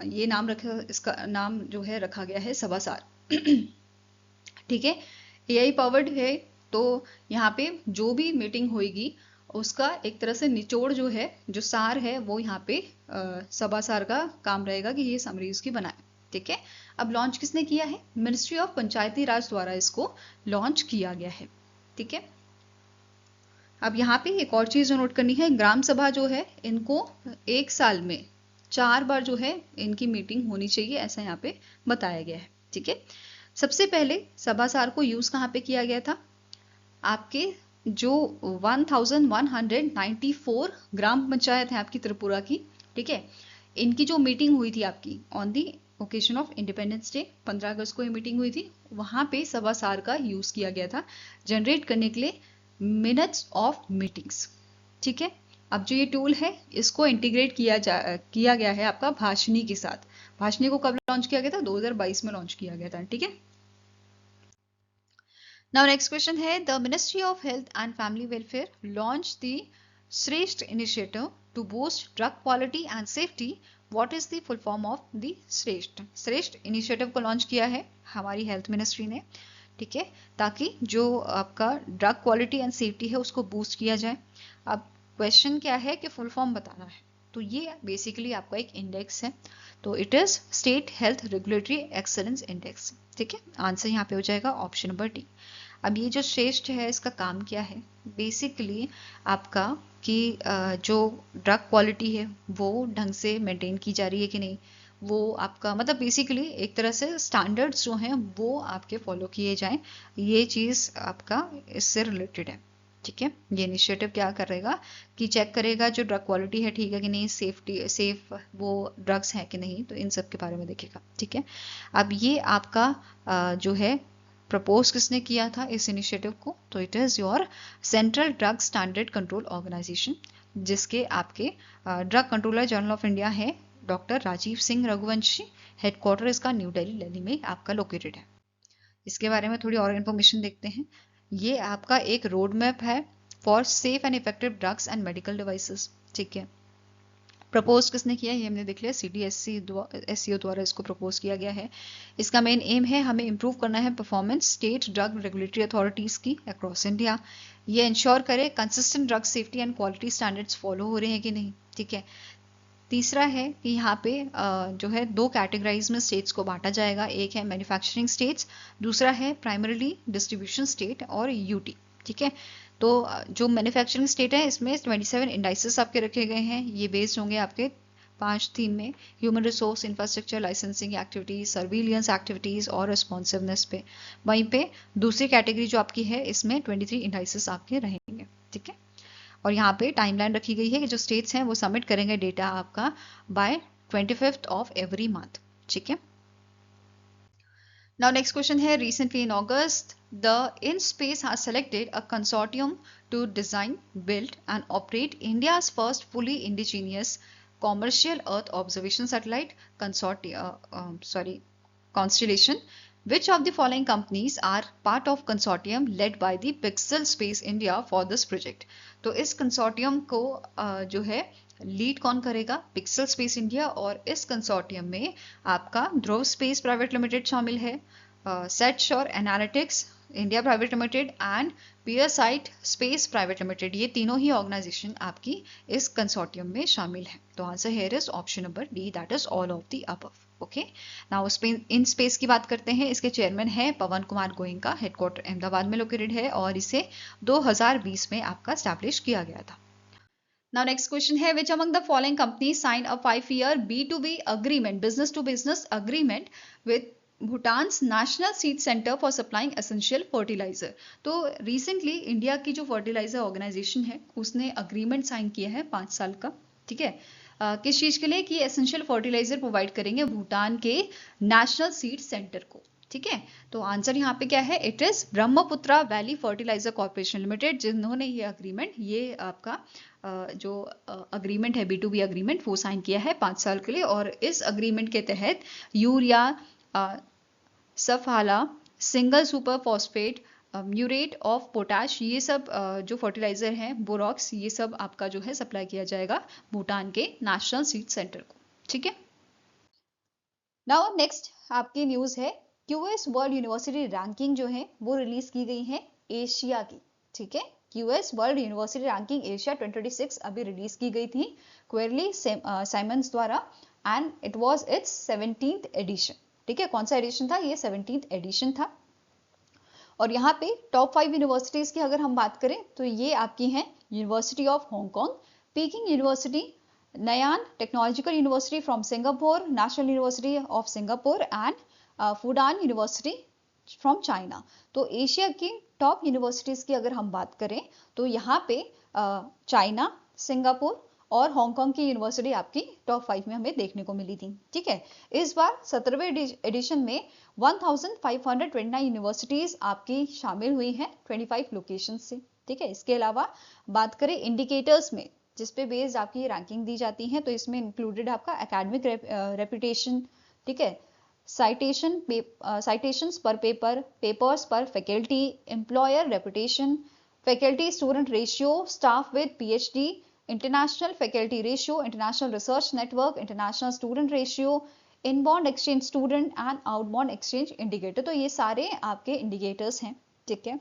ये नाम इसका नाम जो है रखा गया है सभा सार, ठीक है। AI पावर्ड है, तो यहाँ पे जो भी मीटिंग होगी उसका एक तरह से निचोड़ जो है, जो सार है, वो यहाँ पे सभा सार का काम रहेगा कि ये समरी उसकी बनाए, ठीक है। अब लॉन्च किसने किया है, मिनिस्ट्री ऑफ पंचायती राज द्वारा इसको लॉन्च किया गया है, ठीक है। अब यहाँ पे एक और चीज जो नोट करनी है, ग्राम सभा जो है इनको 1 साल में 4 बार जो है इनकी मीटिंग होनी चाहिए, ऐसा यहाँ पे बताया गया है, ठीक है। सबसे पहले सभा सार को यूज कहाँ पे किया गया था, आपके जो 1194 ग्राम पंचायत है आपकी त्रिपुरा की, ठीक है, इनकी जो मीटिंग हुई थी आपकी on the occasion of independence day, 15 अगस्त को ये मीटिंग हुई थी, वहां पे सभा सार का यूज किया गया था जनरेट करने के लिए मिनट्स ऑफ मीटिंग्स, ठीक है। अब जो ये टूल है इसको इंटीग्रेट किया गया है आपका भाषनी के साथ। भाषनी को कब लॉन्च किया गया था, 2022 में लॉन्च किया गया था, ठीक है। Now next question है the Ministry of Health and Family Welfare launched the श्रेष्ठ initiative to boost drug quality and safety. What is the full form of the श्रेष्ठ इनिशिएटिव को लॉन्च किया है हमारी हेल्थ मिनिस्ट्री ने, ठीक है, ताकि जो आपका ड्रग क्वालिटी एंड सेफ्टी है उसको बूस्ट किया जाए। अब क्वेश्चन क्या है कि फुल फॉर्म बताना है, तो ये बेसिकली आपका एक इंडेक्स है, तो it is state health regulatory excellence index, ठीक है। आंसर यहाँ पे हो जाएगा ऑप्शन नंबर डी। अब ये जो श्रेष्ठ है इसका काम क्या है, बेसिकली आपका कि जो ड्रग क्वालिटी है वो ढंग से मेंटेन की जा रही है कि नहीं, वो आपका मतलब बेसिकली एक तरह से स्टैंडर्ड्स जो हैं वो आपके फॉलो किए जाएं, ये चीज़ आपका इससे रिलेटेड है, ठीक है। ये इनिशिएटिव क्या करेगा कि चेक करेगा जो ड्रग क्वालिटी है ठीक है कि नहीं, सेफ वो ड्रग्स हैं कि नहीं, तो इन सब के बारे में देखेगा, ठीक है। अब ये आपका जो है प्रपोज किसने किया था इस इनिशिएटिव को, तो it is your central drug standard control organisation, जिसके आपके drug controller general of India है डॉक्टर राजीव सिंह रघुवंशी। हेडक्वार्टर इसका न्यू दिल्ली में आपका लोकेटेड है। इसके बारे में थोड़ी और इन्फॉर्मेशन देखते हैं। ये आपका एक रोड मैप है for safe and effective drugs and medical devices. ठीक है, प्रपोज किसने किया ये हमने देख लिया, CDSCO द्वारा इसको प्रपोज किया गया है। इसका मेन एम है हमें इंप्रूव करना है performance state drug regulatory authorities की अक्रॉस इंडिया। ये इंश्योर करे consistent drug safety and quality standards follow हो रहे हैं कि नहीं। ठीक है, तीसरा है कि यहाँ पे जो है 2 कैटेगराइज में स्टेट्स को बांटा जाएगा, एक है मैन्युफैक्चरिंग स्टेट्स, दूसरा है प्राइमरीली डिस्ट्रीब्यूशन स्टेट और यूटी। ठीक है, तो जो मैन्युफैक्चरिंग स्टेट है इसमें 27 इंडाइसेस आपके रखे गए हैं। ये बेस्ड होंगे आपके 5 थीम में, human resource, infrastructure, licensing activities, surveillance activities और रिस्पॉन्सिवनेस पे। वहीं पे दूसरी कैटेगरी जो आपकी है इसमें 23 इंडाइसेस आपके रहेंगे। ठीक है, और यहाँ पे टाइमलाइन रखी गई है कि जो स्टेट्स हैं वो सबमिट करेंगे डेटा आपका bye 25th of every month. ठीक है, नाउ नेक्स्ट क्वेश्चन है, recently in August the IN-SPACe has selected a consortium to design, build and operate India's first fully indigenous commercial earth observation satellite constellation. Which of the following companies are part of consortium led by the Pixel Space India for this project? तो इस consortium को जो है lead कौन करेगा, pixel space India, और इस consortium में आपका ध्रुव स्पेस प्राइवेट लिमिटेड शामिल है, SatSure analytics India private limited and PierSight space private limited. ये तीनों ही ऑर्गेनाइजेशन आपकी इस कंसोर्टियम में शामिल है। तो answer here is option number D, that is all of the above. Okay, now in space की बात करते हैं। इसके चेयरमैन है पवन कुमार गोयनका, हेडक्वार्टर अहमदाबाद में लोकेटेड है और इसे 2020 में आपका स्टैब्लिश किया गया था। Now next question है, which among the following companies signed a 5-year B2B agreement, business to business agreement with Bhutan's national seed centre for supplying essential fertilizer. तो रिसेंटली इंडिया की जो फर्टिलाइजर ऑर्गेनाइजेशन है उसने अग्रीमेंट साइन किया है 5 साल का। ठीक है, किस चीज के लिए, कि एसेंशियल फर्टिलाइजर प्रोवाइड करेंगे भूटान के नेशनल सीड सेंटर को। ठीक है, तो आंसर यहाँ पे क्या है, it is Brahmaputra valley fertilizer corporation limited, जिन्होंने ये अग्रीमेंट, ये आपका जो अग्रीमेंट है B2B अग्रीमेंट वो साइन किया है 5 साल के लिए। और इस अग्रीमेंट के तहत urea, Safala, single super phosphate, muriate of potash, ये सब जो फर्टिलाइजर हैं, बोरॉक्स, ये सब आपका जो है सप्लाई किया जाएगा भूटान के नेशनल सीड सेंटर को। ठीक है, नाउ नेक्स्ट आपकी न्यूज है, QS वर्ल्ड यूनिवर्सिटी रैंकिंग जो है वो रिलीज की गई है एशिया की। ठीक है, QS world university ranking Asia 2026 अभी रिलीज की गई थी क्वेरली साइमंस द्वारा and it was its 17th edition. ठीक है, कौन सा एडिशन था, ये 17th एडिशन था। और यहाँ पे टॉप 5 यूनिवर्सिटीज की अगर हम बात करें तो ये आपकी हैं university of Hong Kong, Peking university, Nanyang technological university from Singapore, national university of Singapore and Fudan university from China. तो एशिया की टॉप यूनिवर्सिटीज की अगर हम बात करें तो यहाँ पे चाइना, सिंगापुर और हांगकांग की यूनिवर्सिटी आपकी टॉप 5 में हमें देखने को मिली थी। ठीक है, इस बार 17वें एडिशन में 1529 यूनिवर्सिटीज आपकी शामिल हुई हैं 25 लोकेशन से। ठीक है, इसके अलावा बात करें इंडिकेटर्स में जिस पे बेस्ड आपकी रैंकिंग दी जाती है, तो इसमें इंक्लूडेड आपका एकेडमिक रेपुटेशन, ठीक है, साइटेशंस पर पेपर, पेपर्स पर faculty, employer reputation, faculty student ratio, staff with PhD, international faculty ratio, international research network, international student ratio, inbound exchange student and outbound exchange indicator. तो ये सारे आपके indicators हैं। ठीक है,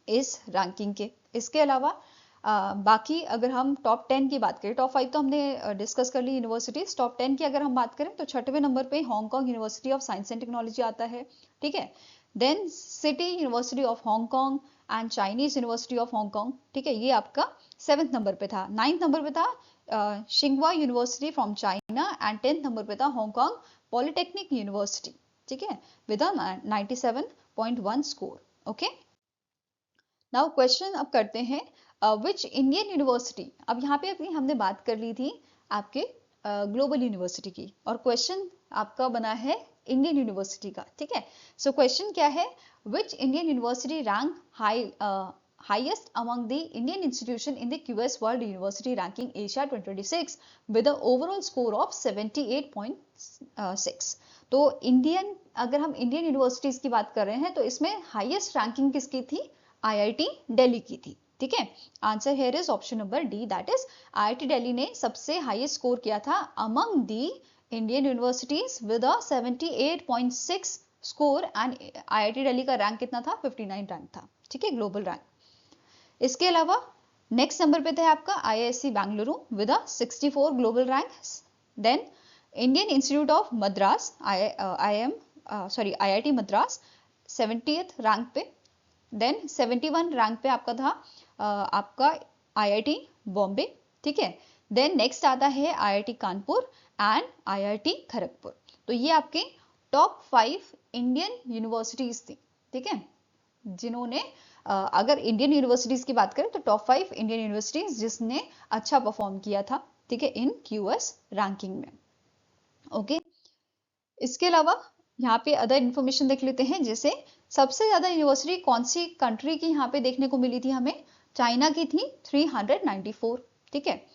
इस रैंकिंग के। इसके अलावा बाकी अगर हम टॉप 10 की बात करें, टॉप 5 तो हमने डिस्कस कर ली यूनिवर्सिटीज, टॉप 10 की अगर हम बात करें तो 6वें नंबर पे Hong Kong university of science and technology आता है। ठीक है, then city university of Hong Kong and Chinese university of Hong Kong. ठीक है, ये आपका 7th नंबर पे था। 9th नंबर पे था शिंगवा university from China and 10th number पे था हांगकांग पॉलिटेक्निक यूनिवर्सिटी। ठीक है, with 97.1 score. Okay, now question अब करते हैं विच इंडियन यूनिवर्सिटी। अब यहाँ पे अपनी हमने बात कर ली थी आपके ग्लोबल यूनिवर्सिटी की, और क्वेश्चन आपका बना है इंडियन यूनिवर्सिटी का। ठीक है, सो क्वेश्चन क्या है, which Indian university rank highest among the Indian institution in the QS World University Ranking Asia 2026 with an overall score of 78.6. तो इंडियन, अगर हम इंडियन यूनिवर्सिटीज की बात कर रहे हैं तो इसमें हाईएस्ट रैंकिंग किसकी थी? IIT दिल्ली की थी। ठीक है, answer here is option number D, that is IIT Delhi ने सबसे हाईएस्ट स्कोर किया था among the Indian universities with a 78.6 score and IIT Delhi का रैंक कितना था? 59 रैंक था। ठीक है, ग्लोबल रैंक। इसके अलावा नेक्स्ट नंबर पे था आपका IISc Bengaluru with 64 global rank. Then Indian institute of Madras IIT Madras 70th rank पे। देन 71 रैंक पे आपका था आपका IIT बॉम्बे। ठीक है, देन नेक्स्ट आता है IIT Kanpur and IIT Kharagpur. तो ये आपके टॉप 5 इंडियन यूनिवर्सिटीज थी। ठीक है, जिन्होंने अगर इंडियन यूनिवर्सिटीज की बात करें तो टॉप 5 इंडियन यूनिवर्सिटीज जिसने अच्छा परफॉर्म किया था। ठीक है, इन QS रैंकिंग में। ओके, इसके अलावा यहाँ पे अदर इंफॉर्मेशन देख लेते हैं, जैसे सबसे ज्यादा यूनिवर्सिटी कौन सी कंट्री की यहाँ पे देखने को मिली थी हमें? चाइना की थी 394। ठीक है,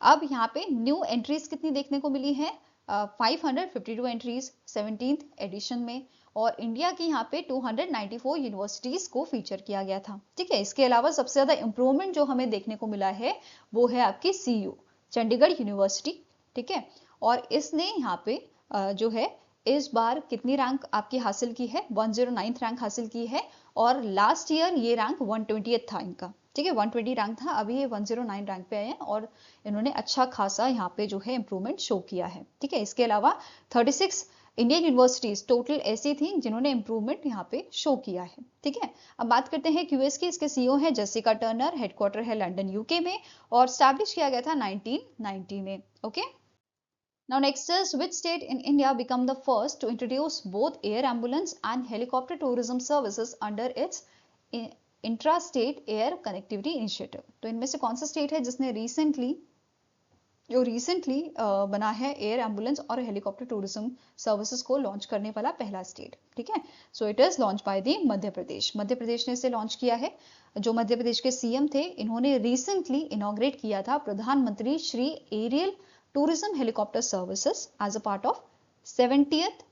अब यहाँ पे न्यू एंट्रीज कितनी देखने को मिली है? 552 एंट्रीज 17th एडिशन में, और इंडिया की यहाँ पे 294 यूनिवर्सिटीज को फीचर किया गया था। ठीक है, इसके अलावा सबसे ज्यादा इंप्रूवमेंट जो हमें देखने को मिला है वो है आपकी CU चंडीगढ़ यूनिवर्सिटी। ठीक है, और इसने यहाँ पे जो है इस बार कितनी रैंक आपकी हासिल की है? 109th रैंक हासिल की है, और लास्ट ईयर ये रैंक 120th था इनका। ठीक है, 120 रैंक था, अभी ये 109 रैंक पे आए हैं और इन्होंने अच्छा खासा यहाँ पे जो है इंप्रूवमेंट शो किया है। ठीक है, इसके अलावा 36 इंडियन यूनिवर्सिटीज टोटल ऐसी थी जिन्होंने इंप्रूवमेंट यहाँ पे शो किया है। ठीक है, अब बात करते हैं QS की। इसके CEO है जेसिका टर्नर, हेडक्वार्टर है लंदन UK में, और स्टैब्लिश किया गया था 1990 में। Okay, now next is which state in India become the first to introduce both air ambulance and helicopter tourism services under its intra-state air connectivity initiative? तो इनमें से कौन सा स्टेट है जिसने रिसेंटली बना है एयर एम्बुलेंस और हेलीकॉप्टर टूरिज्म सर्विसेज को लॉन्च करने वाला पहला स्टेट? ठीक है, so it is launch by the Madhya Pradesh. Madhya Pradesh ने इसे लॉन्च किया है। जो मध्य प्रदेश के CM थे, इन्होंने रिसेंटली इनॉग्रेट किया था प्रधानमंत्री Shri aerial tourism helicopter services as a part of 70th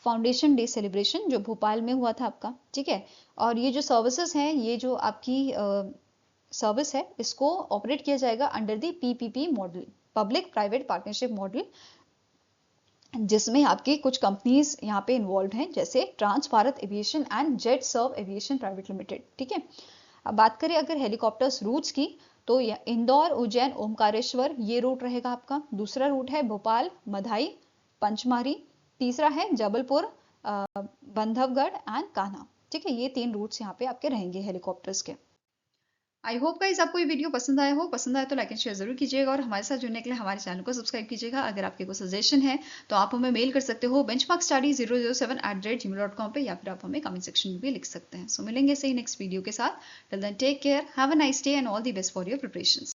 foundation day celebration जो भोपाल में हुआ था आपका। ठीक है, और ये जो सर्विसेज हैं, ये जो आपकी सर्विस है, इसको ऑपरेट किया जाएगा under the PPP model, public private partnership model, जिसमें आपकी कुछ कंपनीज यहाँ पे इन्वॉल्व हैं, जैसे Trans Bharat Aviation and Jet Serve Aviation private limited. ठीक है, अब बात करें अगर हेलीकॉप्टर्स रूट्स की, तो इंदौर, उज्जैन, ओमकारेश्वर ये रूट रहेगा आपका। दूसरा रूट है भोपाल, मधाई, पंचमारी। तीसरा है जबलपुर, बंधवगढ़ एंड कान्हा। ठीक है, ये 3 रूट्स यहाँ पे आपके रहेंगे हेलीकॉप्टर्स के। आई होप गाइस आपको ये वीडियो पसंद आया हो। पसंद आया तो लाइक एंड शेयर जरूर कीजिएगा, और हमारे साथ जुड़ने के लिए हमारे चैनल को सब्सक्राइब कीजिएगा। अगर आपके कोई सजेशन है तो आप हमें मेल कर सकते हो benchmarkstudy007@gmail.com पे, या फिर आप हमें कमेंट सेक्शन में भी लिख सकते हैं। सो मिलेंगे सही नेक्स्ट वीडियो के साथ। Till then take care, have a nice day and all the best for your preparations.